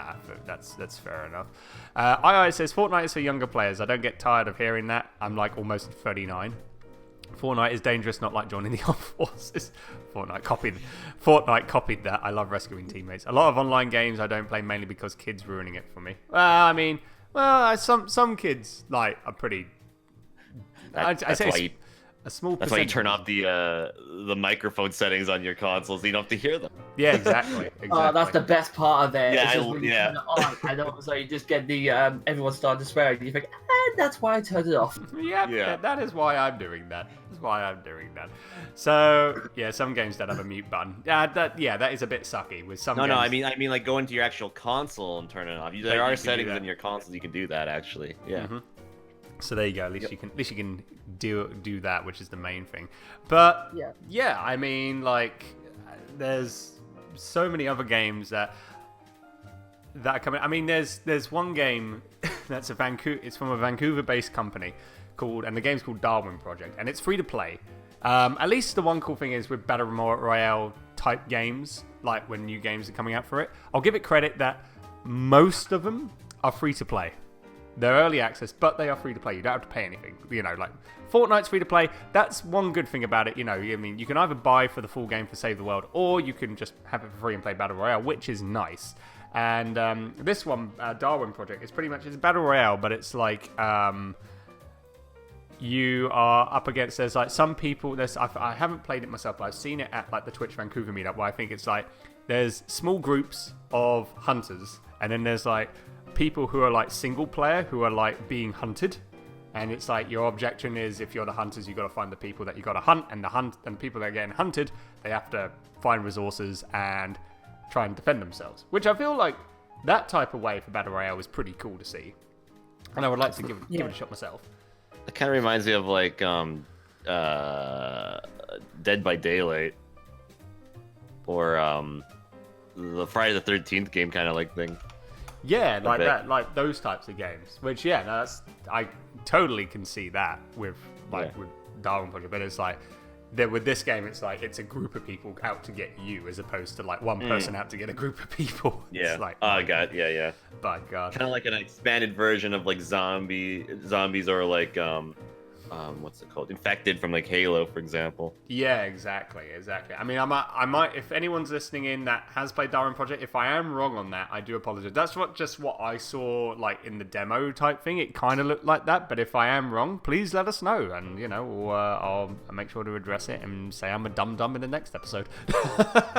that's fair enough. II says Fortnite is for younger players. I don't get tired of hearing that. I'm like almost 39. Fortnite is dangerous, not like joining the armed forces. Fortnite copied that. I love rescuing teammates. A lot of online games I don't play mainly because kids ruining it for me. Some kids like are pretty. That's why you turn off the microphone settings on your consoles. So you don't have to hear them. Yeah, exactly. Oh, that's the best part of it. Yeah, it's just when you turn it on, and also you just get the everyone starting to swear, and you think, that's why I turned it off. Yeah, that is why I'm doing that. So yeah, some games don't have a mute button. That is a bit sucky with some. No, games. I mean like go into your actual console and turn it off. There are settings in your consoles you can do that actually. Yeah. Mm-hmm. So there you go. At least you can do that, which is the main thing. But yeah, I mean, like, there's so many other games that are coming. I mean, there's one game that's it's from a Vancouver-based company and the game's called Darwin Project, and it's free to play. At least the one cool thing is with battle royale type games, like when new games are coming out for it, I'll give it credit that most of them are free to play. They're early access, but they are free to play. You don't have to pay anything. You know, like Fortnite's free to play. That's one good thing about it. You know, I mean, you can either buy for the full game for Save the World, or you can just have it for free and play Battle Royale, which is nice. And this one, Darwin Project, is pretty much, it's Battle Royale, but it's like you are up against, there's like some people, I haven't played it myself, but I've seen it at like the Twitch Vancouver meetup, where I think it's like there's small groups of hunters, and then there's like people who are like single player who are like being hunted, and it's like your objection is, if you're the hunters, you got to find the people that you got to hunt, and the people that are getting hunted, they have to find resources and try and defend themselves, which I feel like that type of way for Battle Royale is pretty cool to see, and I would like to give it a shot myself. It kind of reminds me of like Dead by Daylight, or the Friday the 13th game kind of like thing. Yeah, like that, like those types of games. Which, yeah, no, I totally can see that with with Darwin Project. But it's like with this game, it's like it's a group of people out to get you, as opposed to like one person out to get a group of people. Yeah. It's like, oh god, yeah. By God. Kind of like an expanded version of like zombies, or like what's it called? Infected from like Halo, for example. Yeah, exactly. I mean, I might, if anyone's listening in that has played Darwin Project, if I am wrong on that, I do apologize. That's what I saw like in the demo type thing. It kind of looked like that, but if I am wrong, please let us know, and you know, I'll make sure to address it and say I'm a dum-dum in the next episode.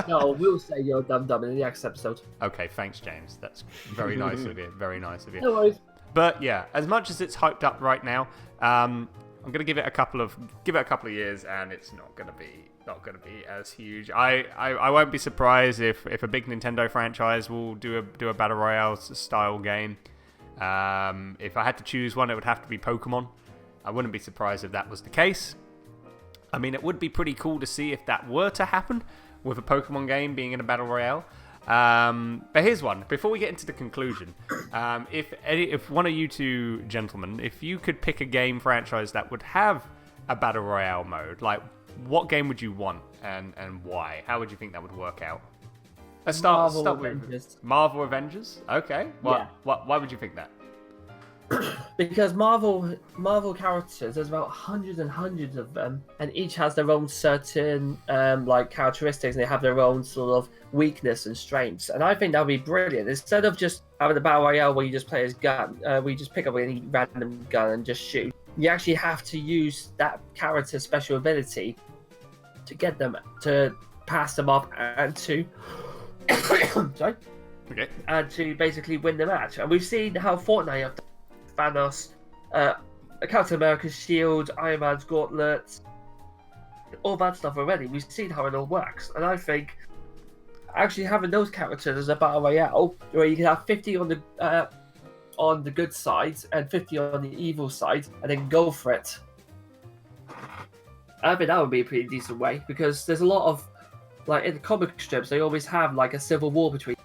No, we'll say you're a dum-dum in the next episode. Okay, thanks, James. That's very nice of you. Very nice of you. No worries. But yeah, as much as it's hyped up right now, I'm gonna give it a couple of years, and it's not gonna be as huge. I won't be surprised if a big Nintendo franchise will do a battle royale style game. If I had to choose one, it would have to be Pokemon. I wouldn't be surprised if that was the case. I mean, it would be pretty cool to see if that were to happen with a Pokemon game being in a battle royale. But here's one. Before we get into the conclusion, if one of you two gentlemen, if you could pick a game franchise that would have a battle royale mode, like what game would you want and why? How would you think that would work out? Let's start with Marvel Avengers. Okay. Why would you think that? Because Marvel characters, there's about hundreds and hundreds of them, and each has their own certain like characteristics, and they have their own sort of weakness and strengths. And I think that would be brilliant. Instead of just having a battle royale where you just play as gun, where you just pick up any random gun and just shoot. You actually have to use that character's special ability to get them to pass them off and to sorry, and to basically win the match. And we've seen how Fortnite have Thanos, Captain America's shield, Iron Man's gauntlet, all that stuff already. We've seen how it all works, and I think actually having those characters as a battle royale, where you can have 50 on the good side and 50 on the evil side, and then go for it. I think that would be a pretty decent way, because there's a lot of, like in the comic strips, they always have like a civil war between.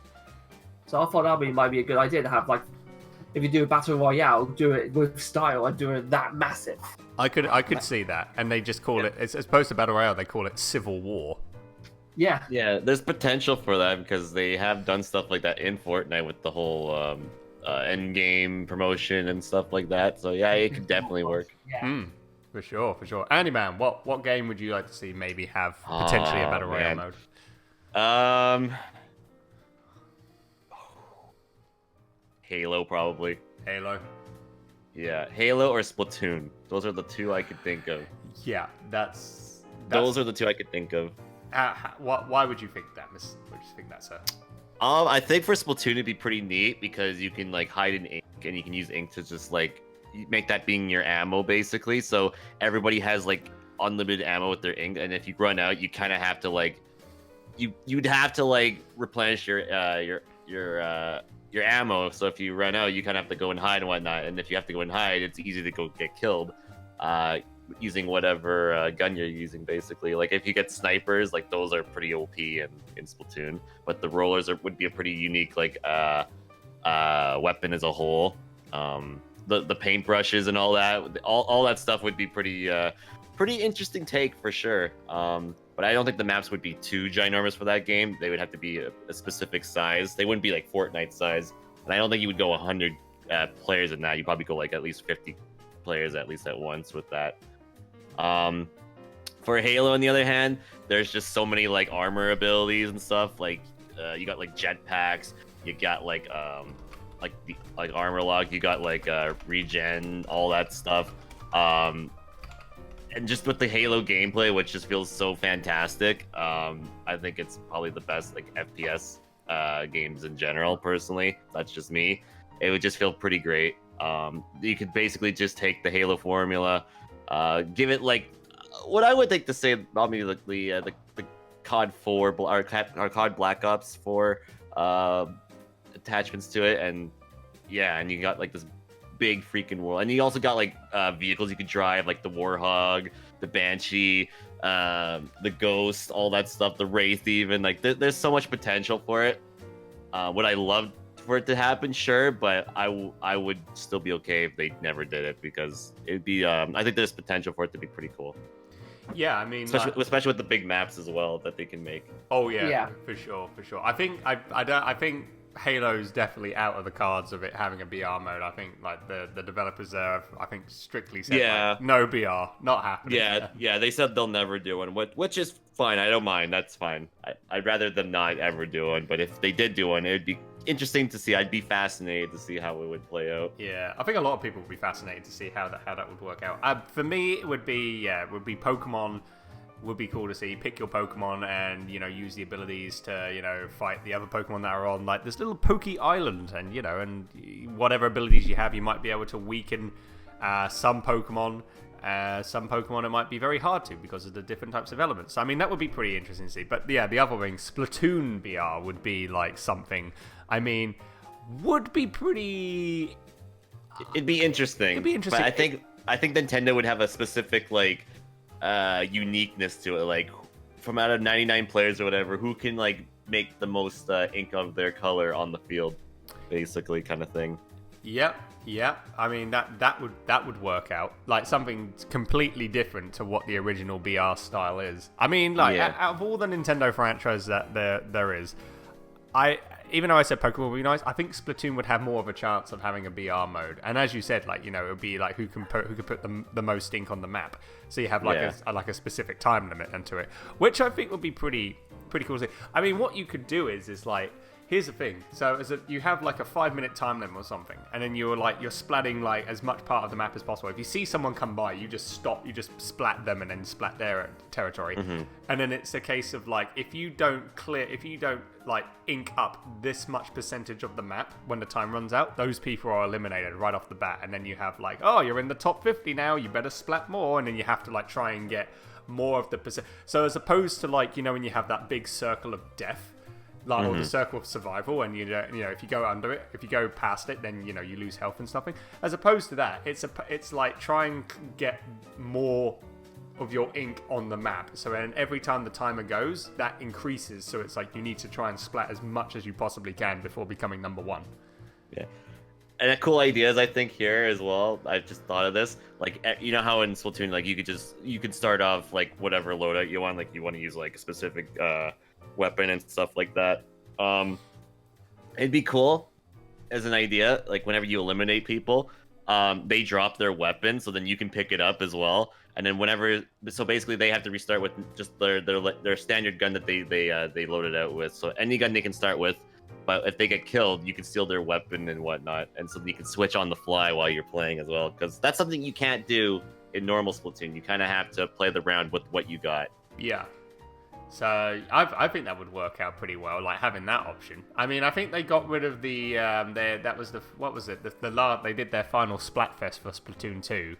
So I thought that might be a good idea to have, like, if you do a battle royale, do it with style and do it that massive. I could see that, and they just call it, as opposed to battle royale, they call it civil war. Yeah. Yeah, there's potential for that because they have done stuff like that in Fortnite with the whole end game promotion and stuff like that. So yeah, it could definitely work. Yeah. For sure. AndyMan, what game would you like to see maybe have potentially a battle royale mode? Halo, probably. Halo. Yeah, Halo or Splatoon. Those are the two I could think of. Yeah, that's those are the two I could think of. Why would you think that, Miss? Would you think that, sir? I think for Splatoon it'd be pretty neat because you can like hide in ink, and you can use ink to just like make that being your ammo basically. So everybody has like unlimited ammo with their ink, and if you run out, you kind of have to like you'd have to like replenish your ammo. So if you run out, you kind of have to go and hide and whatnot. And if you have to go and hide, it's easy to go get killed using whatever gun you're using, basically. Like if you get snipers, like those are pretty OP in Splatoon. But the rollers would be a pretty unique like weapon as a whole. The paintbrushes and all that stuff would be pretty interesting take for sure. But I don't think the maps would be too ginormous for that game. They would have to be a specific size. They wouldn't be like Fortnite size. And I don't think you would go 100 players in that. You probably go like at least 50 players at least at once with that. For Halo, on the other hand, there's just so many like armor abilities and stuff. Like you got like jetpacks, you got like armor lock, you got like regen, all that stuff. And just with the Halo gameplay, which just feels so fantastic, I think it's probably the best like FPS games in general. Personally, that's just me. It would just feel pretty great. You could basically just take the Halo formula, give it like what I would think to say about maybe like the COD 4 or COD Black Ops 4 attachments to it, and yeah, and you got like this big freaking world, and you also got like vehicles you could drive, like the Warhog, the Banshee, the Ghost, all that stuff, the Wraith, even like there's so much potential for it. Would I love for it to happen? Sure, but I would still be okay if they never did it, because it'd be I think there's potential for it to be pretty cool. Yeah, I mean, Especially with the big maps as well that they can make. Oh yeah, Yeah. for sure. I think I think Halo's definitely out of the cards of it having a BR mode. I think like the developers there have, I think, strictly said like, no BR, not happening. Yeah, they said they'll never do one, which is fine. I don't mind. That's fine. I'd rather them not ever do one, but if they did do one, it'd be interesting to see. I'd be fascinated to see how it would play out. Yeah, I think a lot of people would be fascinated to see how that would work out. For me, it would be Pokemon. Would be cool to see. Pick your Pokemon and, you know, use the abilities to, you know, fight the other Pokemon that are on like this little Poke Island, and, you know, and whatever abilities you have, you might be able to weaken some Pokemon. Some Pokemon it might be very hard to, because of the different types of elements. I mean, that would be pretty interesting to see. But yeah, the other thing, Splatoon BR would be like something. I mean, would be pretty. It'd be interesting. It'd be interesting. But I think Nintendo would have a specific like uniqueness to it. Like from out of 99 players or whatever, who can like make the most ink of their color on the field, basically, kind of thing. Yep. I mean that would work out, like something completely different to what the original BR style is. I mean, like out of all the Nintendo franchises that there is, even though I said Pokemon would be nice, I think Splatoon would have more of a chance of having a BR mode. And as you said, like, you know, it would be like who can put the most ink on the map. So you have like a specific time limit into it, which I think would be pretty cool to see. I mean, what you could do is like, here's the thing. So you have like a 5-minute time limit or something, and then you're splatting like as much part of the map as possible. If you see someone come by, you just stop, you just splat them and then splat their territory. Mm-hmm. And then it's a case of like, if you don't like ink up this much percentage of the map when the time runs out, those people are eliminated right off the bat. And then you have like, oh, you're in the top 50 now, you better splat more, and then you have to like try and get more of the percent. So as opposed to like, you know, when you have that big circle of death, like, or the circle of survival, and you know, if you go under it, if you go past it, then, you know, you lose health and stuff. As opposed to that, it's like try and get more of your ink on the map. So then every time the timer goes, that increases. So it's like you need to try and splat as much as you possibly can before becoming number one. Yeah. And a cool idea is, I think, here as well, I just thought of this, like, you know how in Splatoon, like, you could start off like whatever loadout you want, like you want to use like a specific weapon and stuff like that. It'd be cool as an idea, like whenever you eliminate people, they drop their weapon, so then you can pick it up as well. And then so basically they have to restart with just their standard gun that they loaded out with. So any gun they can start with, but if they get killed, you can steal their weapon and whatnot, and so you can switch on the fly while you're playing as well, because that's something you can't do in normal Splatoon. You kind of have to play the round with what you got. Yeah. So I think that would work out pretty well, like having that option. I mean, I think they got rid of the they did their final Splatfest for Splatoon 2.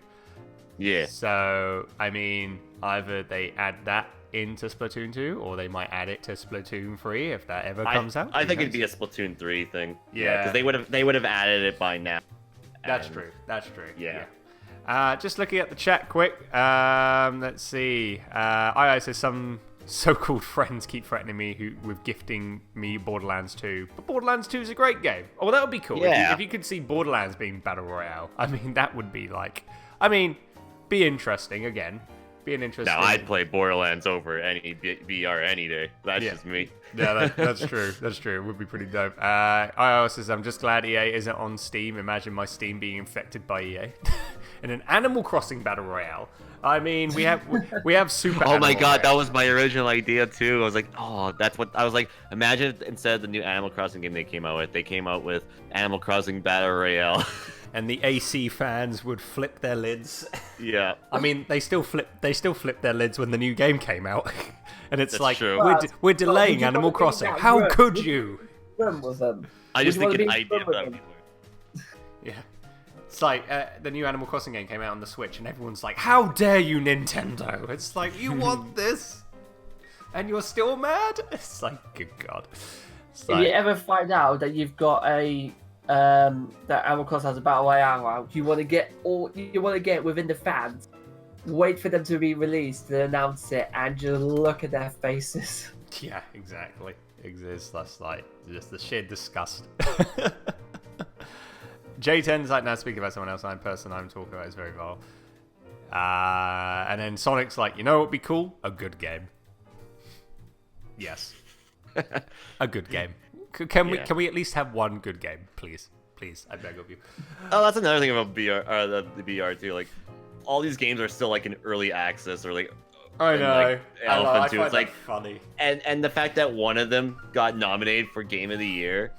Yeah. So I mean, either they add that into Splatoon 2, or they might add it to Splatoon 3 if that ever comes out. I think it'd be a Splatoon 3 thing. Yeah, because they would have added it by now. That's true. Yeah. Just looking at the chat quick. Let's see. I says some so-called friends keep threatening me with gifting me Borderlands 2. But Borderlands 2 is a great game. Oh, well, that would be cool. Yeah. If you could see Borderlands being Battle Royale, I mean, that would be like... be interesting, again. Be an interesting. Now I'd play Borderlands over any VR any day. That's just me. Yeah, that's true. That's true. It would be pretty dope. IO says, I'm just glad EA isn't on Steam. Imagine my Steam being infected by EA. In an Animal Crossing Battle Royale. I mean, we have Super Oh my Animal god, that Royale. was my original idea too. I was like, oh, that's what I was like. Imagine if instead of the new Animal Crossing game they came out with Animal Crossing Battle Royale. And the AC fans would flip their lids. Yeah. I mean, they still flip their lids when the new game came out. And it's That's like, true. we're delaying would you Animal wanna be Crossing. that How good? could you? When was them? I Would just you think wanna an be idea friends with that them? would be Yeah. It's like the new Animal Crossing game came out on the Switch, and everyone's like, how dare you, Nintendo? It's like, you want this? And you're still mad? It's like, good God. It's If you like, ever find out that you've got a that Animal Crossing has a battle royale out, you want to get within the fans. Wait for them to be released and announce it, and just look at their faces. yeah, exactly. Exists. That's like just the sheer disgust. J10's like, now speaking about someone else, I'm talking about is very vile. And then Sonic's like, you know what would be cool? A good game. Yes. A good game. Can we at least have one good game, please? Please, I beg of you. Oh, that's another thing about VR, the VR too. Like, all these games are still like in early access or like. I know. Like, I know. I Elephant too. find It's that like funny. and the fact that one of them got nominated for Game of the Year.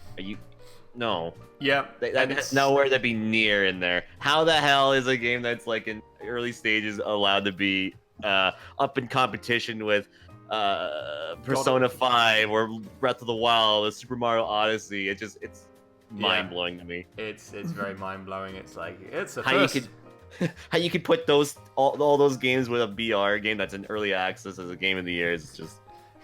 No. Yeah. That's nowhere to be near in there. How the hell is a game that's like in early stages allowed to be up in competition with Persona 5 or Breath of the Wild or Super Mario Odyssey? It's mind blowing to me. It's very mind blowing. It's like it's a How first. you could how you could put all those games with a VR game that's in early access as a Game of the Year is just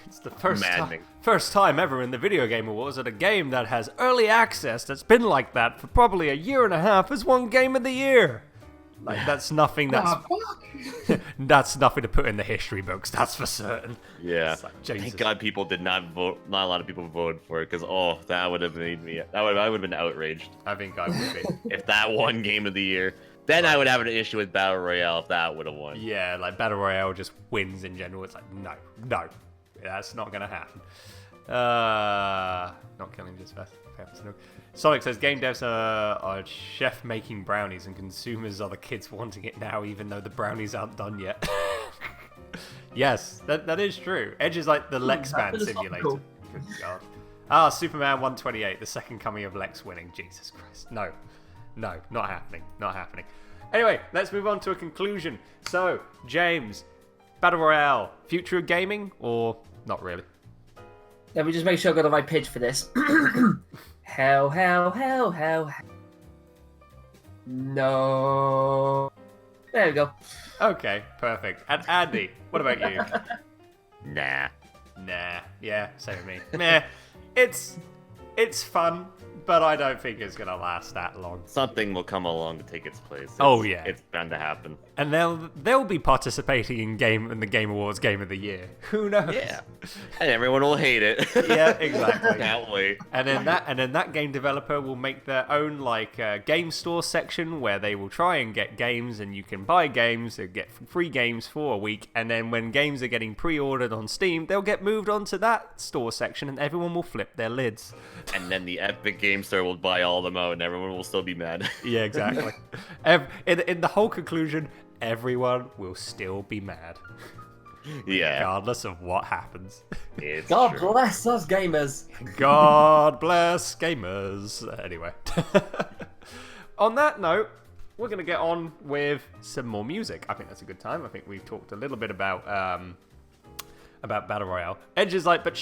It's the maddening. first time ever in the Video Game Awards that a game that has early access that's been like that for probably a year and a half has won Game of the Year. Like that's nothing. That's nothing to put in the history books. That's for certain. Yeah. It's like, Jesus. Thank God people did not vote. Not a lot of people voted for it because that would have made me. I would have been outraged I think I would be. if that won Game of the Year. Then I would have an issue with Battle Royale if that would have won. Yeah, like Battle Royale just wins in general. It's like no, that's not gonna happen. Not killing just fast. Sonic says game devs are chef making brownies and consumers are the kids wanting it now, even though the brownies aren't done yet. Yes, that is true. Edge is like the Lexman simulator. Good God. Superman 128, the second coming of Lex winning. Jesus Christ. No, not happening. Not happening. Anyway, let's move on to a conclusion. So, James, Battle Royale, future of gaming or not really? Let me just make sure I got the right pitch for this. Hell. No. There we go. Okay, perfect. And Andy, what about you? Nah. Nah, yeah, same with me. Meh. It's fun, but I don't think it's gonna last that long. Something will come along to take its place. Oh, yeah. It's bound to happen. And they'll be participating in the Game Awards Game of the Year. Who knows? Yeah. And everyone will hate it. Yeah, exactly. Can't wait. And then that game developer will make their own game store section where they will try and get games, and you can buy games and get free games for a week. And then when games are getting pre-ordered on Steam, they'll get moved onto that store section, and everyone will flip their lids. And then the Epic Game Store will buy all of them out, and everyone will still be mad. Yeah, exactly. In the whole conclusion, everyone will still be mad, Yeah. regardless of what happens. It's God true. bless us gamers. God bless gamers. Anyway, on that note, we're going to get on with some more music. I think that's a good time. I think we've talked a little bit about Battle Royale. Edge is like, but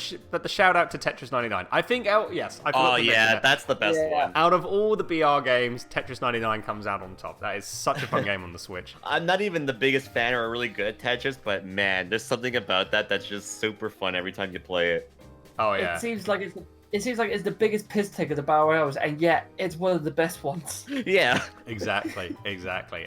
the shout out to Tetris 99. I think, yes. I forgot Oh to mention yeah, that. that's the best Yeah. one. Out of all the BR games, Tetris 99 comes out on top. That is such a fun game on the Switch. I'm not even the biggest fan or really good at Tetris, but man, there's something about that that's just super fun every time you play it. Oh yeah. It seems like it's the biggest piss take of the battle royales, and yet it's one of the best ones. Yeah. Exactly.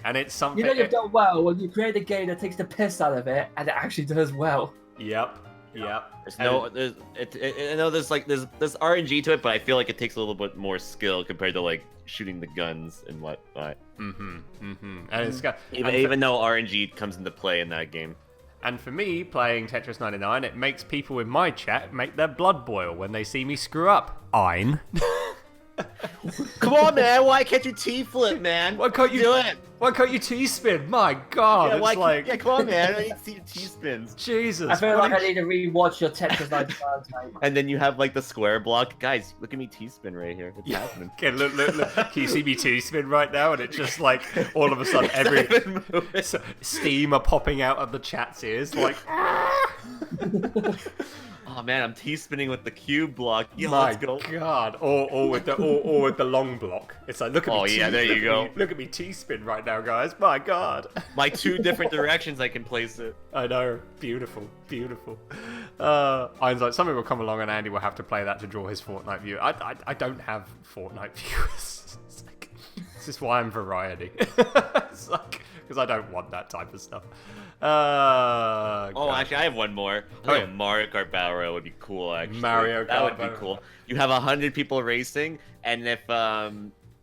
And it's something. You know you've done well when you create a game that takes the piss out of it, and it actually does well. Yep. There's no, there's, I know there's RNG to it, but I feel like it takes a little bit more skill compared to like shooting the guns and whatnot. And it's got Even though RNG comes into play in that game. And for me, playing Tetris 99, it makes people in my chat make their blood boil when they see me screw up. Ein. Come on, man. Why can't you T-flip, man? Why can't you do it? Why can't you T-spin? My God, Yeah, it's like... yeah, come on, man. I need to see your T-spins. Jesus. I feel like I need to rewatch your Tetris 99 time. And then you have like the square block. Guys, look at me T-spin right here. It's happening. Okay, look. Can you see me T-spin right now? And it's just like, all of a sudden, steam are popping out of the chat's ears, like... Oh man, I'm T-spinning with the cube block. Yo, My let's go. God, or with the long block. It's like, look at me. Oh yeah, there you go. Look at me T-spin right now, guys. My God. My 2 different directions I can place it. I know, beautiful. I was like, somebody will come along and Andy will have to play that to draw his Fortnite view. I don't have Fortnite viewers. This is why I'm variety. It's like, because I don't want that type of stuff. Actually, I have one more. I think yeah. Mario Kart Battle Royale would be cool, actually. Mario Kart that would be Battle cool. You have 100 people racing, and if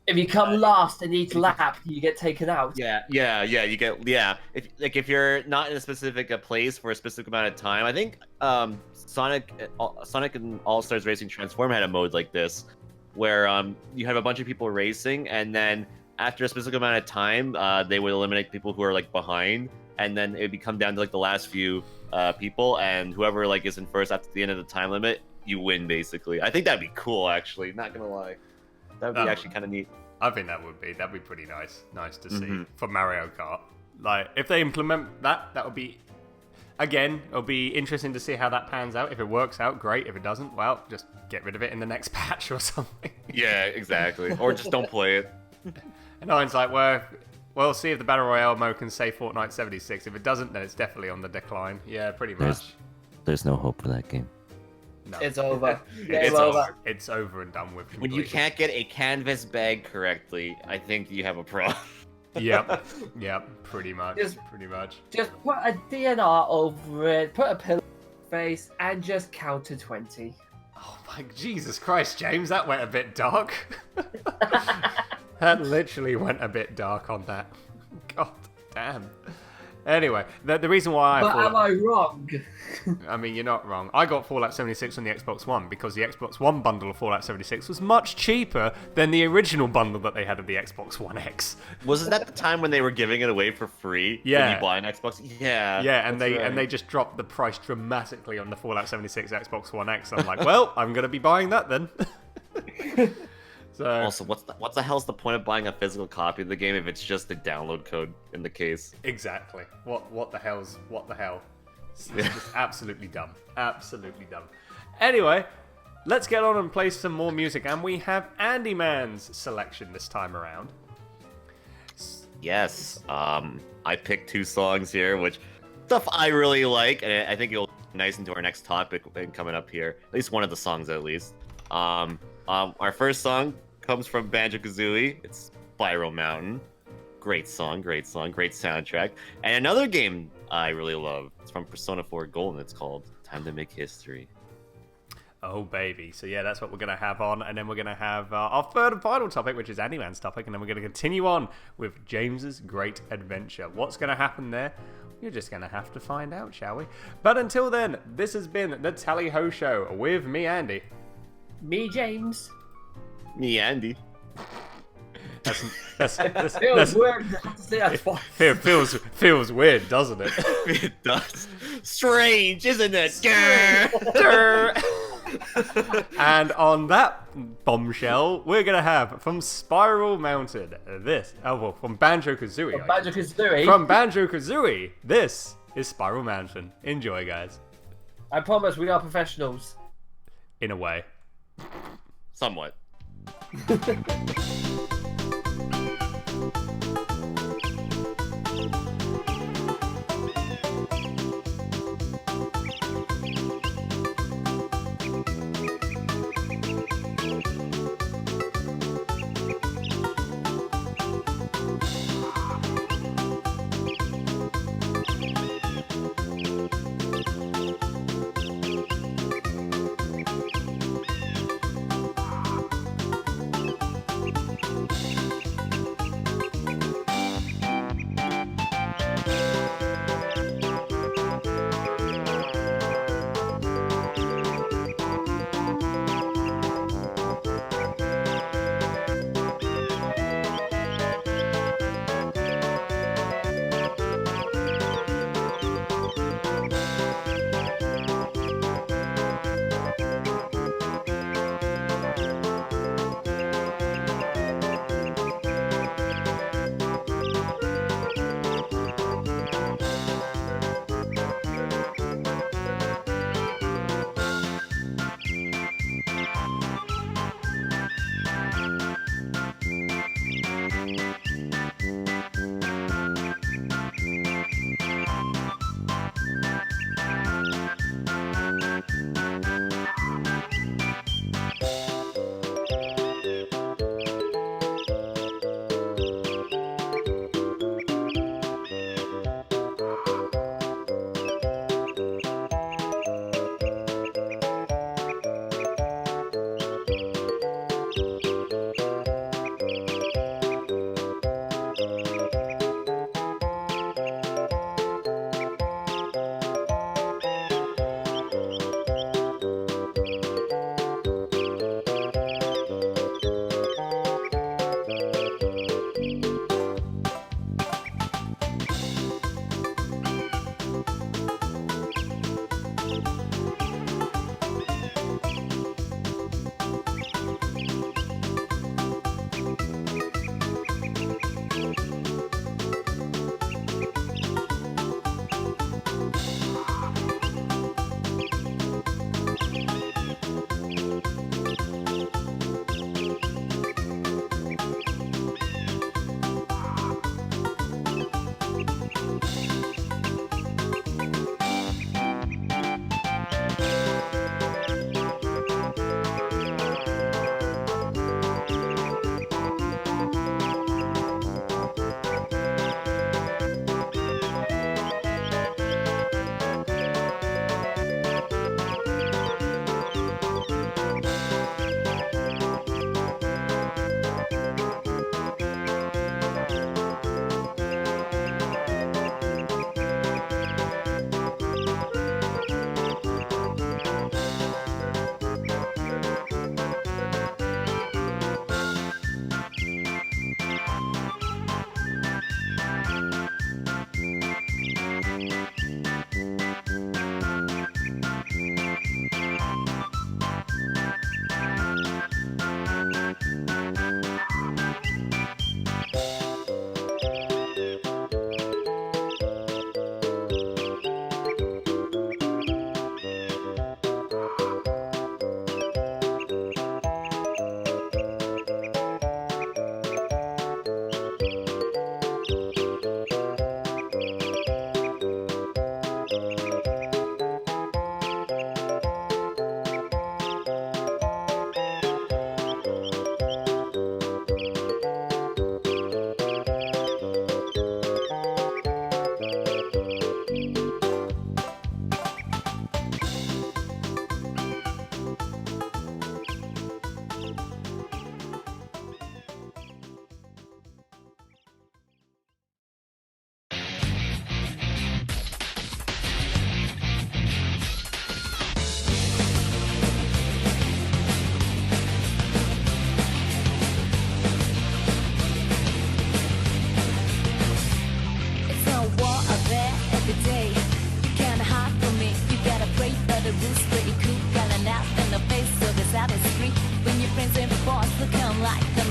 If you come last in each lap, you get taken out. you get if you're not in a specific place for a specific amount of time, I think Sonic and All Stars Racing Transform had a mode like this, where you have a bunch of people racing, and then after a specific amount of time, they would eliminate people who are like behind, and then it would come down to like the last few people, and whoever like is in first after the end of the time limit, you win basically. I think that'd be cool, actually. Not gonna lie, that'd be actually kind of neat. I think that'd be pretty nice to see for Mario Kart. Like, if they implement that would be, again, it'll be interesting to see how that pans out. If it works out, great. If it doesn't, well, just get rid of it in the next patch or something. Yeah, exactly. Or just don't play it. And Iron's like, well, we'll see if the Battle Royale mode can save Fortnite 76. If it doesn't, then it's definitely on the decline. Yeah, pretty much. There's no hope for that game. No. It's over. It's Game over. It's over and done with. When you completely. can't get a canvas bag correctly, I think you have a problem. Yep, pretty much. Just- Pretty much. Just put a DNR over it, put a pillow face, and just count to 20. Oh my Jesus Christ, James, that went a bit dark. That literally went a bit dark on that. God damn. Anyway, the reason why But am I wrong? I mean, you're not wrong. I got Fallout 76 on the Xbox One because the Xbox One bundle of Fallout 76 was much cheaper than the original bundle that they had of the Xbox One X. Wasn't that the time when they were giving it away for free? Yeah. When you buy an Xbox? Yeah. Yeah, and that's they right. just dropped the price dramatically on the Fallout 76 Xbox One X. I'm like, well, I'm gonna be buying that then. So Also, what's the hell's the point of buying a physical copy of the game if it's just the download code in the case? exactly. What the hell? It's just absolutely dumb. Absolutely dumb. Anyway, let's get on and play some more music, and we have AndyMan's selection this time around. Yes. I picked 2 songs here, which stuff I really like, and I think it'll be nice into our next topic coming up here. At least one of the songs, at least. Our first song comes from Banjo-Kazooie. It's Spiral Mountain. Great song, great soundtrack. And another game I really love. It's from Persona 4 Golden. It's called Time to Make History. Oh, baby. So, yeah, that's what we're going to have on. And then we're going to have our third and final topic, which is AndyMan's topic. And then we're going to continue on with James's Great Adventure. What's going to happen there? You're just going to have to find out, shall we? But until then, this has been the Tally Ho Show with me, Andy. Me, James. Me, Andy. Feels weird to have to say that twice. It feels weird, doesn't it? It does. Strange, isn't it? And on that bombshell, we're gonna have from Spiral Mountain from Banjo-Kazooie. Banjo-Kazooie. From Banjo-Kazooie, this is Spiral Mountain. Enjoy, guys. I promise we are professionals. In a way. Somewhat.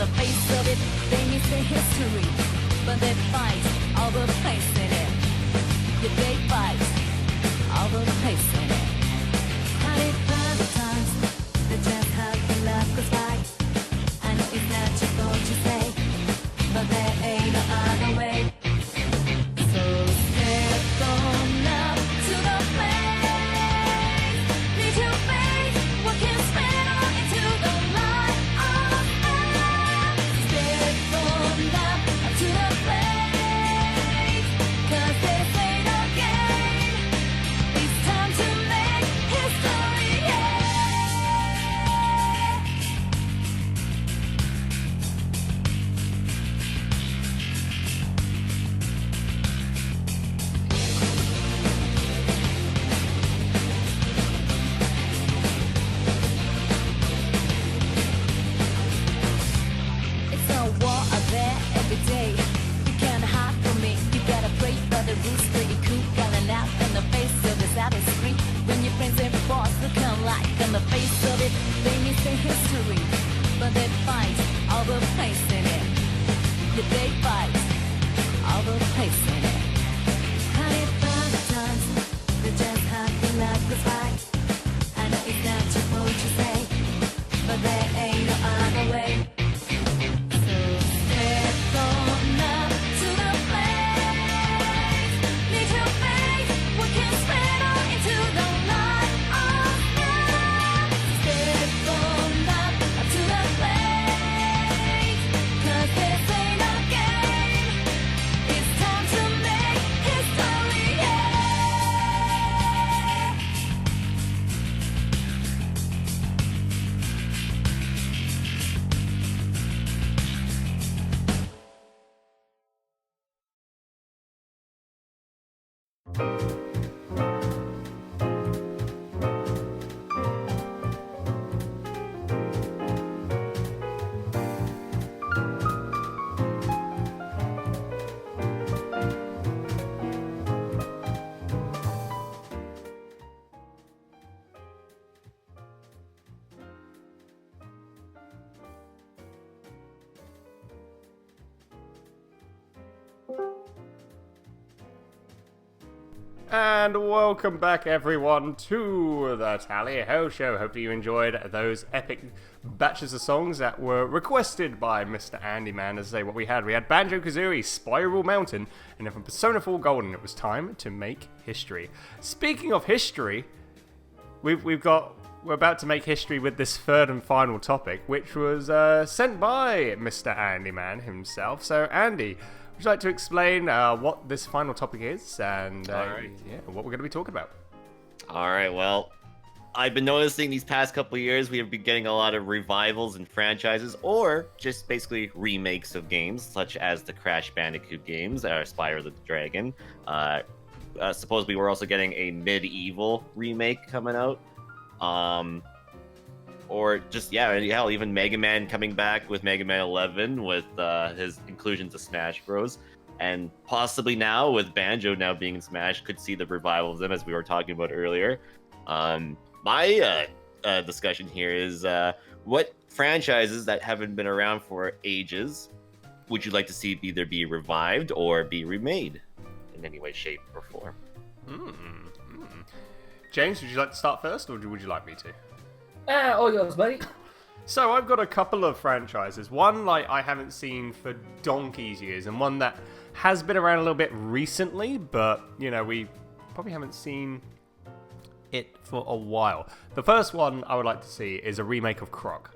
on the face of it, they miss the history. But they fight all the place in it. Yeah, they fight all the place in it. Had it by the times, they just had the love goes by. I know it's not your fault to say, but there ain't no other way. So step on up to the place. Need your face, what can spread on into the light of us. Step on up to the place. 'Cause this ain't no game. It's time to make history, yeah. It's a war out there every day. You can't hide from me. You gotta pray for the rules, pretty cool. Gotta laugh in the face of this outer screen. When your friends and boss look alike on the face of it, they miss the history. But they fight all the place in it. Yeah, they fight all the place in it. Had it by the times, they just had the life goes by. I know it's not your fault to say, but there ain't no other way. So step on up to the place. Need your face, what can spread on into the light of us. Step on up to the place. 'Cause this ain't no game. It's time to make history, yeah. And welcome back, everyone, to the Tally Ho Show. Hope you enjoyed those epic batches of songs that were requested by Mr. AndyMan. As I say, what we had Banjo-Kazooie, Spiral Mountain, and then from Persona 4 Golden, it was time to make history. Speaking of history, we're about to make history with this third and final topic, which was sent by Mr. AndyMan himself. So, Andy, would you like to explain what this final topic is and what we're going to be talking about? All right, well, I've been noticing these past couple of years we have been getting a lot of revivals and franchises, or just basically remakes of games, such as the Crash Bandicoot games, Spyro the Dragon. Supposedly we're also getting a Medieval remake coming out. Or just, hell, even Mega Man coming back with Mega Man 11 with his inclusion to Smash Bros. And possibly now, with Banjo now being in Smash, could see the revival of them, as we were talking about earlier. My discussion here is what franchises that haven't been around for ages would you like to see either be revived or be remade in any way, shape, or form? James, would you like to start first, or would you like me to? All yours, buddy. So I've got a couple of franchises. One I haven't seen for donkey's years, and one that has been around a little bit recently, but we probably haven't seen it for a while. The first one I would like to see is a remake of Croc.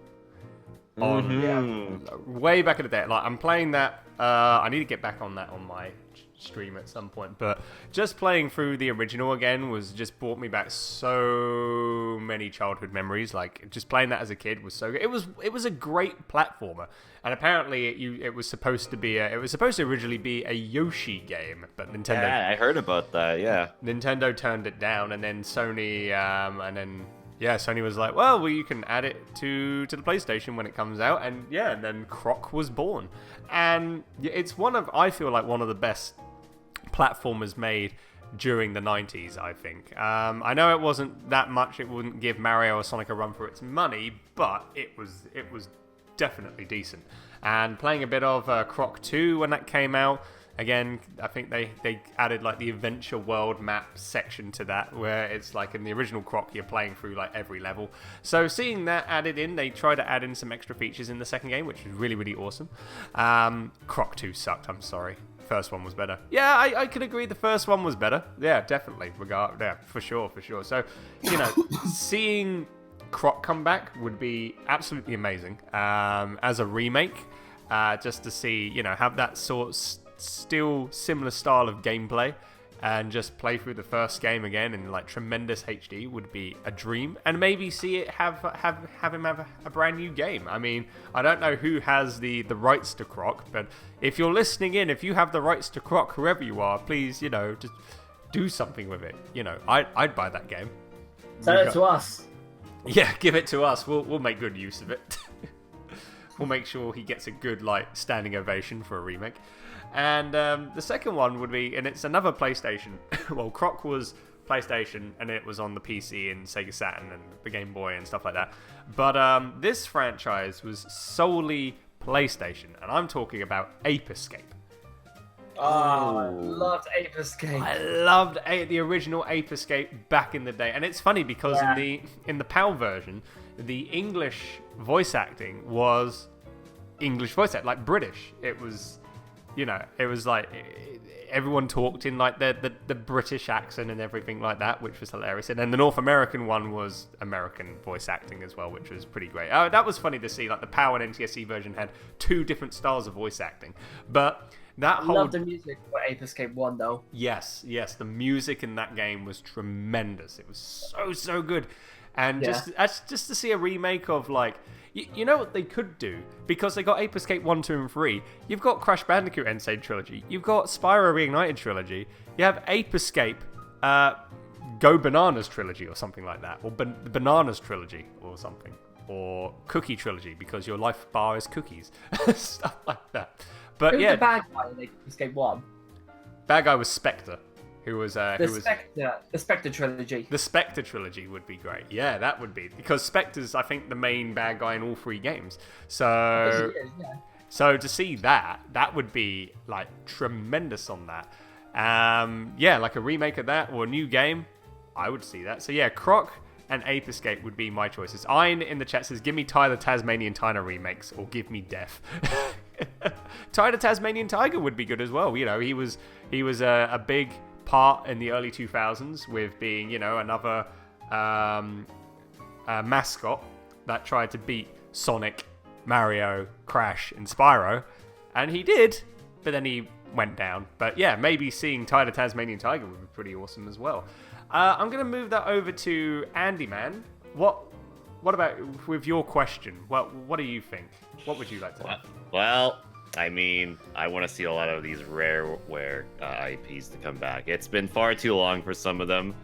Way back in the day. I'm playing that. I need to get back on that on my stream at some point, but just playing through the original again just brought me back so many childhood memories. Just playing that as a kid was so good. It was a great platformer, and apparently it was supposed to originally be a Yoshi game, but Nintendo. Yeah, I heard about that. Yeah, Nintendo turned it down, and then Sony Sony was like, well, you can add it to the PlayStation when it comes out, and then Croc was born, and it's I feel like one of the best platformers made during the 90s, I think. I know it wasn't that much, it wouldn't give Mario or Sonic a run for its money, but it was definitely decent. And playing a bit of Croc 2 when that came out. Again, I think they added like the Adventure World map section to that, where it's like in the original Croc, you're playing through like every level. So seeing that added in, they tried to add in some extra features in the second game, which was really, really awesome. Croc 2 sucked, I'm sorry. First one was better. Yeah, I can agree the first one was better. Yeah, definitely. Yeah, for sure. So, seeing Croc come back would be absolutely amazing. As a remake, just to see, have that still similar style of gameplay and just play through the first game again in like tremendous HD would be a dream, and maybe see it have him have a brand new game. I mean, I don't know who has the rights to Croc, but if you're listening in, if you have the rights to Croc, whoever you are, please, just do something with it. I'd buy that game. Send it to us. Yeah, give it to us. We'll make good use of it. We'll make sure he gets a good standing ovation for a remake. And the second one would be, and it's another PlayStation. Well, Croc was PlayStation, and it was on the PC and Sega Saturn and the Game Boy and stuff like that. But this franchise was solely PlayStation, and I'm talking about Ape Escape. Oh, I loved Ape Escape. I loved the original Ape Escape back in the day, and it's funny because in the PAL version, the English voice acting was English voice acting, like British. It was. It was like everyone talked in like the British accent and everything like that, which was hilarious. And then the North American one was American voice acting as well, which was pretty great. That was funny to see. Like the PAL and NTSC version had two different styles of voice acting, but that I whole love the music for Ape Escape 1 though. Yes, the music in that game was tremendous. It was so good, and just to see a remake of like. You know what they could do? Because they got Ape Escape 1, 2, and 3. You've got Crash Bandicoot N. Sane Trilogy. You've got Spyro Reignited Trilogy. You have Ape Escape, Go Bananas Trilogy or something like that. Or Bananas Trilogy or something. Or Cookie Trilogy because your life bar is cookies. Stuff like that. But Who's the bad guy in Ape Escape 1? Bad guy was Spectre. The Spectre trilogy. The Spectre trilogy would be great. Yeah, that would be. Because Spectre's, I think, the main bad guy in all three games. So, so to see that would be, like, tremendous on that. Like a remake of that or a new game, I would see that. So, yeah, Croc and Ape Escape would be my choices. Iron in the chat says, give me Ty the Tasmanian Tiger remakes or give me Death. Ty the Tasmanian Tiger would be good as well. He was a big part in the early 2000s with being, another mascot that tried to beat Sonic, Mario, Crash, and Spyro. And he did, but then he went down. But yeah, maybe seeing Ty the Tasmanian Tiger would be pretty awesome as well. I'm going to move that over to AndyMan. What about with your question? What do you think? What would you like to know? Well, I mean, I want to see a lot of these rare IPs to come back. It's been far too long for some of them.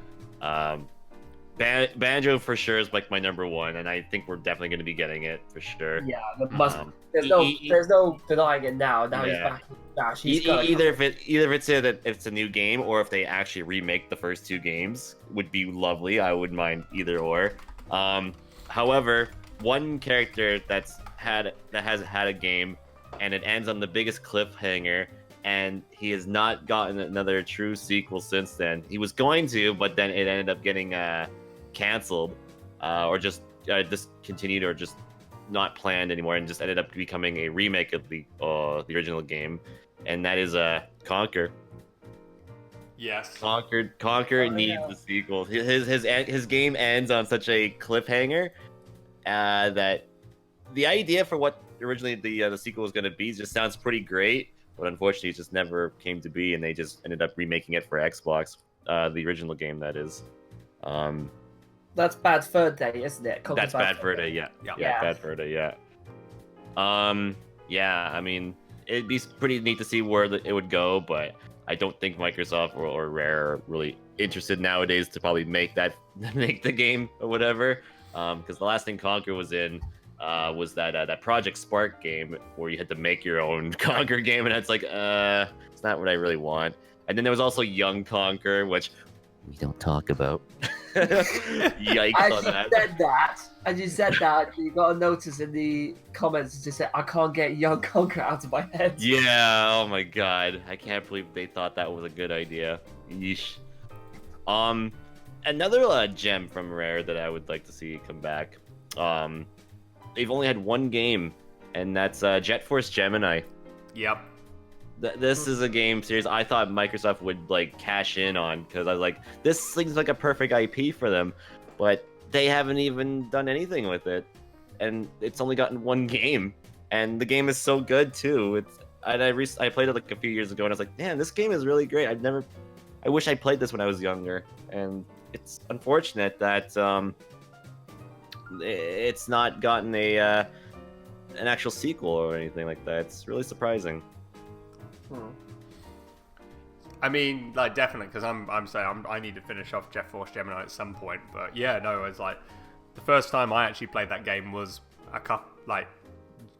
Banjo for sure is like my number one, and I think we're definitely going to be getting it for sure. Yeah, there's no denying it now. Now he's back in Smash. Either if it's a new game or if they actually remake the first two games would be lovely. I wouldn't mind either or. However, one character that has had a game and it ends on the biggest cliffhanger, and he has not gotten another true sequel since then. He was going to, but then it ended up getting canceled, or just discontinued, or just not planned anymore, and just ended up becoming a remake of the original game, and that is Conquer. Yes. Conquer needs a sequel. His game ends on such a cliffhanger that the idea for what originally the sequel was going to be just sounds pretty great, but unfortunately it just never came to be, and they just ended up remaking it for Xbox, the original game, that is. That's Bad Fur Day, isn't it? That's Bad Fur Day, yeah. Bad Fur Day, yeah. I mean, it'd be pretty neat to see where it would go, but I don't think Microsoft or Rare are really interested nowadays to probably make the game or whatever, because the last thing Conquer was in was that Project Spark game where you had to make your own Conquer game, and it's like, it's not what I really want. And then there was also Young Conquer, which we don't talk about. Yikes As on you that. said that, you got a notice in the comments that just said, "I can't get Young Conquer out of my head." Yeah, oh my god. I can't believe they thought that was a good idea. Yeesh. Another gem from Rare that I would like to see come back. They've only had one game, and that's Jet Force Gemini. Yep. This is a game series I thought Microsoft would like cash in on, because I was like, this seems like a perfect IP for them, but they haven't even done anything with it, and it's only gotten one game, and the game is so good too. I played it like a few years ago, and I was like, man, this game is really great. I wish I played this when I was younger, and it's unfortunate that it's not gotten an actual sequel or anything like that. It's really surprising. I mean, like, definitely, because I'm saying I need to finish off Jet Force Gemini at some point. But yeah, no, it's like the first time I actually played that game was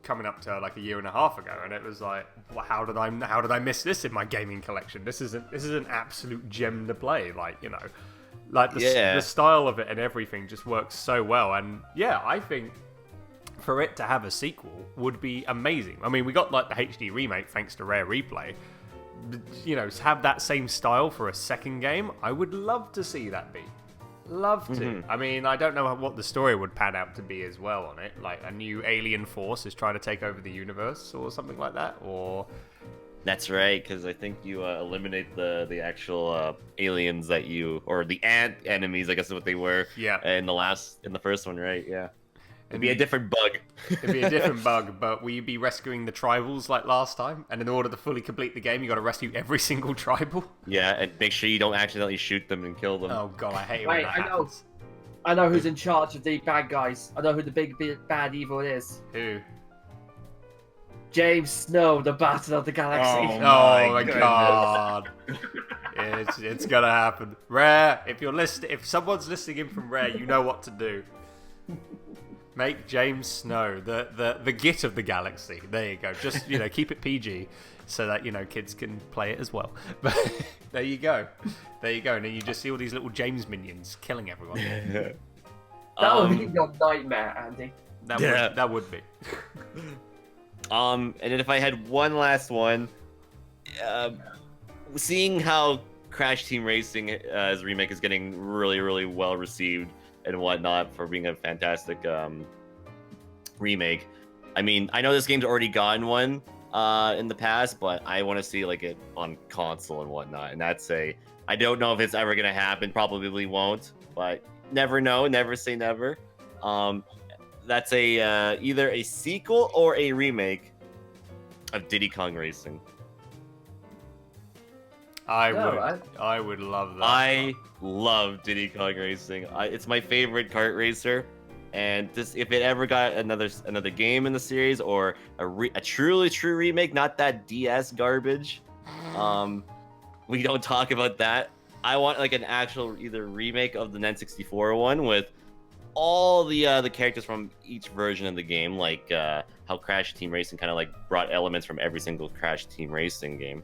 coming up to like a year and a half ago, and it was like, well, how did I miss this in my gaming collection? This is an absolute gem to play. Like, you know, like the style of it and everything just works so well. And yeah, I think for it to have a sequel would be amazing. I mean, we got like the HD remake thanks to Rare Replay. You know, to have that same style for a second game, I would love to see that be. Love to. Mm-hmm. I mean, I don't know what the story would pan out to be as well on it. Like a new alien force is trying to take over the universe or something like that, or... That's right, because I think you eliminate the actual aliens or the ant enemies, I guess is what they were. Yeah. In the first one, right? Yeah. It'd be a different bug. It'd be a different bug, but will you be rescuing the tribals like last time? And in order to fully complete the game, you got to rescue every single tribal. Yeah, and make sure you don't accidentally shoot them and kill them. Oh god, I hate when that happens. I know who's in charge of the bad guys. I know who the big bad evil is. Who? James Snow, the Battle of the Galaxy. Oh my god. It's gonna happen. Rare, if someone's listening in from Rare, you know what to do. Make James Snow the Git of the galaxy. There you go. Just, you know, keep it PG so that, you know, kids can play it as well. But there you go. There you go. And then you just see all these little James minions killing everyone. That would be your nightmare, Andy. That would be. And then if I had one last one, seeing how Crash Team Racing as remake is getting really, really well received and whatnot for being a fantastic remake. I mean, I know this game's already gotten one in the past, but I want to see like it on console and whatnot. And I don't know if it's ever gonna happen. Probably won't, but never know. Never say never. That's either a sequel or a remake of Diddy Kong Racing. I would love that. I love Diddy Kong Racing. It's my favorite kart racer, and if it ever got another game in the series or a truly true remake, not that DS garbage, we don't talk about that. I want like an actual either remake of the N64 one with all the characters from each version of the game, like how Crash Team Racing kind of like brought elements from every single Crash Team Racing game.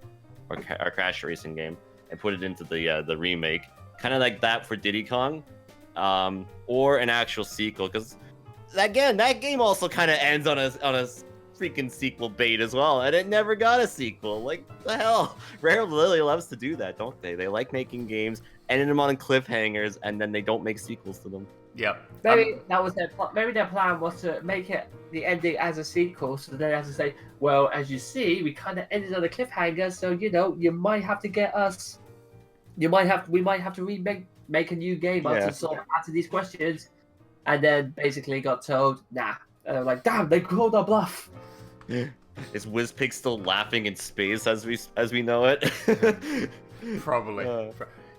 Or Crash Racing game, and put it into the remake, kind of like that for Diddy Kong, or an actual sequel, because that game also kind of ends on a freaking sequel bait as well, and it never got a sequel. Like the hell, Rare really loves to do that, don't they? They like making games, ending them on cliffhangers, and then they don't make sequels to them. Yep. Maybe that was maybe their plan was to make it the ending as a sequel, so they have to say, well, as you see, we kind of ended on a cliffhanger, so you know, you might have to get us. We might have to make a new game to sort of answer these questions, and then basically got told, nah. Like, damn, they called our bluff. Is Wizpig still laughing in space as we know it? Probably.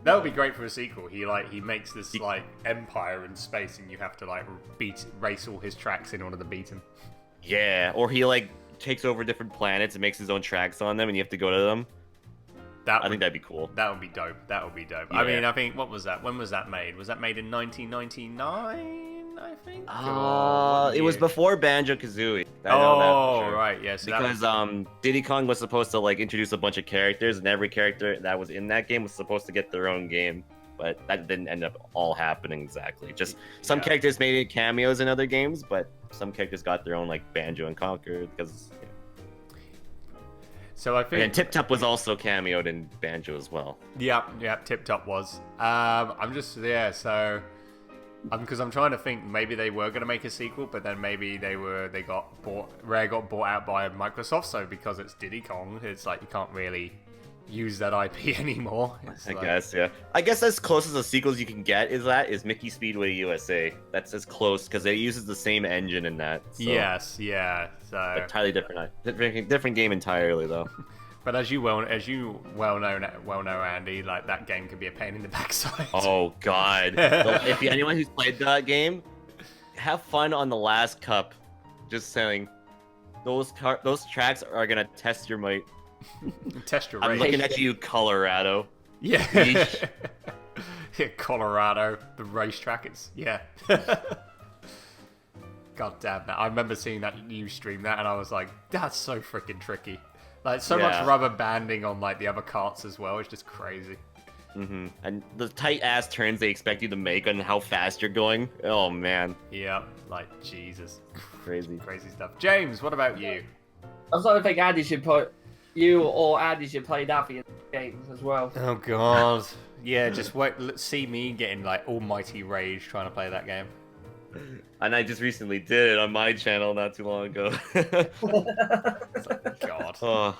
That would be great for a sequel. He makes this like empire in space, and you have to like race all his tracks in order to beat him. Yeah, or he like takes over different planets and makes his own tracks on them, and you have to go to them. I think that'd be cool. That would be dope. That would be dope. Yeah. I mean, I think what was that? When was that made? Was that made in 1999? I think. It was before Banjo-Kazooie. Right, yes. Because Diddy Kong was supposed to like introduce a bunch of characters, and every character that was in that game was supposed to get their own game. but that didn't end up all happening exactly. Just some Yeah. characters made cameos in other games, but some characters got their own like Banjo and Conquer because. So I think. And Tip Top was also cameoed in Banjo as well. Yep, Tip Top was. I'm just so. Because I'm trying to think, maybe they were going to make a sequel, but then maybe Rare got bought out by Microsoft. So because it's Diddy Kong, it's like you can't really use that IP anymore. It's I like- guess, yeah. I guess as close as a sequels you can get is Mickey Speedway USA. That's as close because it uses the same engine in that. So. Yes, yeah. So, Entirely different game entirely though. but as you well know, Andy, like that game can be a pain in the backside. Oh god! If anyone who's played that game, have fun on the last cup. Just saying, those tracks are gonna test your might. Test your I'm rage. looking at you, Colorado. Yeah. Yeesh. Yeah, Colorado, the racetrack. Yeah. God damn that! I remember seeing that you stream that, and I was like, "That's so freaking tricky." Like so much Yeah. rubber banding on like the other carts as well. It's just crazy. Mm-hmm. And the tight ass turns they expect you to make and how fast you're going. Oh man, Yeah, like Jesus, crazy. crazy stuff. James, what about you? I'm starting to think Andy should play that for your games as well. Oh God. Yeah, just wait. Let's see me getting like almighty rage trying to play that game. And I just recently did it on my channel not too long ago. God. Oh,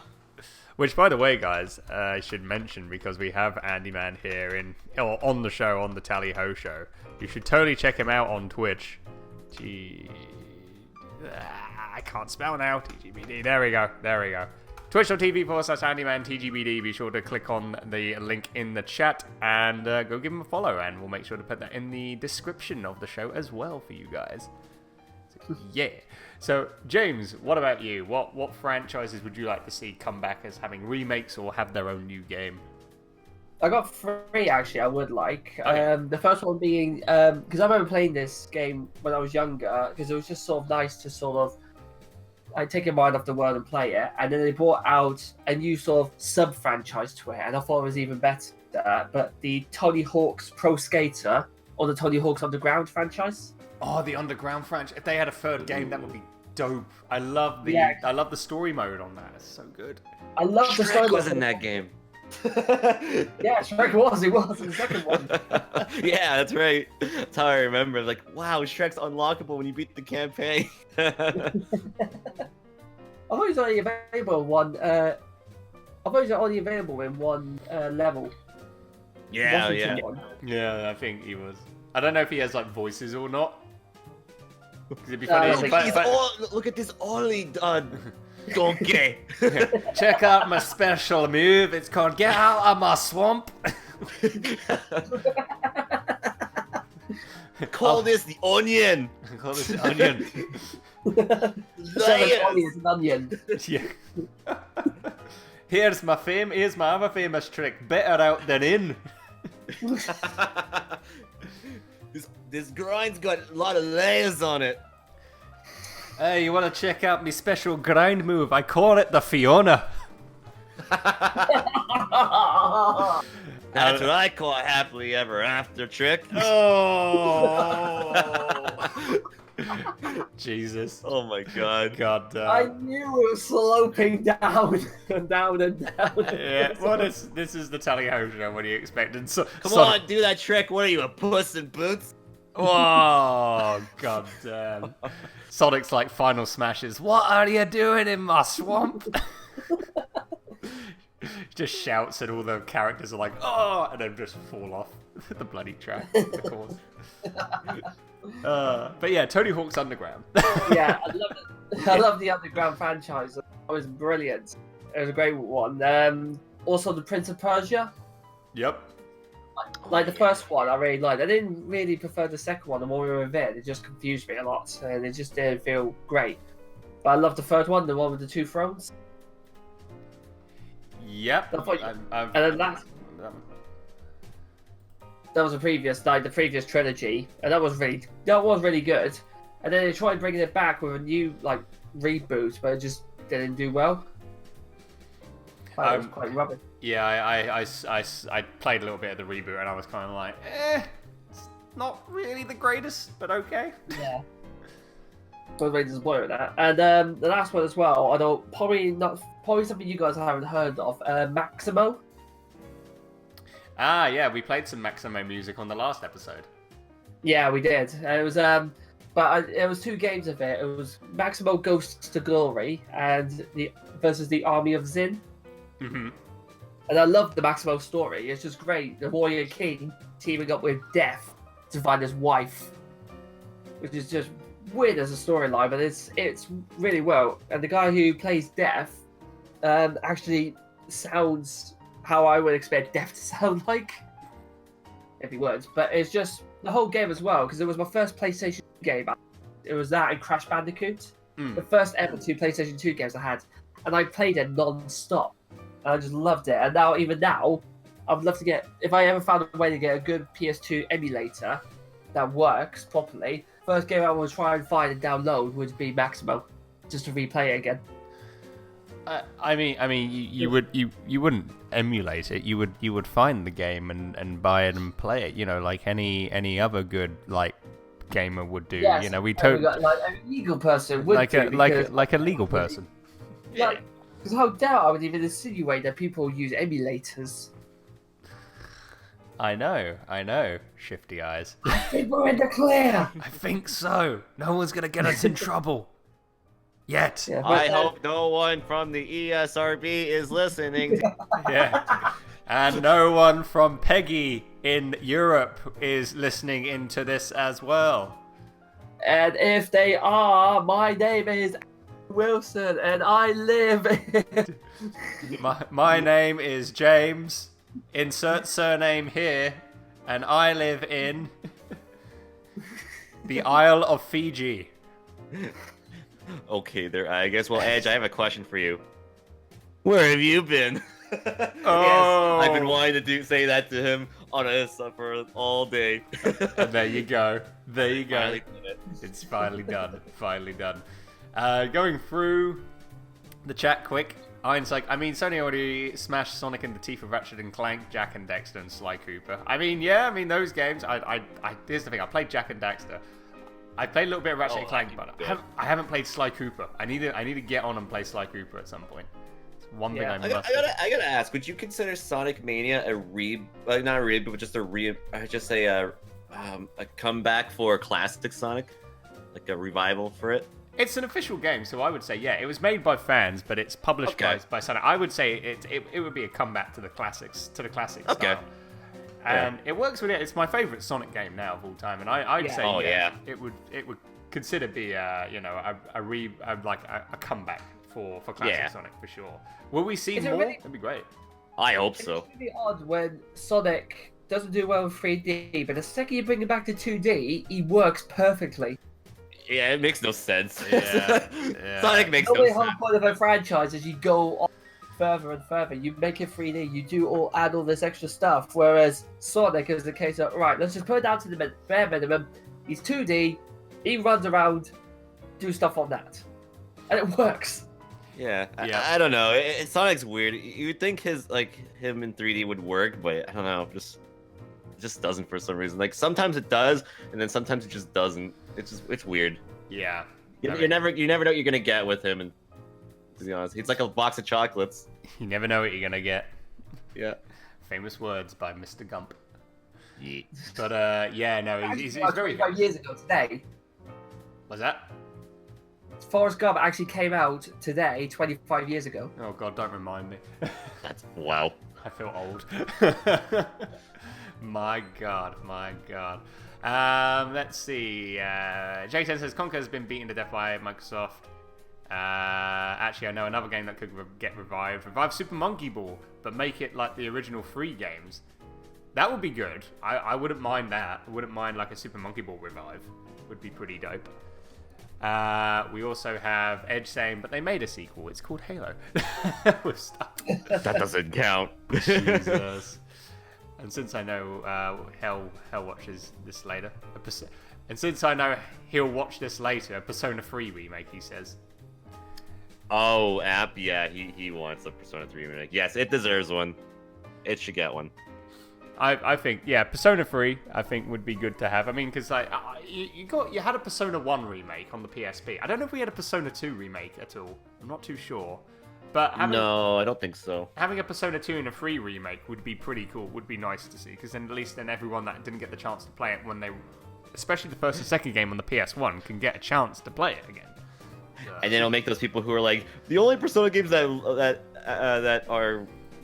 Which, by the way, guys, I should mention because we have AndyMan here on the show, on the Tally Ho show. You should totally check him out on Twitch. I can't spell now. TGBD. There we go. Twitch.tv/AndyManTGBD. Be sure to click on the link in the chat and go give him a follow. And we'll make sure to put that in the description of the show as well for you guys. So, yeah. So, James, what about you? What franchises would you like to see come back as having remakes or have their own new game? I got 3 actually. I would like. Okay. The first one being because I remember playing this game when I was younger because it was just sort of nice to sort of take your mind off the world and play it. And then they brought out a new sort of sub franchise to it, and I thought it was even better. But the Tony Hawk's Pro Skater or the Tony Hawk's Underground franchise. Oh, the Underground franchise. If they had a third game, that would be dope. I love the story mode on that. It's so good. I love the story. Shrek was in that game. Yeah, Shrek was. He was in the second one. Yeah, that's right. That's how I remember. Like, wow, Shrek's unlockable when you beat the campaign. I thought he was only available in one. I thought he was only available in one level. Yeah, Washington yeah. one. Yeah, I think he was. I don't know if he has like voices or not. 'Cause it'd be funny. I Look, think look at this Ollie done. Donkey. Check out my special move. It's called Get Out of My Swamp. Call this the onion. Call this the onion. Seven onions and onion. Yeah. Here's my other famous trick. Better out than in. This grind's got a lot of layers on it. Hey, you want to check out my special grind move? I call it the Fiona. That's what I call a happily ever after trick. Oh. Jesus. Oh my god. God damn. I knew it was sloping down and down and down. Yeah, well, this is the Tally Ho show. What are you expecting? Come on, do that trick. What are you, a puss in boots? Oh, god damn. Sonic's like final smashes. What are you doing in my swamp? Just shouts and all the characters are like, oh, and then just fall off the bloody track, of course. But yeah, Tony Hawk's Underground. Yeah, I love the Underground franchise. It was brilliant. It was a great one. Also, the Prince of Persia. Yep. Like the first one, I really liked. I didn't really prefer the second one. The more we were with it just confused me a lot, and it just didn't feel great. But I love the third one, the one with the 2 thrones. Yep. I thought- I've- And then that was the previous trilogy, and that was really good. And then they tried bringing it back with a new reboot, but it just didn't do well. It was quite rubbish. Yeah, I played a little bit of the reboot and I was kind of like, it's not really the greatest, but okay. Yeah. I was very disappointed with that. And the last one as well, I don't probably something you guys haven't heard of, Maximo. Ah, yeah, we played some Maximo music on the last episode. Yeah, we did. It was it was 2 games of it. It was Maximo Ghosts to Glory and versus the Army of Zin. Mm-hmm. And I love the Maximo story. It's just great. The warrior king teaming up with Death to find his wife, which is just weird as a storyline, but it's really well. And the guy who plays Death actually sounds how I would expect Death to sound like, if he would. But it's just the whole game as well, because it was my first PlayStation game. It was that and Crash Bandicoot, the first ever 2 PlayStation 2 games I had, and I played it non-stop. And I just loved it. And now, even now, I would love to get, if I ever found a way to get a good PS2 emulator that works properly, first game I would try and find and download would be Maximo, just to replay it again. I mean, you wouldn't emulate it. You would find the game and buy it and play it. You know, like any other good gamer would do. Yes, you know, we like a legal person would like do, like a legal person. Like, because how dare I would even insinuate that people use emulators? I know, shifty eyes. I think we're in the clear. I think so. No one's gonna get us in trouble. Yet. Yeah, I hope no one from the ESRB is listening. Yeah. And no one from Peggy in Europe is listening into this as well. And if they are, my name is Wilson, and I live in... My name is James. Insert surname here. And I live in the Isle of Fiji. Okay, there. I guess. Well, Edge, I have a question for you. Where have you been? Oh. Yes, I've been wanting to say that to him on a for all day. And there you go. There you go. Finally did it. It's finally done. Finally done. Going through the chat quick. Iron's like, I mean, Sony already smashed Sonic in the teeth of Ratchet and Clank, Jak and Daxter, and Sly Cooper. I mean, yeah, those games. Here's the thing. I played Jak and Daxter. I played a little bit of Ratchet and Clank, but I haven't played Sly Cooper. I need to get on and play Sly Cooper at some point. It's one thing I must. I gotta ask. Would you consider Sonic Mania a not a reboot, but just a comeback for classic Sonic, like a revival for it? It's an official game, so I would say yeah. It was made by fans, but it's published by Sonic. I would say it would be a comeback to the classics, style. And it works with it. It's my favorite Sonic game now of all time, and I'd say it would consider be a comeback for classic Sonic for sure. Will we see more? That'd be great. I hope so. It's really odd when Sonic doesn't do well in 3D, but the second you bring it back to 2D, he works perfectly. Yeah, it makes no sense. Yeah. Sonic makes The no only sense. whole point of a franchise is you go on further and further. You make it 3D, you do add all this extra stuff, whereas Sonic is the case of, right, let's just put it down to the bare minimum. He's 2D, he runs around, do stuff on that. And it works. Yeah. I don't know. Sonic's weird. You would think him in 3D would work, but I don't know. It just doesn't for some reason. Like sometimes it does, and then sometimes it just doesn't. It's weird. Yeah. You never know what you're gonna get with him, and to be honest, he's like a box of chocolates. You never know what you're gonna get. Yeah. Famous words by Mr. Gump. Yeah. But he's very. 25 years ago today. What's that? Forrest Gump actually came out today, 25 years ago. Oh god, don't remind me. That's wow. I feel old. My god. Let's see. Jason says Conker has been beaten to death by Microsoft. Actually, I know another game that could get revived. Revive Super Monkey Ball, but make it like the original 3 games. That would be good. I wouldn't mind that. I wouldn't mind like a Super Monkey Ball revive. Would be pretty dope. We also have Edge saying, but they made a sequel. It's called Halo. With stuff. That doesn't count. Jesus. And since I know Hell watches this later, and since I know he'll watch this later, a Persona 3 remake, he says. Oh, App, yeah, he wants a Persona 3 remake. Yes, it deserves one. It should get one. I think, yeah, Persona 3, I think would be good to have. I mean, because you had a Persona 1 remake on the PSP. I don't know if we had a Persona 2 remake at all. I'm not too sure. But No, I don't think so. having a Persona 2 and a 3 remake would be pretty cool. Would be nice to see, because then at least everyone that didn't get the chance to play it when they, especially the first and second game on the PS1, can get a chance to play it again. And then it'll make those people who are like, the only Persona games that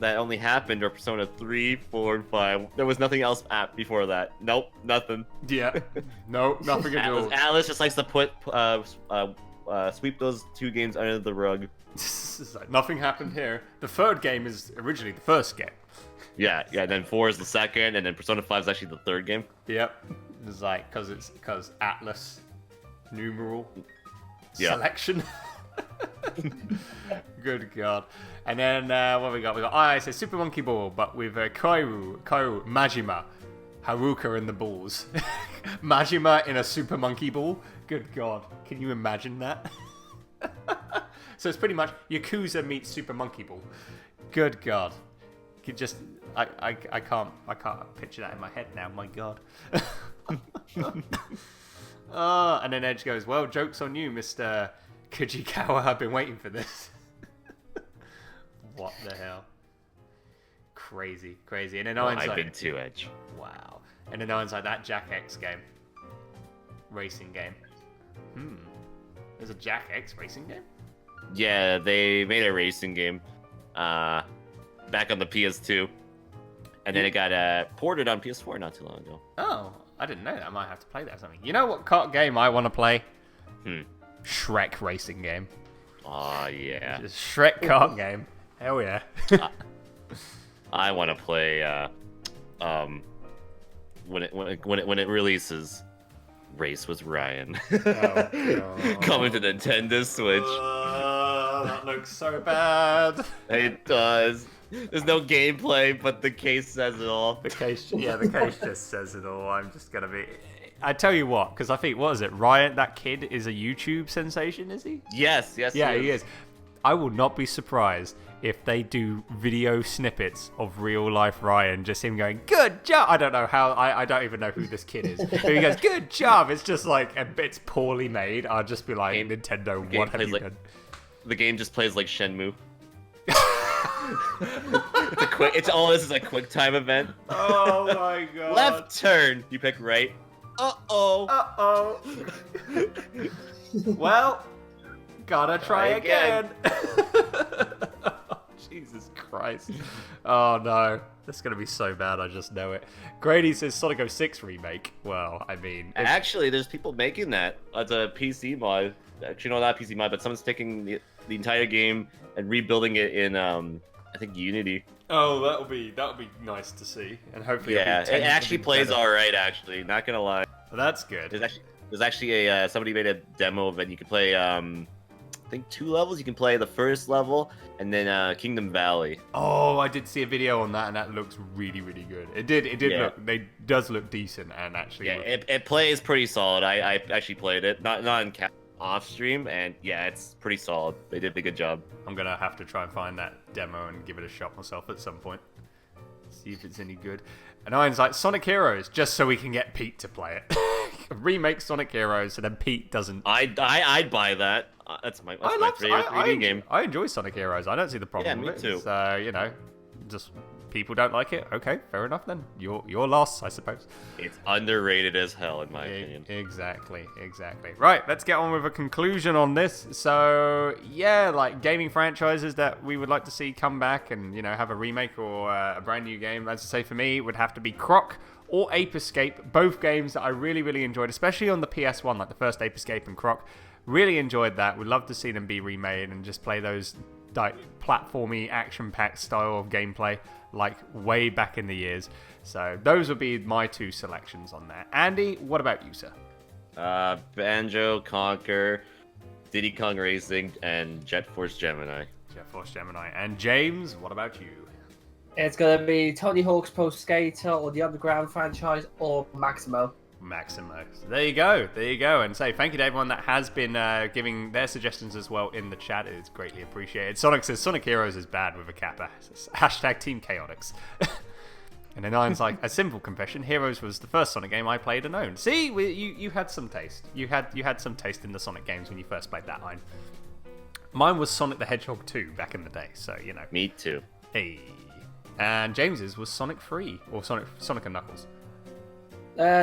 only happened are Persona 3, 4, and 5. There was nothing else before that. Nope, nothing. Yeah, no, nothing at all. Atlas just likes to put sweep those 2 games under the rug. It's like, nothing happened here. The third game is originally the first game. Yeah, and then 4 is the second, and then Persona 5 is actually the third game. Yep. It's like, because Atlas numeral Yeah. selection. Good God. And then, what we got? I say Super Monkey Ball, but with Kairu, Majima, Haruka in the balls. Majima in a Super Monkey Ball? Good God. Can you imagine that? So it's pretty much Yakuza meets Super Monkey Ball. Good God. You just, I can't picture that in my head now, my God. And then Edge goes, well, joke's on you, Mr. Kujikawa, I've been waiting for this. What the hell? Crazy. And then Iron's I've like, been too, Edge. wow. And then Iron's like, that Jack X game. Racing game. There's a Jack X racing game? Yeah, they made a racing game back on the PS2. And then it got ported on PS4 not too long ago. Oh, I didn't know that. I might have to play that or something. You know what kart game I want to play? Shrek racing game. Oh, yeah. Just Shrek kart game. Hell yeah. I want to play when it releases, Race with Ryan. Coming to Nintendo Switch. That looks so bad. It does. There's no gameplay, but the case says it all. The case just says it all. I'm just gonna be. I tell you what, because I think, what is it? Ryan, that kid is a YouTube sensation, is he? Yes. Yeah, he is. I will not be surprised if they do video snippets of real life Ryan, just him going, good job. I don't know how, I don't even know who this kid is. But he goes, good job. It's just like, it's poorly made. I'll just be like, Nintendo, what have you done? The game just plays like Shenmue. It's all this is a quick time event. Oh my God. Left turn. You pick right. Uh-oh. Well, gotta try again. Jesus Christ. Oh no. That's gonna be so bad, I just know it. Grady says Sonic 06 remake. Well, I mean... Actually, there's people making that. It's a PC mod. Actually, no, not a PC mod, but someone's taking the entire game and rebuilding it in, I think, Unity. Oh, that'll be nice to see. And hopefully it actually plays alright, actually. Not gonna lie. Well, that's good. There's actually a somebody made a demo of it. You can play I think 2 levels. You can play the first level and then Kingdom Valley. Oh, I did see a video on that, and that looks really, really good. It does look decent, and actually. Yeah, it plays pretty solid. I actually played it, not in off stream, and yeah, it's pretty solid. They did a good job. I'm gonna have to try and find that demo and give it a shot myself at some point. See if it's any good. And Iron's like, Sonic Heroes, just so we can get Pete to play it. Remake Sonic Heroes, so then Pete doesn't. I'd buy that. That's my favorite 3D game. I enjoy Sonic Heroes. I don't see the problem with it. Me too. So, just people don't like it. Okay, fair enough then. Your loss, I suppose. It's underrated as hell, in my opinion. Exactly. Right, let's get on with a conclusion on this. So, yeah, like gaming franchises that we would like to see come back and, have a remake or a brand new game. As I say, for me, it would have to be Croc or Ape Escape. Both games that I really, really enjoyed, especially on the PS1, like the first Ape Escape and Croc. Really enjoyed that. Would love to see them be remade and just play those like platformy, action-packed style of gameplay like way back in the years. So those would be my 2 selections on that. Andy, what about you, sir? Banjo, Conquer, Diddy Kong Racing, and Jet Force Gemini. And James, what about you? It's going to be Tony Hawk's Pro Skater or the Underground franchise or Maximo. Maximo. So there you go. And say thank you to everyone that has been giving their suggestions as well in the chat. It's greatly appreciated. Sonic says Sonic Heroes is bad with a kappa. Hashtag Team Chaotix. And then Iron's like, a simple confession, Heroes was the first Sonic game I played and owned. See, you had some taste. You had some taste in the Sonic games when you first played that, Iron. Mine was Sonic the Hedgehog 2 back in the day, so, you know. Me too. Hey. And James's was Sonic 3, or Sonic and Knuckles.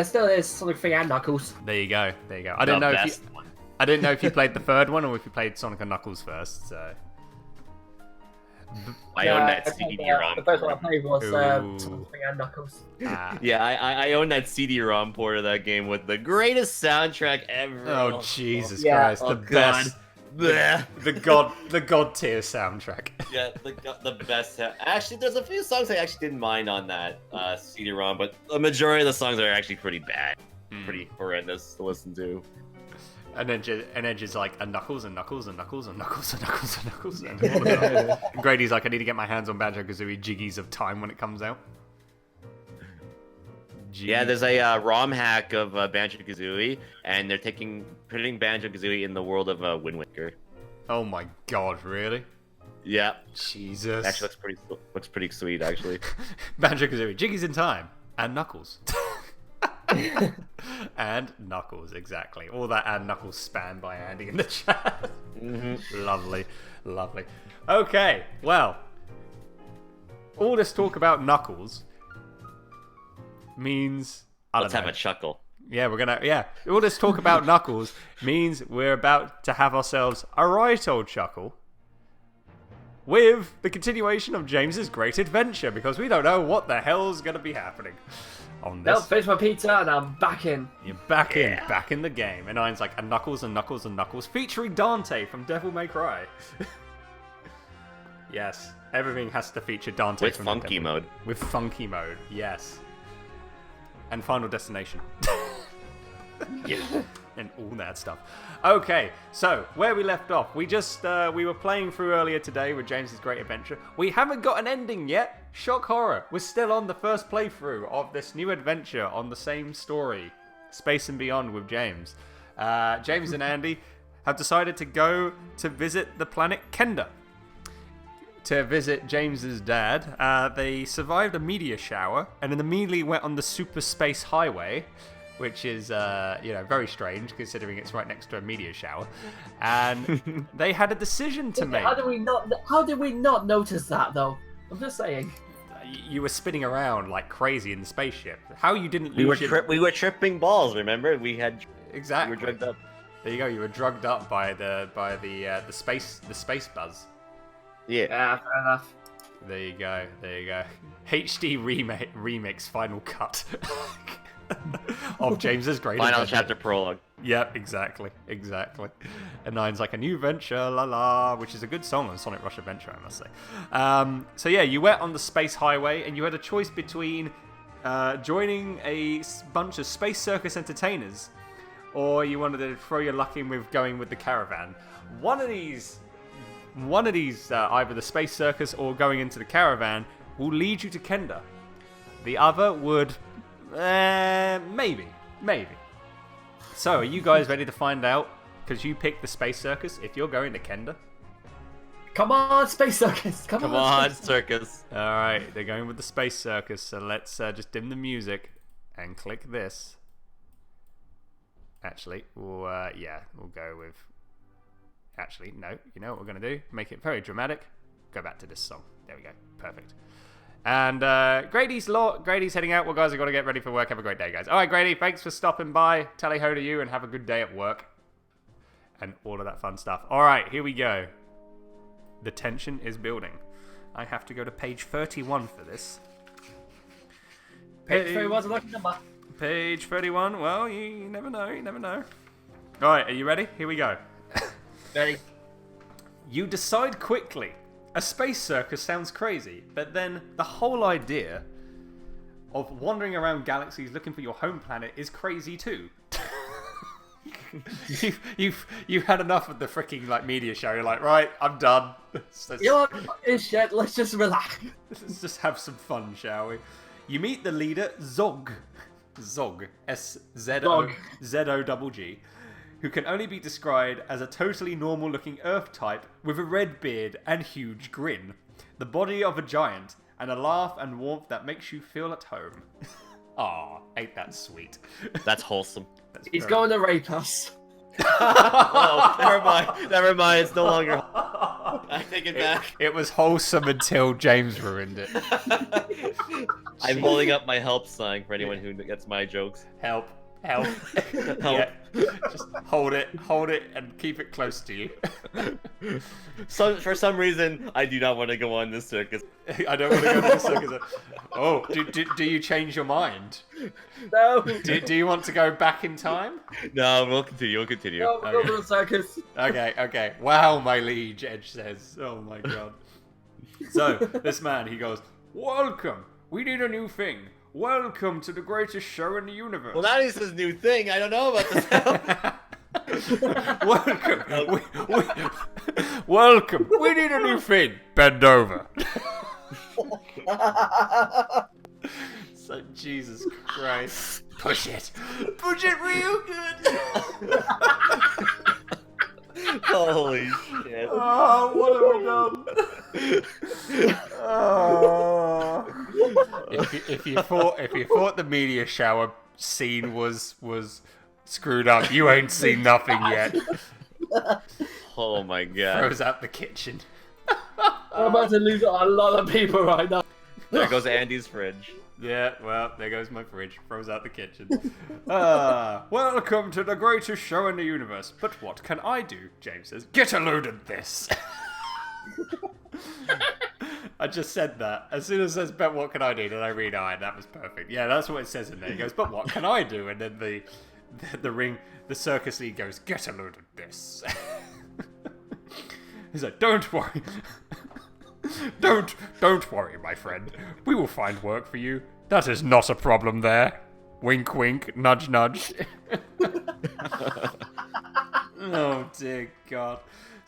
Still is Sonic 3 and Knuckles. There you go. I didn't know if you played the third one or if you played Sonic and Knuckles first, so... I own that CD-ROM. The first one I played was Ooh. Sonic 3 and Knuckles. Yeah, I own that CD-ROM port of that game with the greatest soundtrack ever. Oh, Jesus Yeah. Christ. Oh, The best. Blech. The god tier soundtrack. Yeah, the best. Actually, there's a few songs I actually didn't mind on that CD-ROM, but the majority of the songs are actually pretty bad, pretty horrendous to listen to. And then just like a Knuckles and Knuckles and Knuckles and Knuckles and Knuckles and Knuckles and all of that. And Grady's like, I need to get my hands on Banjo-Kazooie Jiggies of Time when it comes out. Yeah, there's a ROM hack of Banjo-Kazooie, and they're putting Banjo-Kazooie in the world of Wind Waker. Oh my god, really? Yeah. Jesus. Actually, looks pretty sweet, actually. Banjo-Kazooie Jiggies in Time and Knuckles. And Knuckles, exactly. All that and Knuckles spam by Andy in the chat. Lovely. Okay, well, all this talk about Knuckles means Let's have a chuckle. All this talk about Knuckles means we're about to have ourselves a right old chuckle with the continuation of James's great adventure, because we don't know what the hell's going to be happening on this. Well, finish my pizza and I'm back in. You're back in the game. And Iron's like, a Knuckles and Knuckles and Knuckles, featuring Dante from Devil May Cry. Yes, everything has to feature Dante With from funky mode. With funky mode, yes. And Final Destination. Yeah. And all that stuff. Okay, so where we left off, we were playing through earlier today with James's great adventure. We haven't got an ending yet. Shock horror. We're still on the first playthrough of this new adventure on the same story, Space and Beyond with James. James and Andy have decided to go to visit the planet Kenda to visit James's dad. They survived a meteor shower and then immediately went on the super space highway, which is, very strange considering it's right next to a meteor shower. And they had a decision to make. How did we not notice that, though? I'm just saying. You were spinning around like crazy in the spaceship. How you didn't We lose we were tripping balls, remember? Exactly. We were drugged up. There you go. You were drugged up by the space buzz. Yeah. Fair enough. There you go. HD remix final cut of James's great Final adventure. chapter prologue. Yep, exactly. And Nine's like, a new venture, la la, which is a good song on Sonic Rush Adventure, I must say. So yeah, you went on the space highway and you had a choice between joining a bunch of space circus entertainers, or you wanted to throw your luck in with going with the caravan. One of these, either the space circus or going into the caravan, will lead you to Kenda. The other would, maybe. So, are you guys ready to find out? Because you picked the space circus. If you're going to Kenda, Come on, Space Circus! Come on, circus. all right, they're going with the space circus. So let's just dim the music and click this. Actually, we'll go with. Actually, no. You know what we're going to do? Make it very dramatic. Go back to this song. There we go. Perfect. And Grady's heading out. Well, guys, I've got to get ready for work. Have a great day, guys. All right, Grady, thanks for stopping by. Tally-ho to you, and have a good day at work. And all of that fun stuff. All right, here we go. The tension is building. I have to go to page 31 for this. Page 31's a lucky number. Page 31. Well, you never know. All right, are you ready? Here we go. Ready? You decide quickly. A space circus sounds crazy, but then the whole idea of wandering around galaxies looking for your home planet is crazy too. You've had enough of the freaking meteor show. You're like, right, I'm done. You know what? It's shit. Let's just relax. Let's just have some fun, shall we? You meet the leader, Zog. Zog, S-Z-O-G, who can only be described as a totally normal-looking Earth type with a red beard and huge grin, the body of a giant, and a laugh and warmth that makes you feel at home. Aw, ain't that sweet? That's wholesome. very- He's going to rape us. Oh, never mind. Never mind. It's no longer. I take it back. It was wholesome until James ruined it. I'm holding up my help sign for anyone who gets my jokes. Help. Help. Yeah. Just hold it, and keep it close to you. For some reason, I do not want to go on this circus. I don't want to go to the circus. Oh, do you change your mind? No. Do you want to go back in time? No, we'll continue. No, we'll go to the circus. Okay. Wow, my liege, Edge says. Oh my god. So, this man, he goes, welcome. We need a new thing. Welcome to the greatest show in the universe. Well, that is his new thing. I don't know about this. Welcome. Welcome. We need a new thing. Bend over. So, Jesus Christ. Push it. Push it real good. Holy shit. Oh, what have we done? Oh. If you thought the media shower scene was screwed up, you ain't seen nothing yet. Oh my god. Throws out the kitchen. I'm about to lose a lot of people right now. There goes Andy's fridge. Yeah, well, there goes my fridge. Throws out the kitchen. Welcome to the greatest show in the universe. But what can I do? James says, get a load of this. I just said that. As soon as it says, but what can I do? Then I read, that was perfect. Yeah, that's what it says in there. He goes, but what can I do? And then the circus lead goes, get a load of this. He's like, don't worry. Don't worry, my friend. We will find work for you. That is not a problem there. Wink, wink, nudge, nudge. Oh, dear God.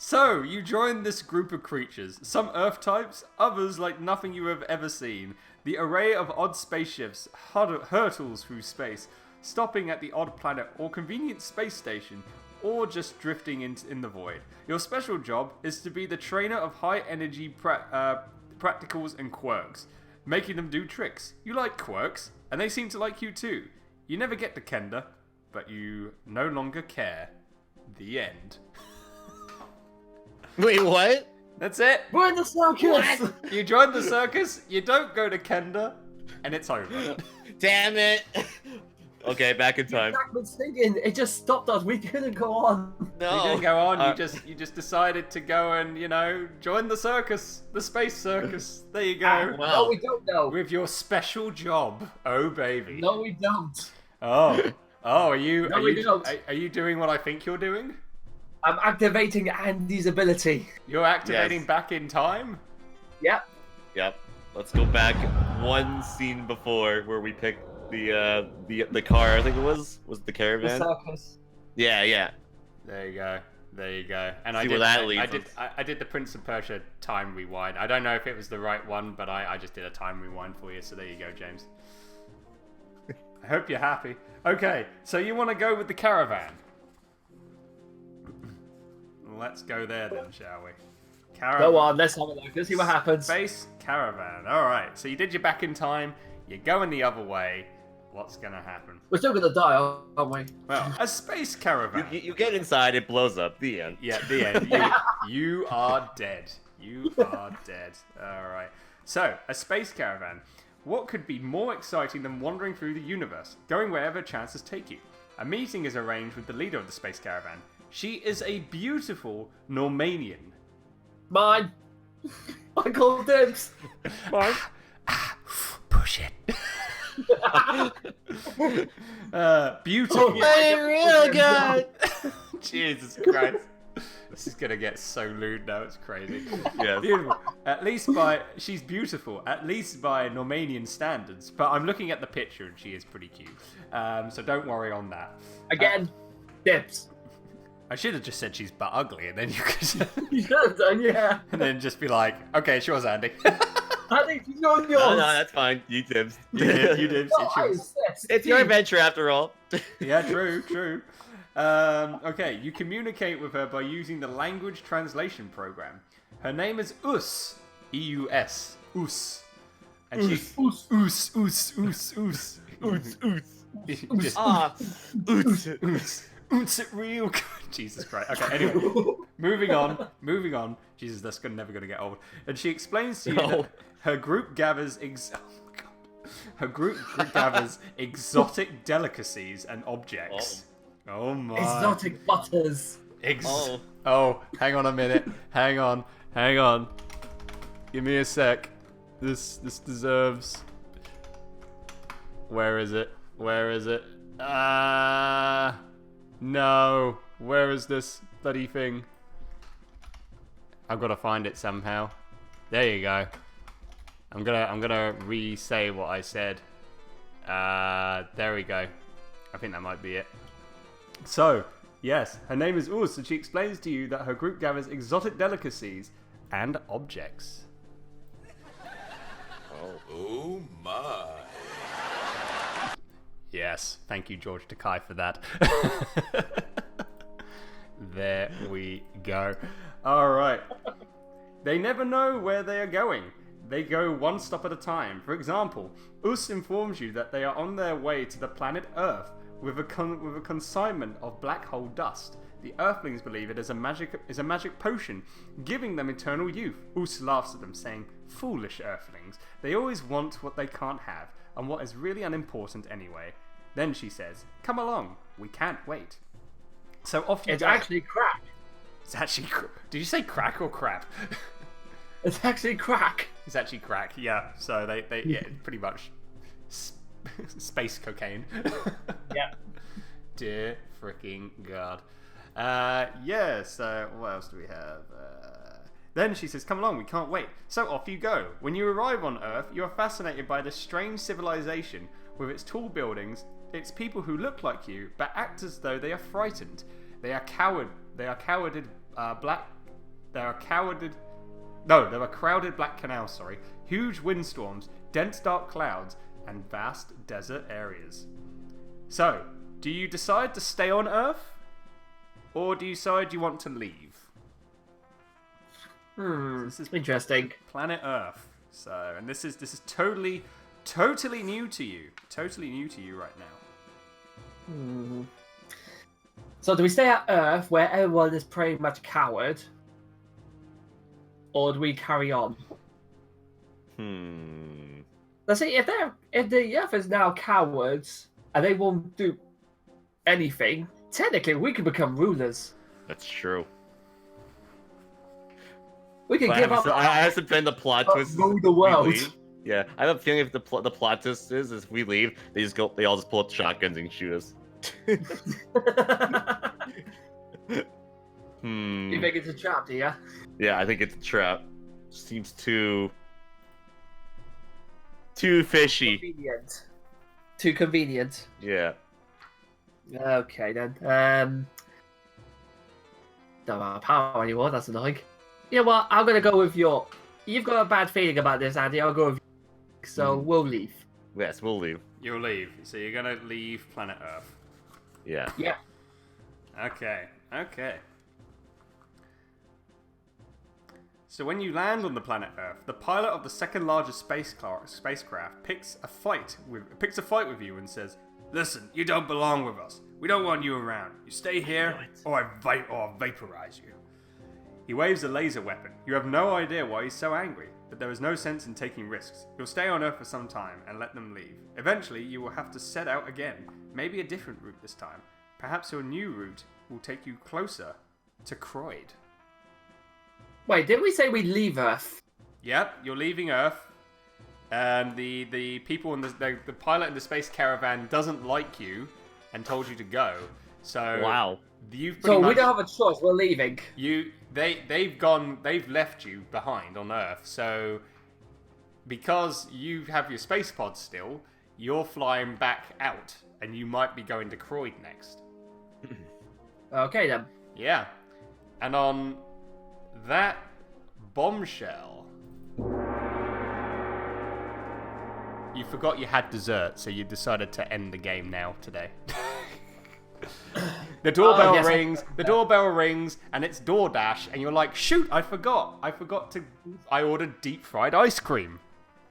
So, you join this group of creatures. Some Earth types, others like nothing you have ever seen. The array of odd spaceships hurtles through space, stopping at the odd planet or convenient space station, or just drifting in the void. Your special job is to be the trainer of high-energy practicals and quirks, making them do tricks. You like quirks, and they seem to like you too. You never get to Kender, but you no longer care. The end. Wait, what? That's it. We're in the circus. You join the circus, you don't go to Kender, and it's over. Damn it. Okay, back in time. Jack was thinking, it just stopped us. We couldn't go on. No. You didn't go on. You just decided to go and join the circus, the space circus. There you go. Wow. No, we don't know. With your special job, oh baby. No, we don't. Oh, are you? No, are we you? don't. Are you doing what I think you're doing? I'm activating Andy's ability. You're activating Yes. back in time. Yep. Yep. Let's go back one scene before where we picked the car. I think it was the The caravan. circus. Yeah. There you go. And See where that leads I did the Prince of Persia time rewind. I don't know if it was the right one, but I just did a time rewind for you. So there you go, James. I hope you're happy. Okay, so you want to go with the caravan? Let's go there then, shall we? Caravan. Go on, let's have a look. Let's see what happens. Space caravan. All right. So you did your back in time. You're going the other way. What's gonna happen? We're still gonna die, aren't we? Well, a space caravan. You get inside, it blows up. The end. Yeah, the end. You are dead. You are dead. Alright. So, a space caravan. What could be more exciting than wandering through the universe, going wherever chances take you? A meeting is arranged with the leader of the space caravan. She is a beautiful Normanian. Mine. I call dibs. Mine. Push it. Beautiful. Real good. Jesus Christ. This is gonna get so lewd now, it's crazy. Yes. Beautiful. She's beautiful, at least by Normanian standards, but I'm looking at the picture and she is pretty cute. So don't worry on that. Again, dibs. I should have just said she's but ugly and then you could You should have done, yeah. and then just be like, okay, sure, Andy. I think it's yours. No, that's fine. You dibs. You dibs. No, It's I yours. insist. It's your adventure after all. Yeah, true. Okay, you communicate with her by using the language translation program. Her name is Us. E-U-S. Us. And she's... Us. Just- Oots it real good. Jesus Christ. Okay, anyway. Moving on. Jesus, that's never going to get old. And she explains to you that her group gathers exotic delicacies and objects. Oh my. Exotic butters. Oh, hang on a minute. Hang on. Give me a sec. This deserves... Where is it? No. Where is this bloody thing? I've got to find it somehow. There you go. I'm gonna re-say what I said. There we go. I think that might be it. So, yes, her name is Urs, and she explains to you that her group gathers exotic delicacies and objects. Oh my. Yes, thank you, George Takai, for that. There we go. Alright. They never know where they are going. They go one stop at a time. For example, Us informs you that they are on their way to the planet Earth with a consignment of black hole dust. The Earthlings believe it is a magic potion, giving them eternal youth. Us laughs at them, saying, "Foolish Earthlings. They always want what they can't have, and what is really unimportant anyway." Then she says, "Come along. We can't wait." So off you It's go. actually crack. It's actually... Did you say crack or crap? It's actually crack. It's actually crack, yeah. So they yeah, pretty much space cocaine. Yeah. Dear freaking God. Yeah, so what else do we have? Then she says, "Come along, we can't wait." So off you go. When you arrive on Earth, you are fascinated by this strange civilization with its tall buildings, its people who look like you but act as though they are frightened. There are crowded black canals, huge windstorms, dense dark clouds, and vast desert areas. So, do you decide to stay on Earth? Or do you decide you want to leave? This is interesting. Planet Earth. So, and this is totally new to you. Totally new to you right now. So do we stay at Earth where everyone is pretty much coward? Or do we carry on? Let's see, if the Earth is now cowards and they won't do anything, technically we could become rulers. That's true. We could But give up I have to bend the plot twist. rule the world. Yeah, I have a feeling if the plot twist is if we leave, they all just pull out shotguns and shoot us. You think it's a trap, do you? Yeah, I think it's a trap. Seems too fishy. Convenient. Too convenient. Yeah. Okay then. Don't have power anymore, that's annoying. You know what, I'm gonna go with you've got a bad feeling about this, Andy, I'll go with you. So we'll leave. Yes, we'll leave. You'll leave. So you're gonna leave planet Earth. Yeah. Yeah. Okay. So when you land on the planet Earth, the pilot of the second largest spacecraft picks a fight with you and says, "Listen, you don't belong with us. We don't want you around. You stay here, or I'll vaporize you." He waves a laser weapon. You have no idea why he's so angry, but there is no sense in taking risks. You'll stay on Earth for some time and let them leave. Eventually, you will have to set out again, maybe a different route this time. Perhaps your new route will take you closer to Croyd. Wait, didn't we say we leave Earth? Yep, you're leaving Earth, and the people in the pilot in the space caravan doesn't like you and told you to go. So Wow. You've So we don't have a choice, we're leaving. They've left you behind on Earth. So because you have your space pod still, you're flying back out, and you might be going to Croyd next. Okay then. Yeah. And on that bombshell, you forgot you had dessert, so you decided to end the game now today. The doorbell rings. The doorbell rings, and it's DoorDash, and you're like, "Shoot! I forgot. I ordered deep fried ice cream."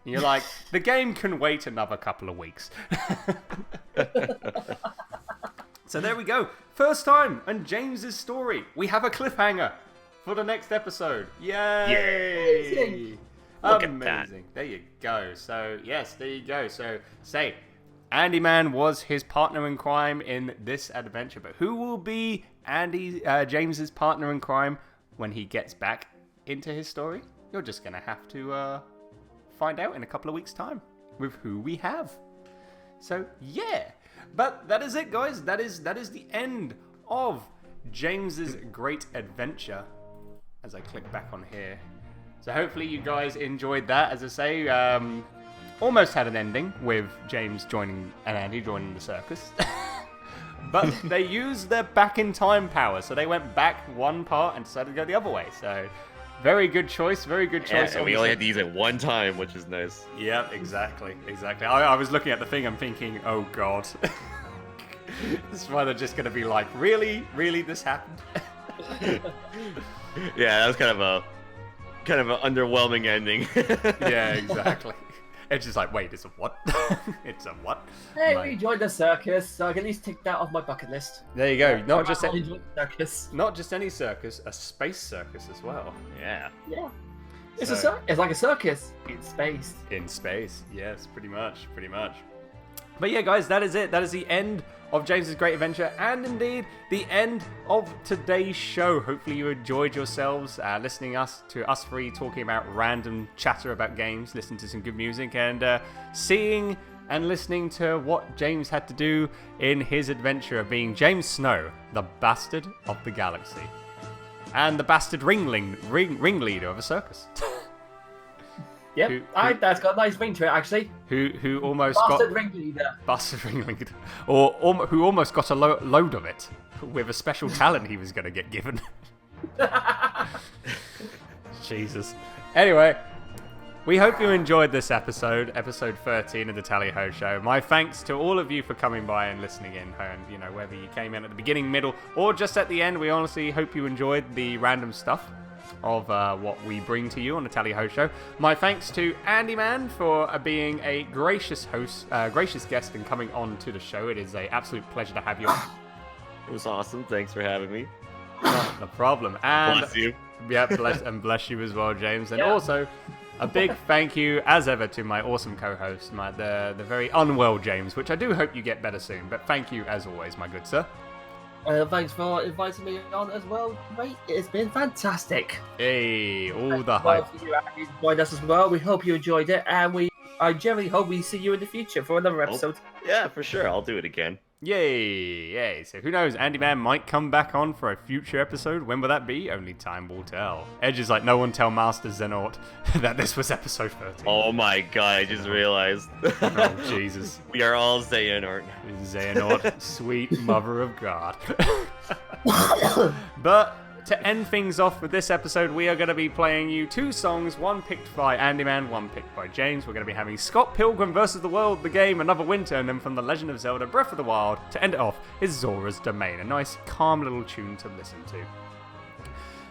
And you're like, "The game can wait another couple of weeks." So there we go. First time in James's story, we have a cliffhanger for the next episode. Yay! Look Amazing. at that. There you go. So yes, there you go. So say, AndyMan was his partner in crime in this adventure, but who will be James's partner in crime when he gets back into his story? You're just gonna have to find out in a couple of weeks' time with who we have. So yeah, but that is it, guys. That is the end of James's great adventure. As I click back on here, so hopefully you guys enjoyed that. As I say, almost had an ending with James joining and Andy joining the circus. But they used their back in time power, so they went back one part and decided to go the other way. So very good choice, very good choice. Yeah, and we only had to use it one time, which is nice. Yep, exactly. I was looking at the thing, I'm thinking, oh god. This is why they're just going to be like, really? Really, this happened? Yeah, that was kind of an underwhelming ending. Yeah, exactly. It's just like, wait, it's a what? It's a what? Hey, Like- we joined the circus, so I can at least tick that off my bucket list. There you go. Not just I enjoyed the circus. not just any circus, a space circus as well. Yeah. Yeah. It's So- it's like a circus in space. In space, yes, pretty much. But yeah, guys, that is it. That is the end of James's Great Adventure, and indeed the end of today's show. Hopefully you enjoyed yourselves listening to us three talking about random chatter about games, listening to some good music, and seeing and listening to what James had to do in his adventure of being James Snow, the bastard of the galaxy, and the bastard ringleader of a circus. Yep, that's got a nice ring to it, actually. Who almost Bastard got ringleader. bastard ringleader, or who almost got a load of it with a special talent he was going to get given. Jesus. Anyway, we hope you enjoyed this episode 13 of the Tally Ho Show. My thanks to all of you for coming by and listening in, and whether you came in at the beginning, middle, or just at the end. We honestly hope you enjoyed the random stuff of what we bring to you on the Tally Ho Show. My thanks to AndyMan for being a gracious guest and coming on to the show. It is an absolute pleasure to have you on. It was awesome. Thanks for having me. Not a problem. And Bless you. yeah, bless you as well, James. And Yeah. also a big thank you, as ever, to my awesome co-host, the very unwell James, which I do hope you get better soon. But thank you as always, my good sir. Thanks for inviting me on as well, mate. It's been fantastic. Hey, all the Well, hype. for you, Andy, joined us as well. We hope you enjoyed it, and I generally hope we see you in the future for another episode. Yeah, for sure. I'll do it again. Yay! So who knows? AndyMan might come back on for a future episode. When will that be? Only time will tell. Edge is like, no one tell Master Xehanort that this was episode 13. Oh my god, I just realized. Oh, Jesus. We are all Xehanort. Xehanort, sweet mother of God. But to end things off with this episode, we are going to be playing you two songs, one picked by AndyMan, one picked by James. We're going to be having Scott Pilgrim vs. the World, the game, Another Winter, and then from The Legend of Zelda, Breath of the Wild, to end it off is Zora's Domain, a nice, calm little tune to listen to.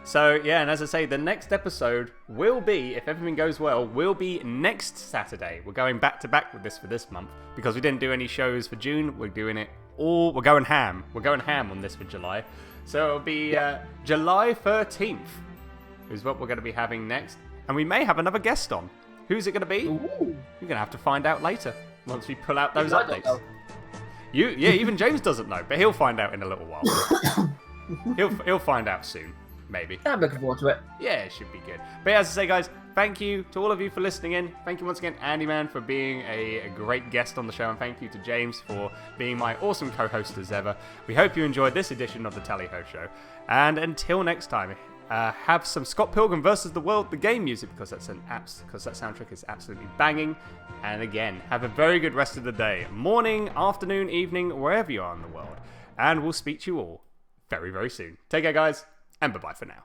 So, yeah, and as I say, the next episode will be, if everything goes well, will be next Saturday. We're going back to back with this for this month, because we didn't do any shows for June. We're doing it all, we're going ham. We're going ham on this for July. So it'll be July 13th is what we're going to be having next. And we may have another guest on. Who's it going to be? Ooh. You're going to have to find out later, once we pull out those I don't updates. know. Even James doesn't know, but he'll find out in a little while. He'll find out soon, maybe. I'm looking forward to it. Yeah, it should be good. But as I say, guys, thank you to all of you for listening in. Thank you once again, AndyMan, for being a great guest on the show. And thank you to James for being my awesome co-host as ever. We hope you enjoyed this edition of the Tally Ho Show. And until next time, have some Scott Pilgrim vs. the World, the game music, because that soundtrack is absolutely banging. And again, have a very good rest of the day. Morning, afternoon, evening, wherever you are in the world. And we'll speak to you all very, very soon. Take care, guys, and bye-bye for now.